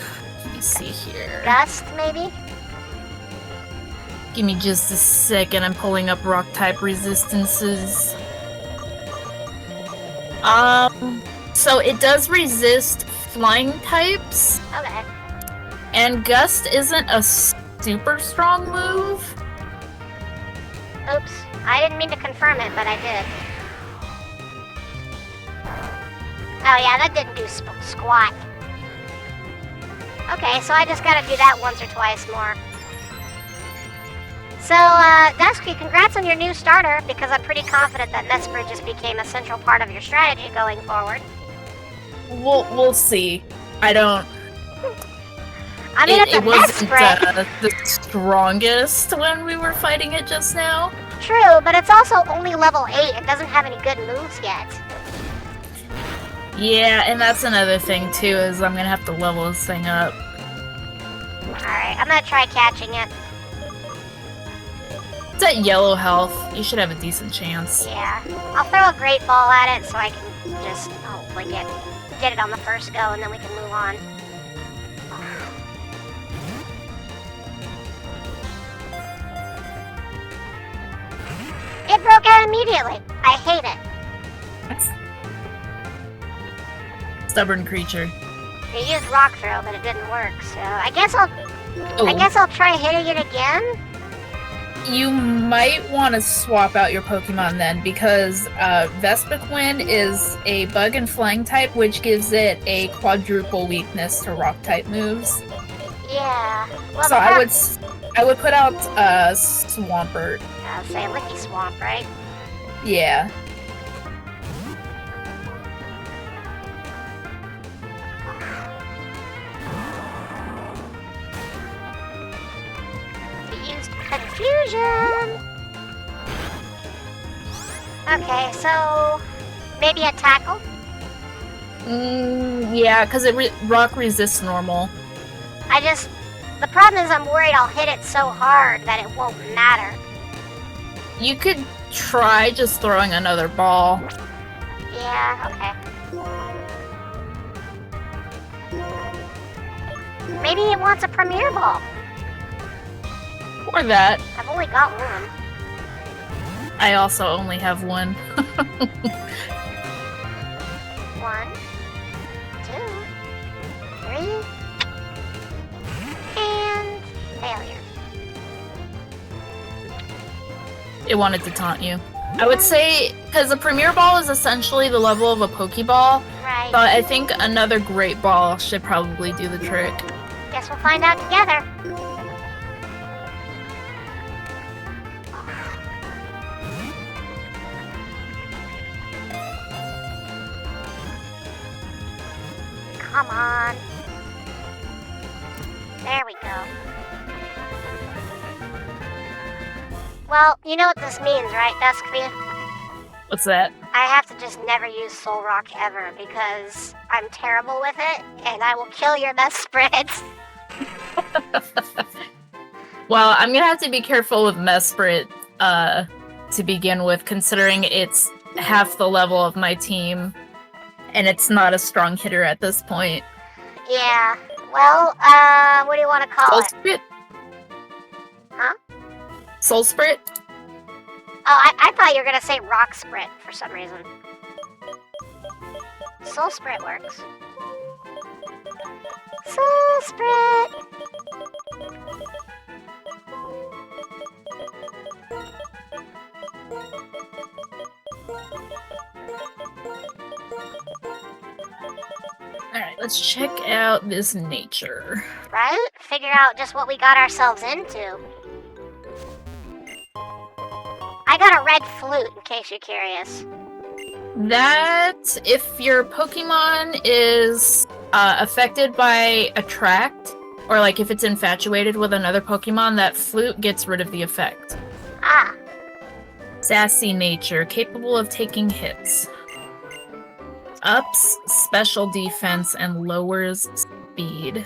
let me see here. Gust, maybe? Give me just a second, I'm pulling up rock type resistances. So it does resist flying types, Okay. and Gust isn't a super strong move. Oops. I didn't mean to confirm it, but I did. Oh yeah, that didn't do squat. Okay, so I just gotta do that once or twice more. So, Dusky, congrats on your new starter, because I'm pretty confident that Mesprit just became a central part of your strategy going forward. We'll see. I don't... I mean, it's a it wasn't Mesprit. the strongest when we were fighting it just now. True, but it's also only level 8 and doesn't have any good moves yet. Yeah, and that's another thing too, is I'm gonna have to level this thing up. Alright, I'm gonna try catching it. It's at yellow health. You should have a decent chance. Yeah. I'll throw a great ball at it so I can just hopefully get it on the first go and then we can move on. It broke out immediately. I hate it. Stubborn creature. I used rock throw, but it didn't work. So I guess I'll try hitting it again. You might want to swap out your Pokemon then, because Vespiquen is a bug and flying type, which gives it a quadruple weakness to rock type moves. Yeah. Well, So I would put out Swampert. say Licky Swamp, right? Yeah. It used confusion. Okay, so maybe a tackle. Yeah, because rock resists normal. The problem is I'm worried I'll hit it so hard that it won't matter. You could try just throwing another ball. Yeah, okay. Maybe it wants a Premier Ball. Or that. I've only got one. I also only have one. 1, 2, 3, and failure. It wanted to taunt you. I would say, because a Premier Ball is essentially the level of a Pokeball, Right. but I think another Great Ball should probably do the trick. Guess we'll find out together. Come on. There we go. Well, you know what this means, right, Duskview? What's that? I have to just never use Soul Rock ever because I'm terrible with it, and I will kill your Mesprit. Well, I'm gonna have to be careful with Mesprit to begin with, considering it's half the level of my team, and it's not a strong hitter at this point. Yeah. Well, what do you want to call Soul it? Sprit? Huh? Soul Sprit? Oh, I thought you were gonna say Rock Sprit for some reason. Soul Sprit works. Soul Sprit! Alright, let's check out this nature. Right? Figure out just what we got ourselves into. I got a red flute, in case you're curious. That, if your Pokemon is affected by Attract, or like if it's infatuated with another Pokemon, that flute gets rid of the effect. Ah, Sassy nature, capable of taking hits. Ups special defense and lowers speed.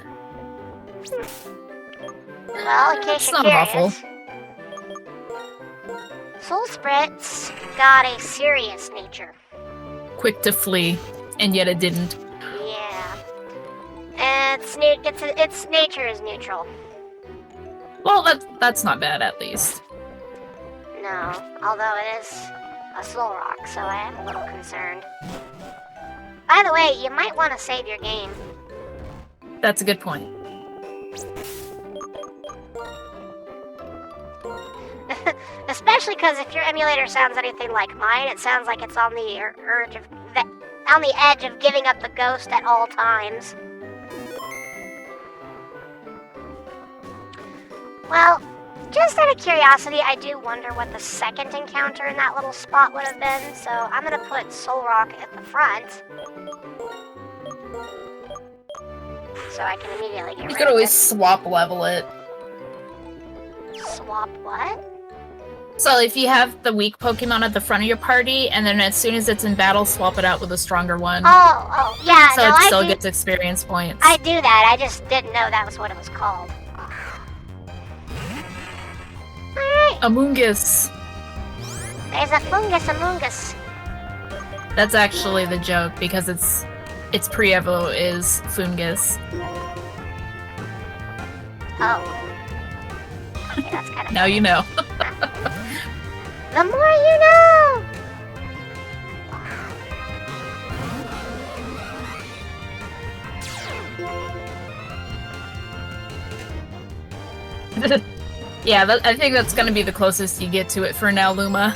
well, in case It's you're not awful. curious. Soul Sprit's got a serious nature. Quick to flee, and yet it didn't. Yeah. And its nature is neutral. Well, that's not bad, at least. No, although it is a Soul Rock, so I am a little concerned. By the way, you might want to save your game. That's a good point. Especially because if your emulator sounds anything like mine, it sounds like it's on the on the edge of giving up the ghost at all times. Well, just out of curiosity, I do wonder what the second encounter in that little spot would have been, so I'm gonna put Soul Rock at the front. So I can immediately get You rid could of always it. swap level it. Swap what? So if you have the weak Pokemon at the front of your party, and then as soon as it's in battle, swap it out with a stronger one. Oh, yeah, So no, it still I do, gets experience points. I do that, I just didn't know that was what it was called. Alright, Amoonguss. there's a fungus among us. That's actually the joke, because its pre-evo is Fungus. Oh. Okay, that's kind of Now you know. The more you know! Yeah, I think that's gonna be the closest you get to it for now, Luma.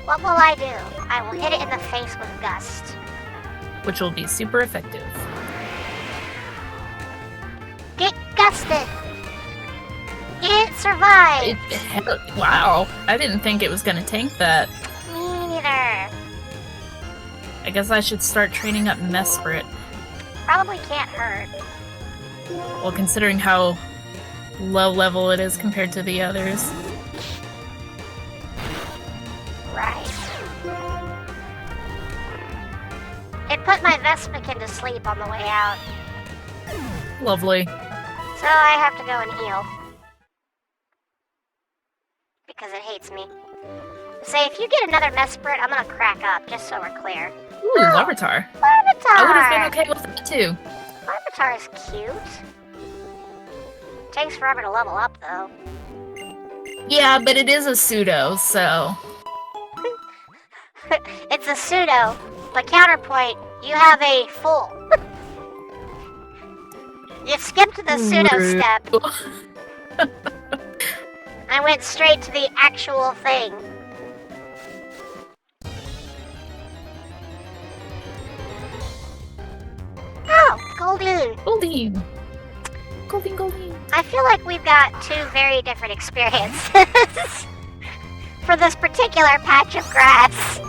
What will I do? I will hit it in the face with Gust. Which will be super effective. Get gusted! It survived! Wow, I didn't think it was gonna tank that. Me neither. I guess I should start training up Mesprit. Probably can't hurt. Well, considering how low level it is compared to the others. Right. It put my Vespiquen to sleep on the way out, Lovely. so I have to go and heal. Because it hates me. Say, if you get another Mesprit, I'm gonna crack up, just so we're clear. Ooh, Larvitar. Larvitar! I would have been okay with that too. Larvitar is cute. Takes forever to level up, though. Yeah, but it is a pseudo, so... It's a pseudo, but counterpoint, you have a full. You skipped the pseudo Rude. step. I went straight to the actual thing. Oh, Goldoon. Goldeen. Goldeen. I feel like we've got two very different experiences for this particular patch of grass,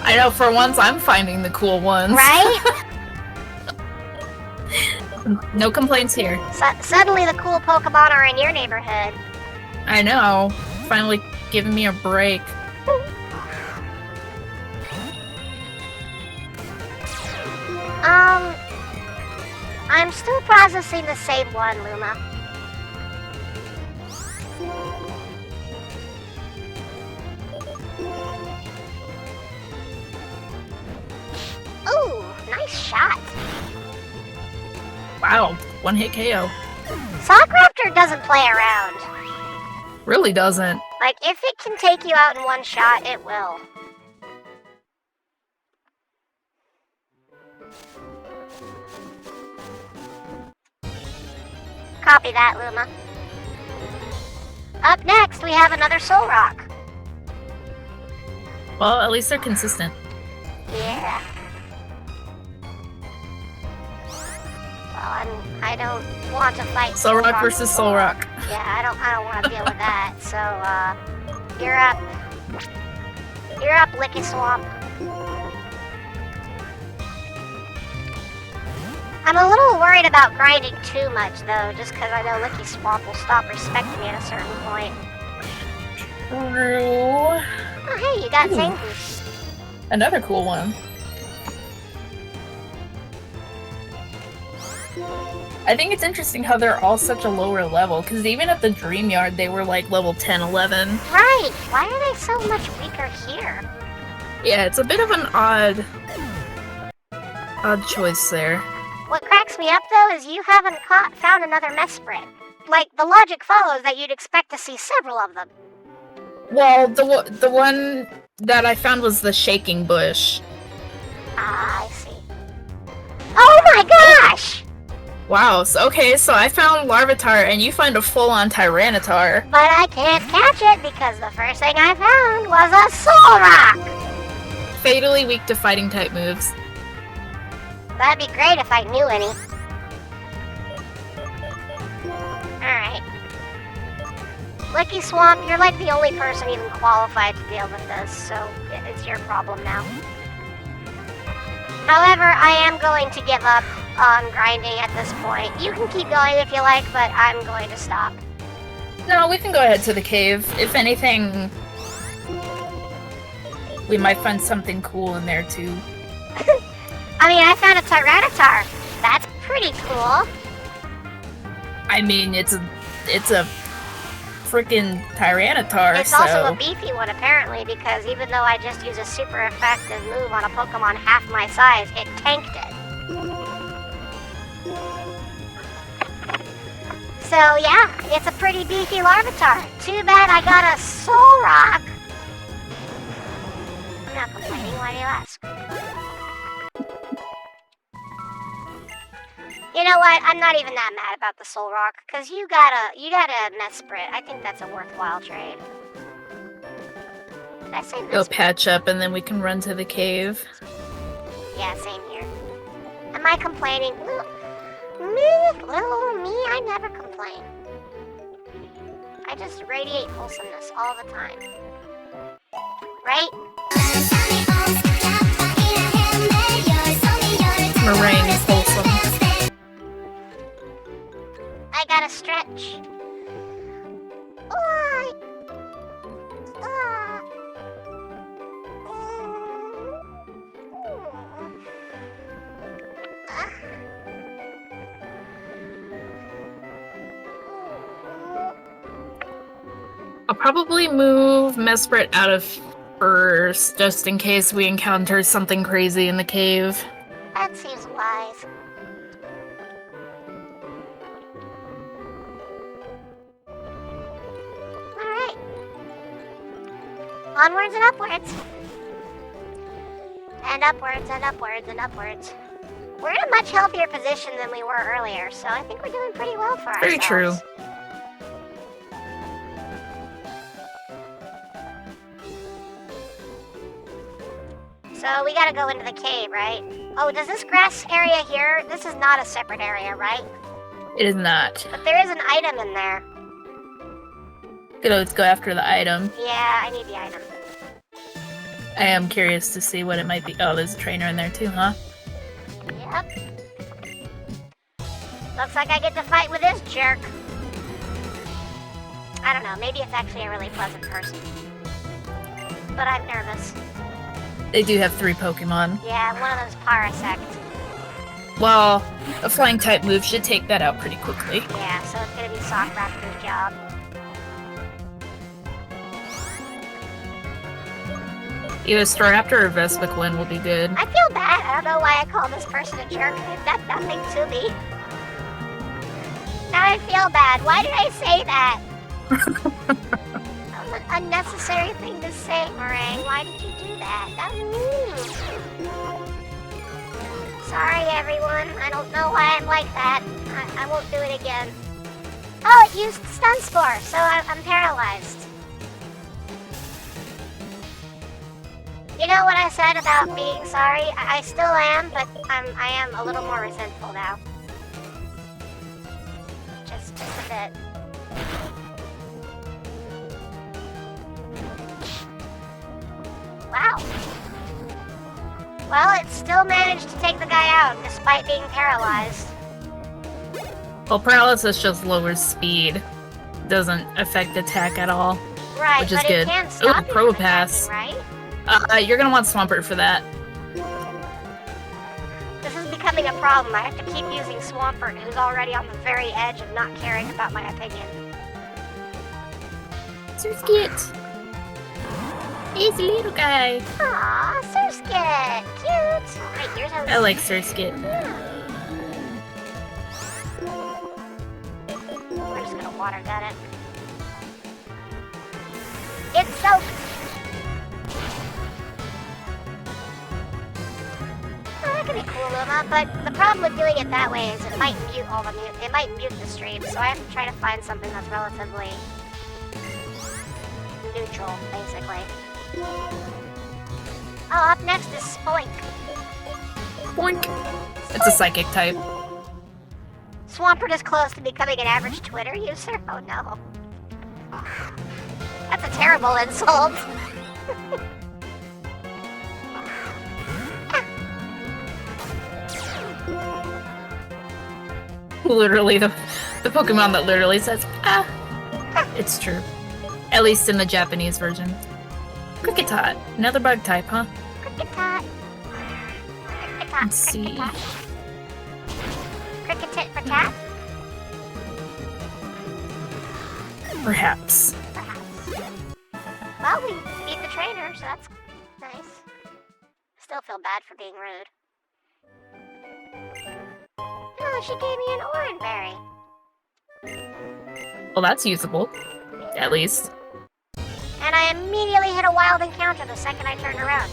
I know, for once I'm finding the cool ones. right? No complaints here. Suddenly the cool Pokemon are in your neighborhood. I know. Finally giving me a break. I'm still processing the same one, Luma. Ooh, nice shot. Wow, one hit KO. Sockraptor doesn't play around. Really doesn't. Like, if it can take you out in one shot, it will. Copy that, Luma. Up next, we have another Solrock. Well, at least they're consistent. Yeah. Well, I don't want to fight Solrock versus Solrock. Yeah, I don't want to deal with that. So, you're up. You're up, Licky Swamp. I'm a little worried about grinding too much, though, just because I know Licky Swamp will stop respecting me at a certain point. True. Oh, hey, you got Zangoose. Another cool one. I think it's interesting how they're all such a lower level, because even at the Dream Yard, they were like level 10, 11. Right! Why are they so much weaker here? Yeah, it's a bit of an odd choice there. What cracks me up, though, is you haven't found another Mesprit. Like, the logic follows that you'd expect to see several of them. Well, the one that I found was the Shaking Bush. Ah, I see. Oh my gosh! Wow, so I found Larvitar and you find a full-on Tyranitar. But I can't catch it because the first thing I found was a Solrock! Fatally weak to fighting type moves. That'd be great if I knew any. Alright. Licky Swamp, you're like the only person even qualified to deal with this, so it's your problem now. However, I am going to give up on grinding at this point. You can keep going if you like, but I'm going to stop. No, we can go ahead to the cave. If anything, we might find something cool in there too. I mean, I found a Tyranitar. That's pretty cool. I mean, it's a freaking Tyranitar, It's so... also a beefy one, apparently, because even though I just used a super effective move on a Pokemon half my size, it tanked it. So yeah, it's a pretty beefy Larvitar. Too bad I got a Solrock. I'm not complaining, why do you ask? You know what? I'm not even that mad about the Solrock, because you got a Mesprit. I think that's a worthwhile trade. Did I say Go Mesprit? patch up and then we can run to the cave. Yeah, same here. Am I complaining? Little me, I never complain. I just radiate wholesomeness all the time. Right? Meringue is wholesome. I gotta stretch. Why? I'll probably move Mesprit out of first, just in case we encounter something crazy in the cave. That seems wise. Alright. Onwards and upwards. And upwards and upwards and upwards. We're in a much healthier position than we were earlier, so I think we're doing pretty well for ourselves. Very true. So we gotta go into the cave, right? Oh, does this grass area here, this is not a separate area, right? It is not. But there is an item in there. Let's go after the item. Yeah, I need the item. I am curious to see what it might be. Oh, there's a trainer in there too, huh? Yep. Looks like I get to fight with this jerk. I don't know, maybe it's actually a really pleasant person. But I'm nervous. They do have 3 Pokemon. Yeah, one of those Parasect. Well, a flying type move should take that out pretty quickly. Yeah, so it's gonna be Sock Raptor's job. Either Staraptor or Vespiquen will be good. I feel bad. I don't know why I call this person a jerk. They've done nothing to me. Now I feel bad. Why did I say that? That was an unnecessary thing to say, Meringue. Why did you do that? That was mean. Sorry, everyone. I don't know why I'm like that. I won't do it again. Oh, it used Stun Spore, so I'm paralyzed. You know what I said about being sorry? I still am, but I am a little more resentful now. Just a bit. Wow. Well, it still managed to take the guy out despite being paralyzed. Well, paralysis just lowers speed. Doesn't affect attack at all. Right, Which is but good. it can Ooh, stop you from Probopass. attacking, right? You're gonna want Swampert for that. This is becoming a problem. I have to keep using Swampert, who's already on the very edge of not caring about my opinion. Surskit! He's a little guy. Aw, Surskit! Cute! Wait, yours has... I like Surskit. We're just gonna water gun it. It's so... Oh, that could be cool, Luma, but the problem with doing it that way is it might mute all the it might mute the stream, so I have to try to find something that's relatively neutral, basically. Oh, up next is Spoink. Boink! It's a psychic type. Swampert is close to becoming an average Twitter user? Oh no. That's a terrible insult. Literally, the Pokemon that literally says, ah! It's true. At least in the Japanese version. Kricketot. Another bug type, huh? Kricketot. Kricketot. Let's see. Cricketit for tat? Perhaps. Perhaps. Well, we beat the trainer, so that's nice. Still feel bad for being rude. Oh, she gave me an orange berry. Well, that's usable. At least. And I immediately hit a wild encounter the second I turned around.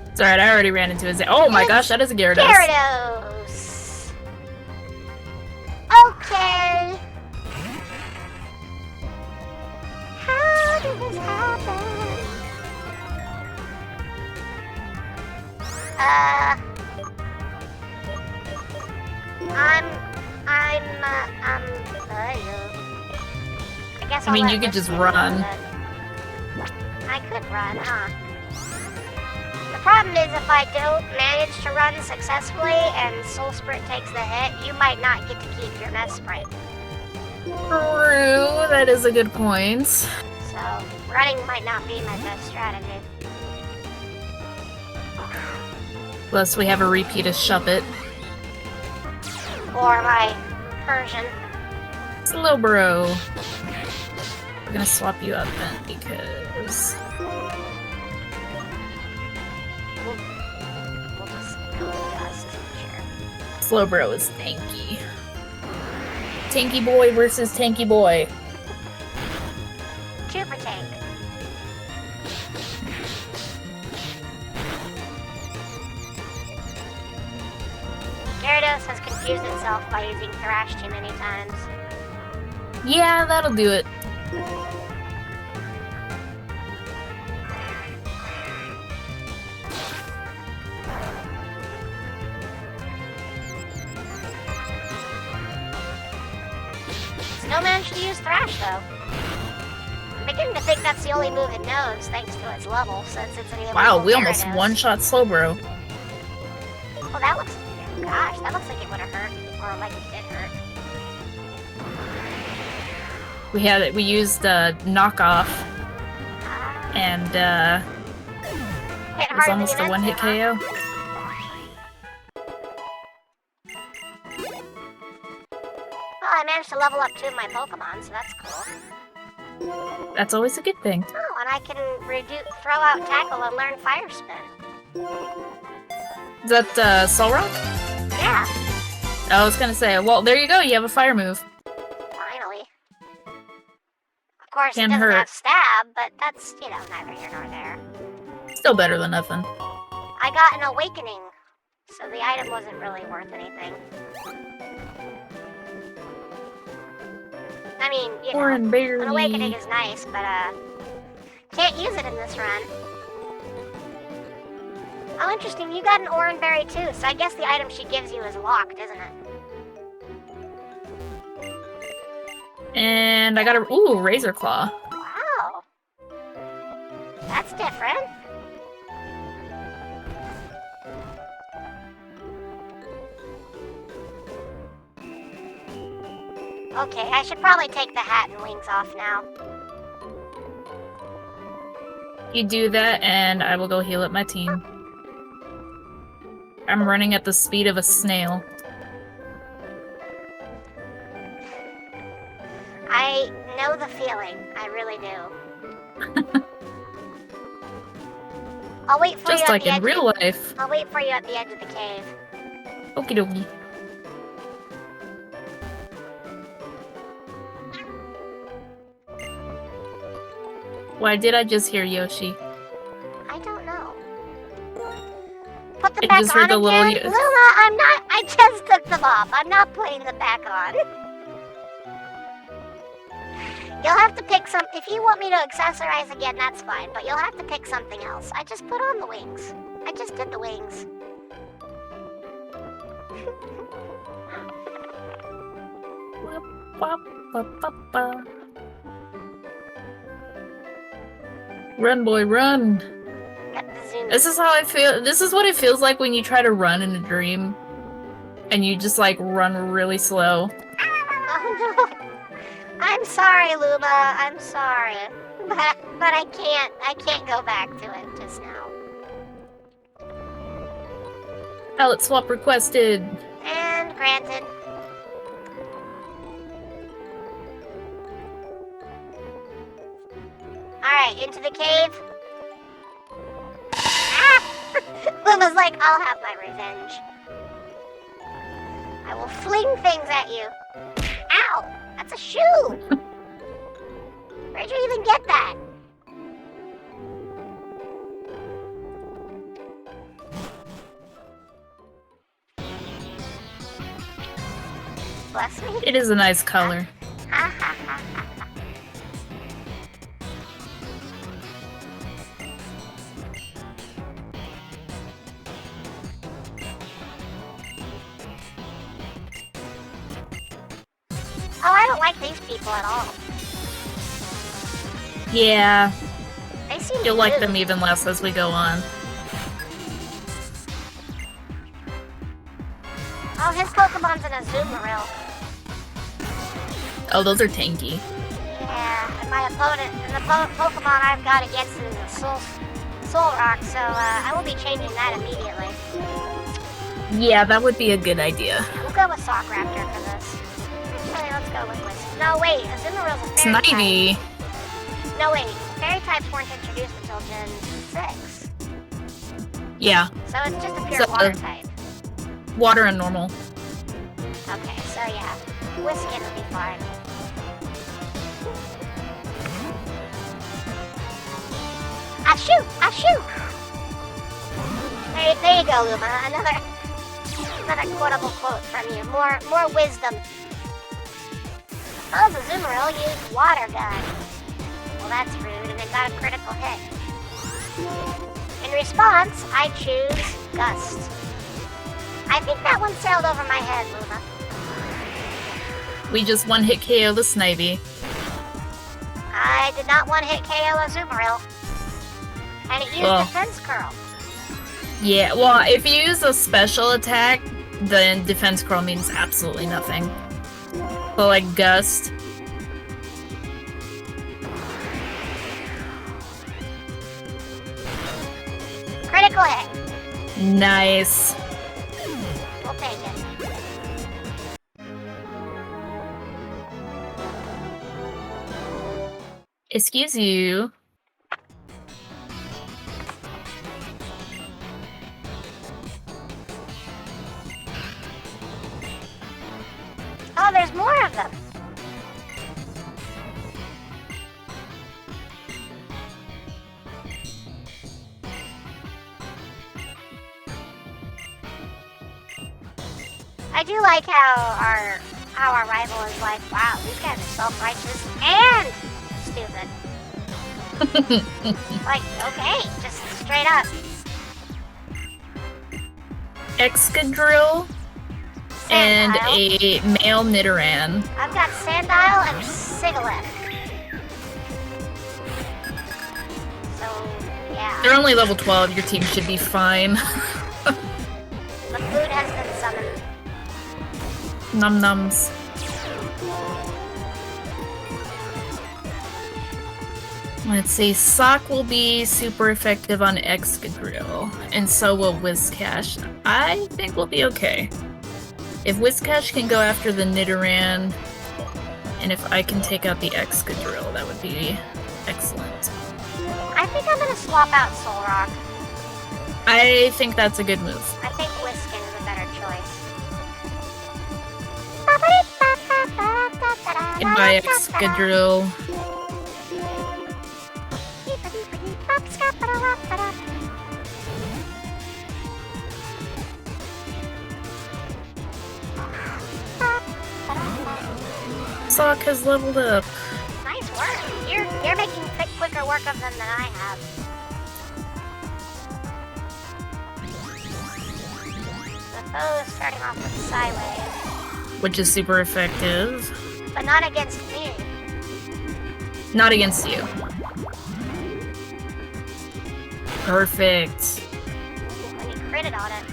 It's alright, I already ran into his. Oh my gosh, that is a Gyarados. Gyarados! Okay. How did this happen? I guess I mean, I'll you let could this just be run. good. I could run, huh? The problem is if I don't manage to run successfully and Soul Sprint takes the hit, you might not get to keep your Mesprit. True, that is a good point. So, running might not be my best strategy. Plus, we have a repeat of Shuppet. Or my Persian. Slowbro. We're gonna swap you up then because. We'll just go with dust, sure. Slowbro is tanky. Tanky boy versus tanky boy. Super Tank. Gyarados has confused itself by using Thrash too many times. Yeah, that'll do it. Still managed to use Thrash though. I'm beginning to think that's the only move it knows, thanks to its level, since it's an illegal Wow, we almost Gyarados. one-shot Slowbro. Oh, that looks... Gosh, that looks like it would have hurt. Or like it did hurt. We used knockoff, and Hit it was harder almost than a you one-hit meant to, KO. Well, I managed to level up 2 of my Pokemon, so that's cool. That's always a good thing. Oh, and I can throw out Tackle and learn Fire Spin. Is that Solrock? Yeah, I was gonna say, well, there you go. You have a fire move. finally. Of course, Can it doesn't hurt. have Stab, but that's, neither here nor there. Still better than nothing. I got an Awakening, so the item wasn't really worth anything. I mean, Oran Berry. an Awakening is nice, but can't use it in this run. Oh, interesting. You got an Oran Berry too, so I guess the item she gives you is locked, isn't it? And I got a Razor Claw. Wow. That's different. Okay, I should probably take the hat and wings off now. You do that, and I will go heal up my team. I'm running at the speed of a snail. I know the feeling. I really do. I'll wait for Just you like at the in edge. real life. I'll wait for you at the edge of the cave. Okie dokie. Why did I just hear Yoshi? I don't know. Put them I back just on heard the little again? Luma, I'm not. I just took them off. I'm not putting them back on. You'll have to pick some. If you want me to accessorize again, that's fine. But you'll have to pick something else. I just put on the wings. I just did the wings. Run, boy, run! Got the zoom. This is how I feel. This is what it feels like when you try to run in a dream, and you just like run really slow. Oh no. I'm sorry, Luma. I'm sorry. But I can't go back to it just now. Palette swap requested. And granted. Alright, into the cave. Ah! Luma's like, I'll have my revenge. I will fling things at you. Ow! That's a shoe! Where'd you even get that? Bless me. It is a nice color. Ha ha ha ha. Oh, I don't like these people at all. Yeah, They seem you'll like rude. them even less as we go on. Oh, his Pokemon's in a Azumarill. Oh, those are tanky. Yeah, and my opponent, and the Pokemon I've got against it is a Soul Rock, so I will be changing that immediately. Yeah, that would be a good idea. We'll go with Sock Raptor for this. Okay, let's go with Wisp. No, wait, Azumarill's a fairy type. Snivy. No, wait, fairy types weren't introduced until Gen 6. Yeah, So it's just a pure So, water type. water and normal. Okay, so yeah, Whiskin would be fine. Achoo! Achoo! There you go, Luma. Another quotable quote from you. More wisdom. Oh, the Azumarill used Water Gun. Well, that's rude, and it got a critical hit. In response, I choose Gust. I think that one sailed over my head, Luma. We just one-hit KO the Snivy. I did not one-hit KO Azumarill. And it used Well. Defense Curl. Yeah, well, if you use a special attack, then Defense Curl means absolutely nothing. But like Gust, Critically. Nice. We'll take it. Excuse you. Oh, there's more of them. I do like how our rival is like, wow, these guys are self-righteous and stupid. Like, okay, just straight up. Excadrill and Sandile. a male Nidoran. I've got Sandile and Sigilyph. So, yeah. They're only level 12. Your team should be fine. The food has been summoned. Num nums. Let's see. Sock will be super effective on Excadrill, and so will Whiscash. I think we'll be okay. If Whiscash can go after the Nidoran, and if I can take out the Excadrill, that would be excellent. I think I'm gonna swap out Solrock. I think that's a good move. I think Whiskin is a better choice. Goodbye, Excadrill. Sock has leveled up. Nice work. You're making quicker work of them than I have. The foe is starting off with Psywave, Which is super effective. but not against me. Not against you. Perfect. When you critted on it.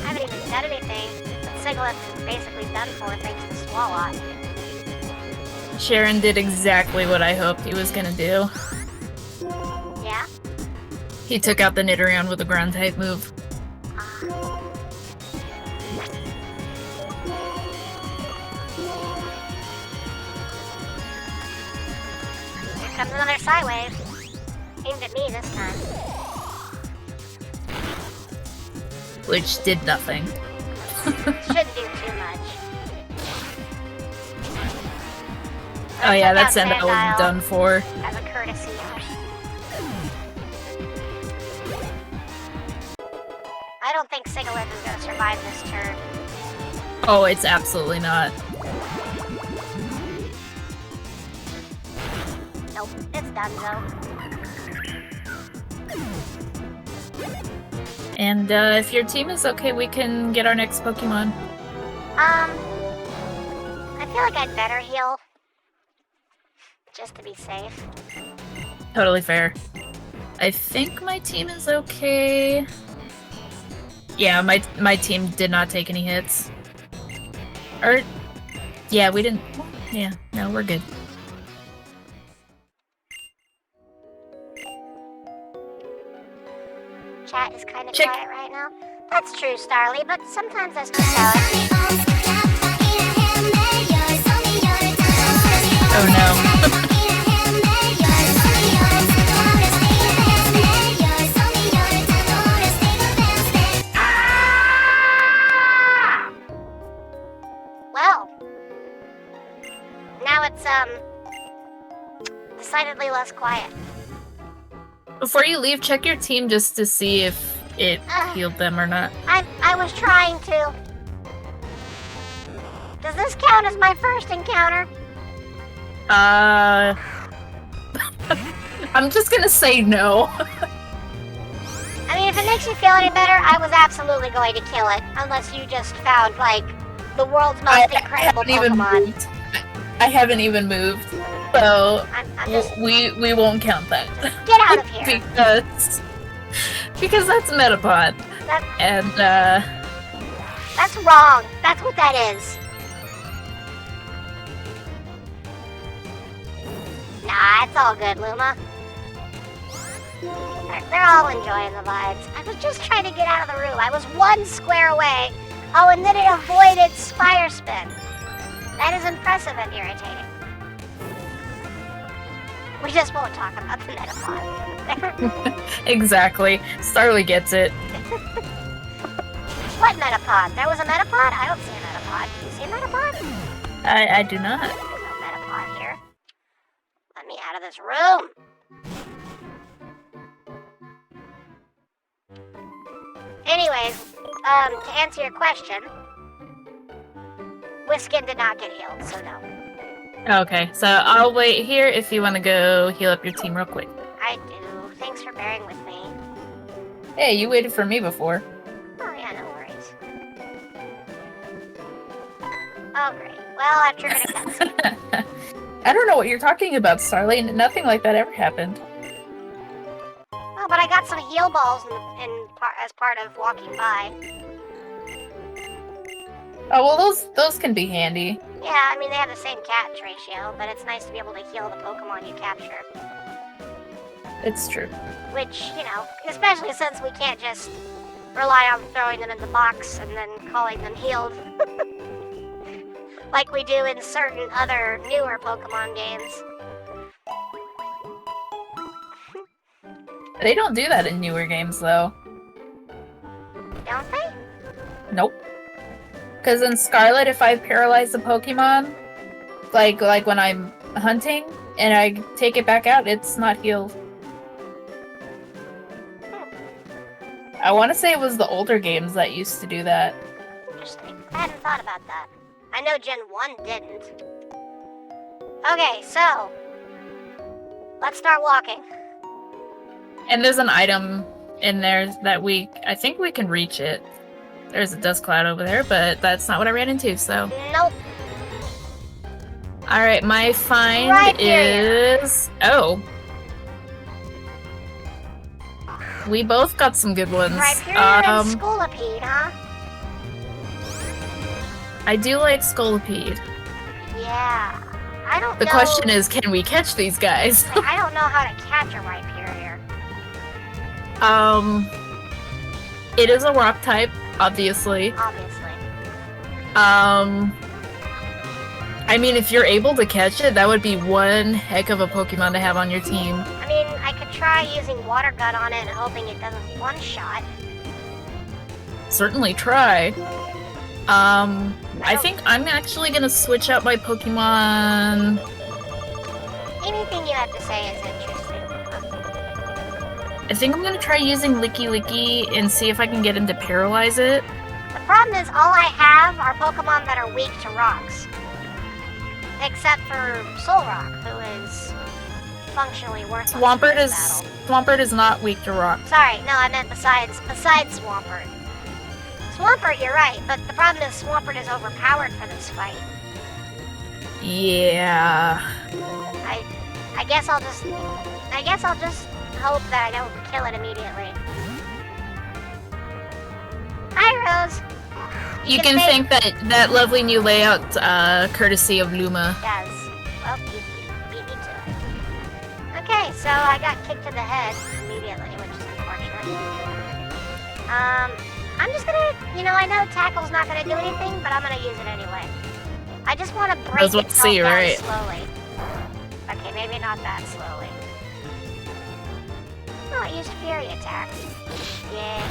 I haven't even done anything, but Sigilyph is basically done for thanks to Swalot. Sharon did exactly what I hoped he was gonna do. Yeah? He took out the Nidoran with a ground type move. Here comes another Psywave. Aimed at me this time. Which did nothing. Shouldn't do too much. Oh yeah, that Took out Sandile was done for. as a courtesy. I don't think Sigilyph is going to survive this turn. Oh, it's absolutely not. Nope, it's done though. And if your team is okay, we can get our next Pokemon. I feel like I'd better heal. Just to be safe. Totally fair. I think my team is okay. Yeah, my team did not take any hits. Or, yeah, we didn't. Yeah, no, we're good. Chat is kind of Check. quiet right now. That's true, Starly, but sometimes that's just how it is. Oh no. Well, now it's decidedly less quiet. Before you leave, check your team just to see if it healed them or not. I was trying to. Does this count as my first encounter? I'm just gonna say no. I mean, if it makes you feel any better, I was absolutely going to kill it, unless you just found like the world's most incredible Pokemon. moved. I haven't even moved, so I'm just we won't count that. get out of here. because that's Metapod, That, and that's wrong. That's what that is. Nah, it's all good, Luma. They're all enjoying the vibes. I was just trying to get out of the room. I was one square away. Oh, and then it avoided Spire Spin. That is impressive and irritating. We just won't talk about the Metapod. Exactly. Starly gets it. What Metapod? There was a Metapod? I don't see a Metapod. Do you see a Metapod? I do not. There's no Metapod here. Let me out of this room. Anyways, to answer your question, Whiskin did not get healed, so no. Okay, so I'll wait here if you want to go heal up your team real quick. I do. Thanks for bearing with me. Hey, you waited for me before. Oh yeah, no worries. Oh great. Well, I've triggered a cutscene. I don't know what you're talking about, Starly. Nothing like that ever happened. Oh, but I got some heal balls as part of walking by. Oh, well, those can be handy. Yeah, I mean, they have the same catch ratio, but it's nice to be able to heal the Pokemon you capture. It's true. Which, you know, especially since we can't just rely on throwing them in the box and then calling them healed. Like we do in certain other newer Pokemon games. They don't do that in newer games, though. Don't they? Nope. Because in Scarlet, if I paralyze the Pokemon, like when I'm hunting, and I take it back out, it's not healed. I want to say it was the older games that used to do that. Interesting. I hadn't thought about that. I know Gen 1 didn't. Okay, so let's start walking. And there's an item in there that I think we can reach it. There's a dust cloud over there, but that's not what I ran into, so. Nope. Alright, my find Rhyperior. is... Oh. We both got some good ones. Rhyperior and Scolipede, huh? I do like Scolipede. Yeah. I don't The know. question is, can we catch these guys? I don't know how to catch a Rhyperior. It is a rock type, obviously. Obviously. I mean, if you're able to catch it, that would be one heck of a Pokemon to have on your team. I mean, I could try using Water Gun on it and hoping it doesn't one-shot. Certainly try. I think I'm actually gonna switch out my Pokemon. Anything you have to say is interesting. I think I'm gonna try using Licky Licky and see if I can get him to paralyze it. The problem is all I have are Pokemon that are weak to rocks. Except for Solrock, who is functionally worthless. Swampert in this battle. Swampert is not weak to rock. Sorry, no, I meant besides Swampert. Swampert, you're right, but the problem is Swampert is overpowered for this fight. Yeah. I guess I'll just hope that I don't kill it immediately. Hi, Rose. You can thank that lovely new layout courtesy of Luma. Yes. Well, you beat me to it. Okay, so I got kicked to the head immediately, which is unfortunate. I'm just gonna, I know Tackle's not gonna do anything, but I'm gonna use it anyway. I just want to break That's what itself see, down right? slowly. Okay, maybe not that slowly. Oh, I used Fury Attack. Yeah.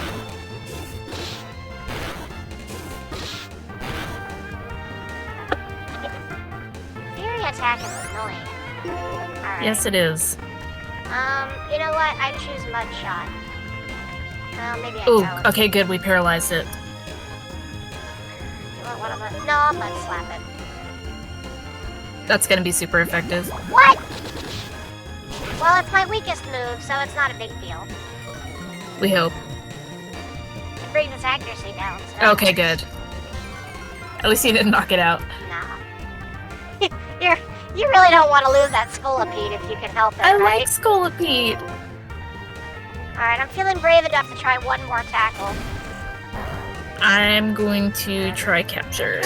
Fury Attack is annoying. Alright. Yes, it is. You know what? I choose Mud Shot. Well, maybe I Ooh, don't. okay, good. We paralyzed it. Do you want one of us? No, I'll Mud Slap it. That's gonna be super effective. What? Well, it's my weakest move, so it's not a big deal. We hope. It brings its accuracy down, so... Okay, good. At least you didn't knock it out. Nah. You really don't want to lose that Scolipede if you can help it, I right? like Scolipede. Alright, I'm feeling brave enough to try one more tackle. I'm going to try capture.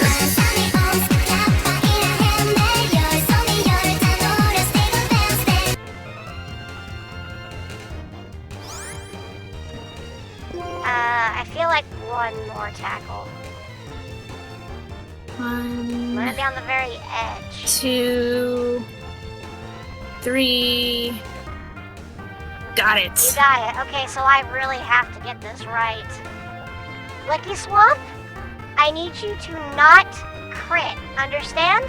more tackle. One, I'm gonna be on the very edge. 2, 3. Got You it. got it. Okay, so I really have to get this right. Licky Swamp, I need you to not crit. Understand?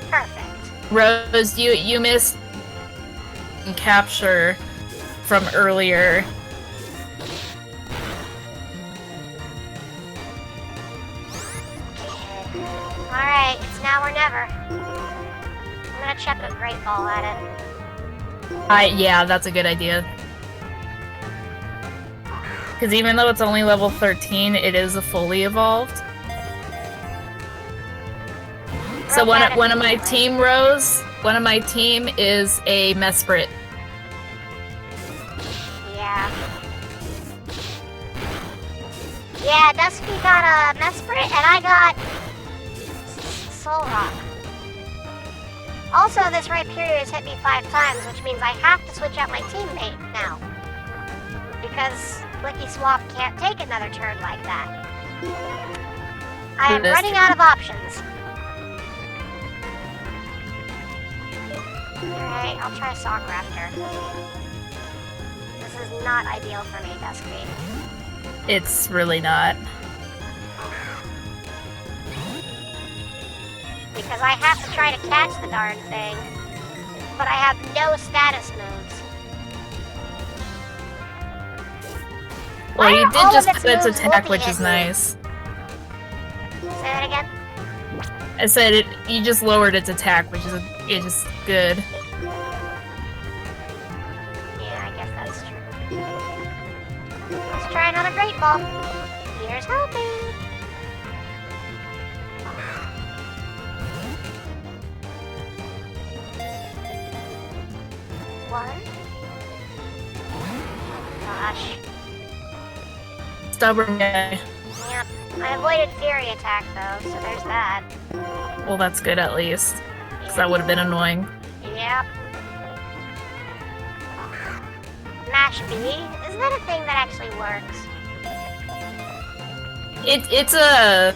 Perfect. Rose, you missed capture from earlier. Alright, it's now or never. I'm gonna chuck a Great Ball at it. Yeah, that's a good idea. Because even though it's only level 13, it is a fully evolved. So one of my team rows, one of my team is a Mesprit. Yeah. Yeah, Dusky got a Mesprit and I got Soul Rock. Also, this Rhyperior has hit me 5 times, which means I have to switch out my teammate now. Because Licky Swamp can't take another turn like that. I am running out of options. Alright, I'll try Sock Raptor. This is not ideal for me, Dusky. It's really not. Because I have to try to catch the darn thing. But I have no status moves. Well, you Why are did all just of its put its moves attack, looking which at is me? nice. Say that again? I said you just lowered its attack, which is good. Yeah, I guess that's true. Let's try another Great Ball. Here's hoping. One. Gosh. Stubborn guy. Yep. I avoided Fury attack though, so there's that. Well, that's good at least. Because that would have been annoying. Yep. Mash B? Isn't that a thing that actually works? It's a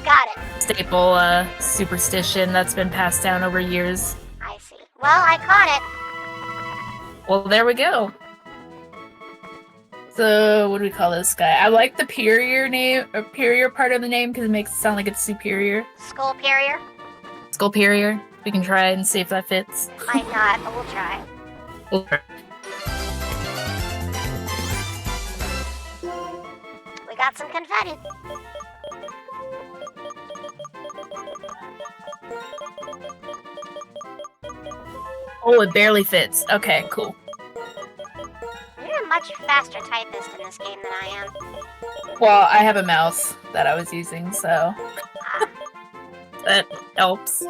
Got it. staple superstition that's been passed down over years. I see. Well, I caught it. Well, there we go. So, what do we call this guy? I like the superior name, or superior part of the name, because it makes it sound like it's superior. Skullperior? Skullperior. We can try and see if that fits. Might not, but we'll try. We got some confetti. Oh, it barely fits. Okay, cool. You're a much faster typist in this game than I am. Well, I have a mouse that I was using, so Ah, that helps.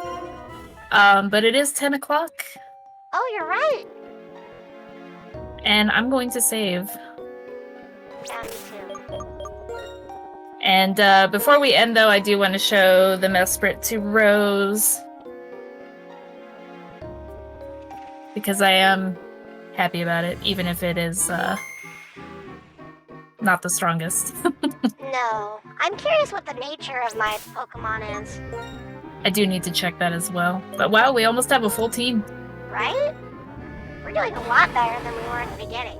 But it is 10 o'clock, oh, you're right. and I'm going to save. Yeah, me too. And before we end, though, I do want to show the Mesprit to Rose. Because I am happy about it, even if it is not the strongest. No. I'm curious what the nature of my Pokemon is. I do need to check that as well. But wow, we almost have a full team. Right? We're doing a lot better than we were at the beginning.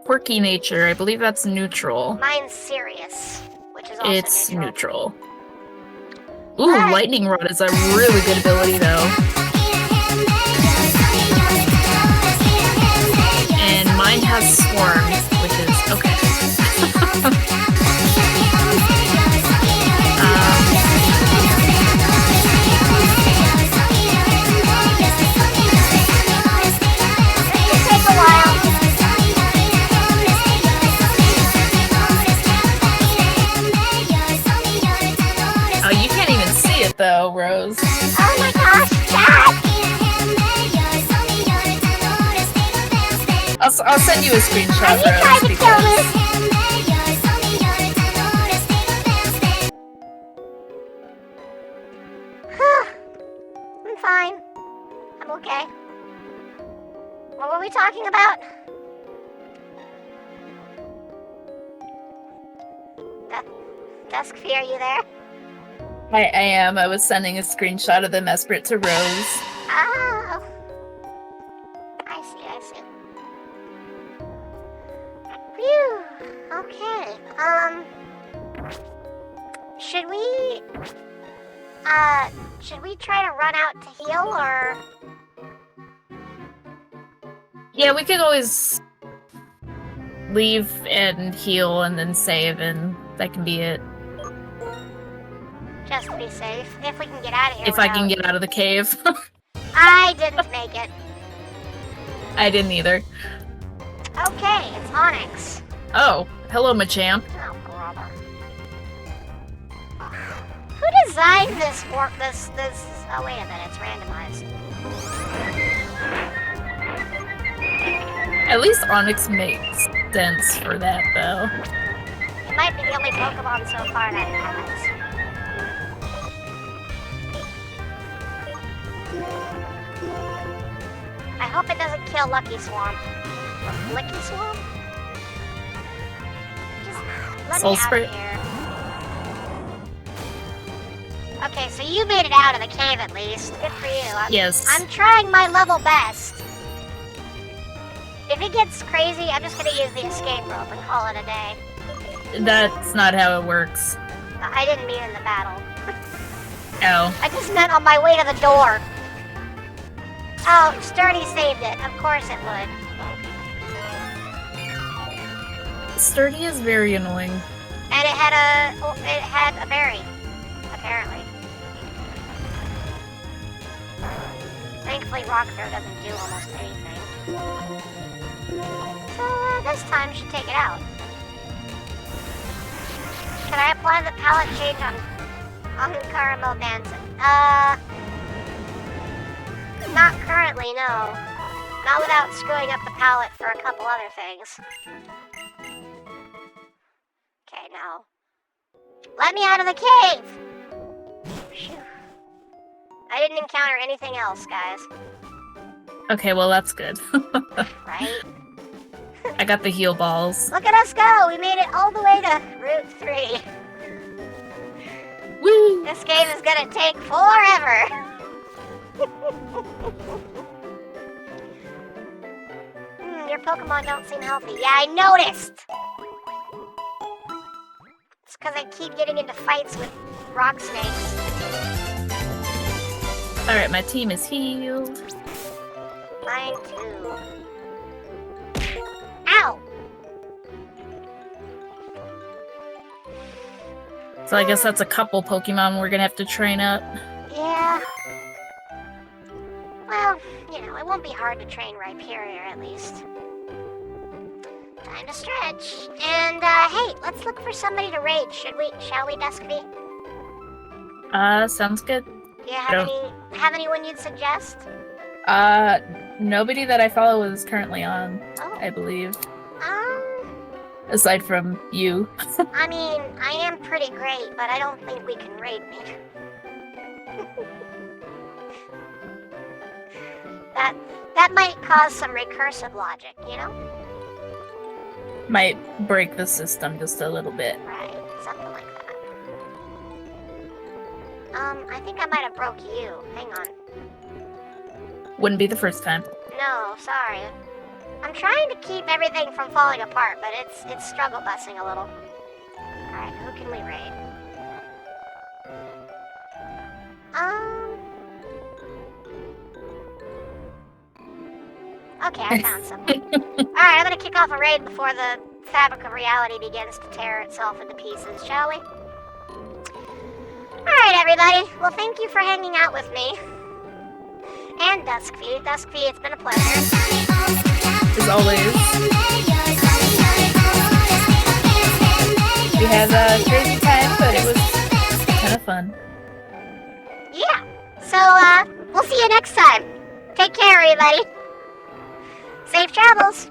Quirky nature, I believe that's neutral. Mine's Sirius, which is also It's neutral. neutral. Ooh, Alright. Lightning Rod is a really good ability, though. And mine has Swarm, which is okay. It'll take a while. Oh, you can't even see it though, Rose. Oh my gosh, Dad! I'll send you a screenshot, Are you trying Rose, to kill me? I'm fine. okay. What were we talking about? Duskfy, are you there? I am. I was sending a screenshot of the Mesprit to Rose. Oh. I see. Phew. Okay. Should we try to run out to heal, or? Yeah, we could always leave and heal and then save, and that can be it. Just to be safe, if we can get out of here. If I can get out of the cave. I didn't make it. I didn't either. Okay, it's Onyx. Oh, hello, Machamp. Oh, brother. Who designed this? Oh, wait a minute, it's randomized. At least Onyx makes sense for that, though. It might be the only Pokemon so far that has. I hope it doesn't kill Lucky Swamp. Licky Swamp? Just let Soul me out Spray. of here. Okay, so you made it out of the cave at least. Good for you. Yes. I'm trying my level best. If it gets crazy, I'm just gonna use the escape rope and call it a day. That's not how it works. I didn't mean in the battle. Oh. I just meant on my way to the door. Oh, Sturdy saved it. Of course it would. Sturdy is very annoying. And it had a berry, apparently. Thankfully, Rock Throw doesn't do almost anything. So this time should take it out. Can I apply the palette change on Caramel Dancing? Not currently, no. Not without screwing up the palette for a couple other things. Okay, now. Let me out of the cave! Phew. I didn't encounter anything else, guys. Okay, well, that's good. Right? I got the heal balls. Look at us go! We made it all the way to Route 3. Woo! This game is gonna take forever! Your Pokemon don't seem healthy. Yeah, I noticed! It's because I keep getting into fights with rock snakes. Alright, my team is healed. Mine too. Ow! So I guess that's a couple Pokemon we're gonna have to train up. Yeah. Well, you know, it won't be hard to train Rhyperior at least. Time to stretch. And, hey, let's look for somebody to raid, shall we, Duskfy? Sounds good. Do you have anyone you'd suggest? Nobody that I follow is currently on, Oh. I believe. Aside from you. I mean, I am pretty great, but I don't think we can raid me. That might cause some recursive logic, you know? Might break the system just a little bit. Right, something like that. I think I might have broke you. Hang on. Wouldn't be the first time. No, sorry. I'm trying to keep everything from falling apart, but it's struggle busing a little. Alright, who can we raid? Okay, I found something. Alright, I'm gonna kick off a raid before the fabric of reality begins to tear itself into pieces, shall we? Alright, everybody. Well, thank you for hanging out with me. And Duskfy. Duskfy, it's been a pleasure. As always. We had a crazy time, but it was kind of fun. Yeah. So, we'll see you next time. Take care, everybody. Safe travels.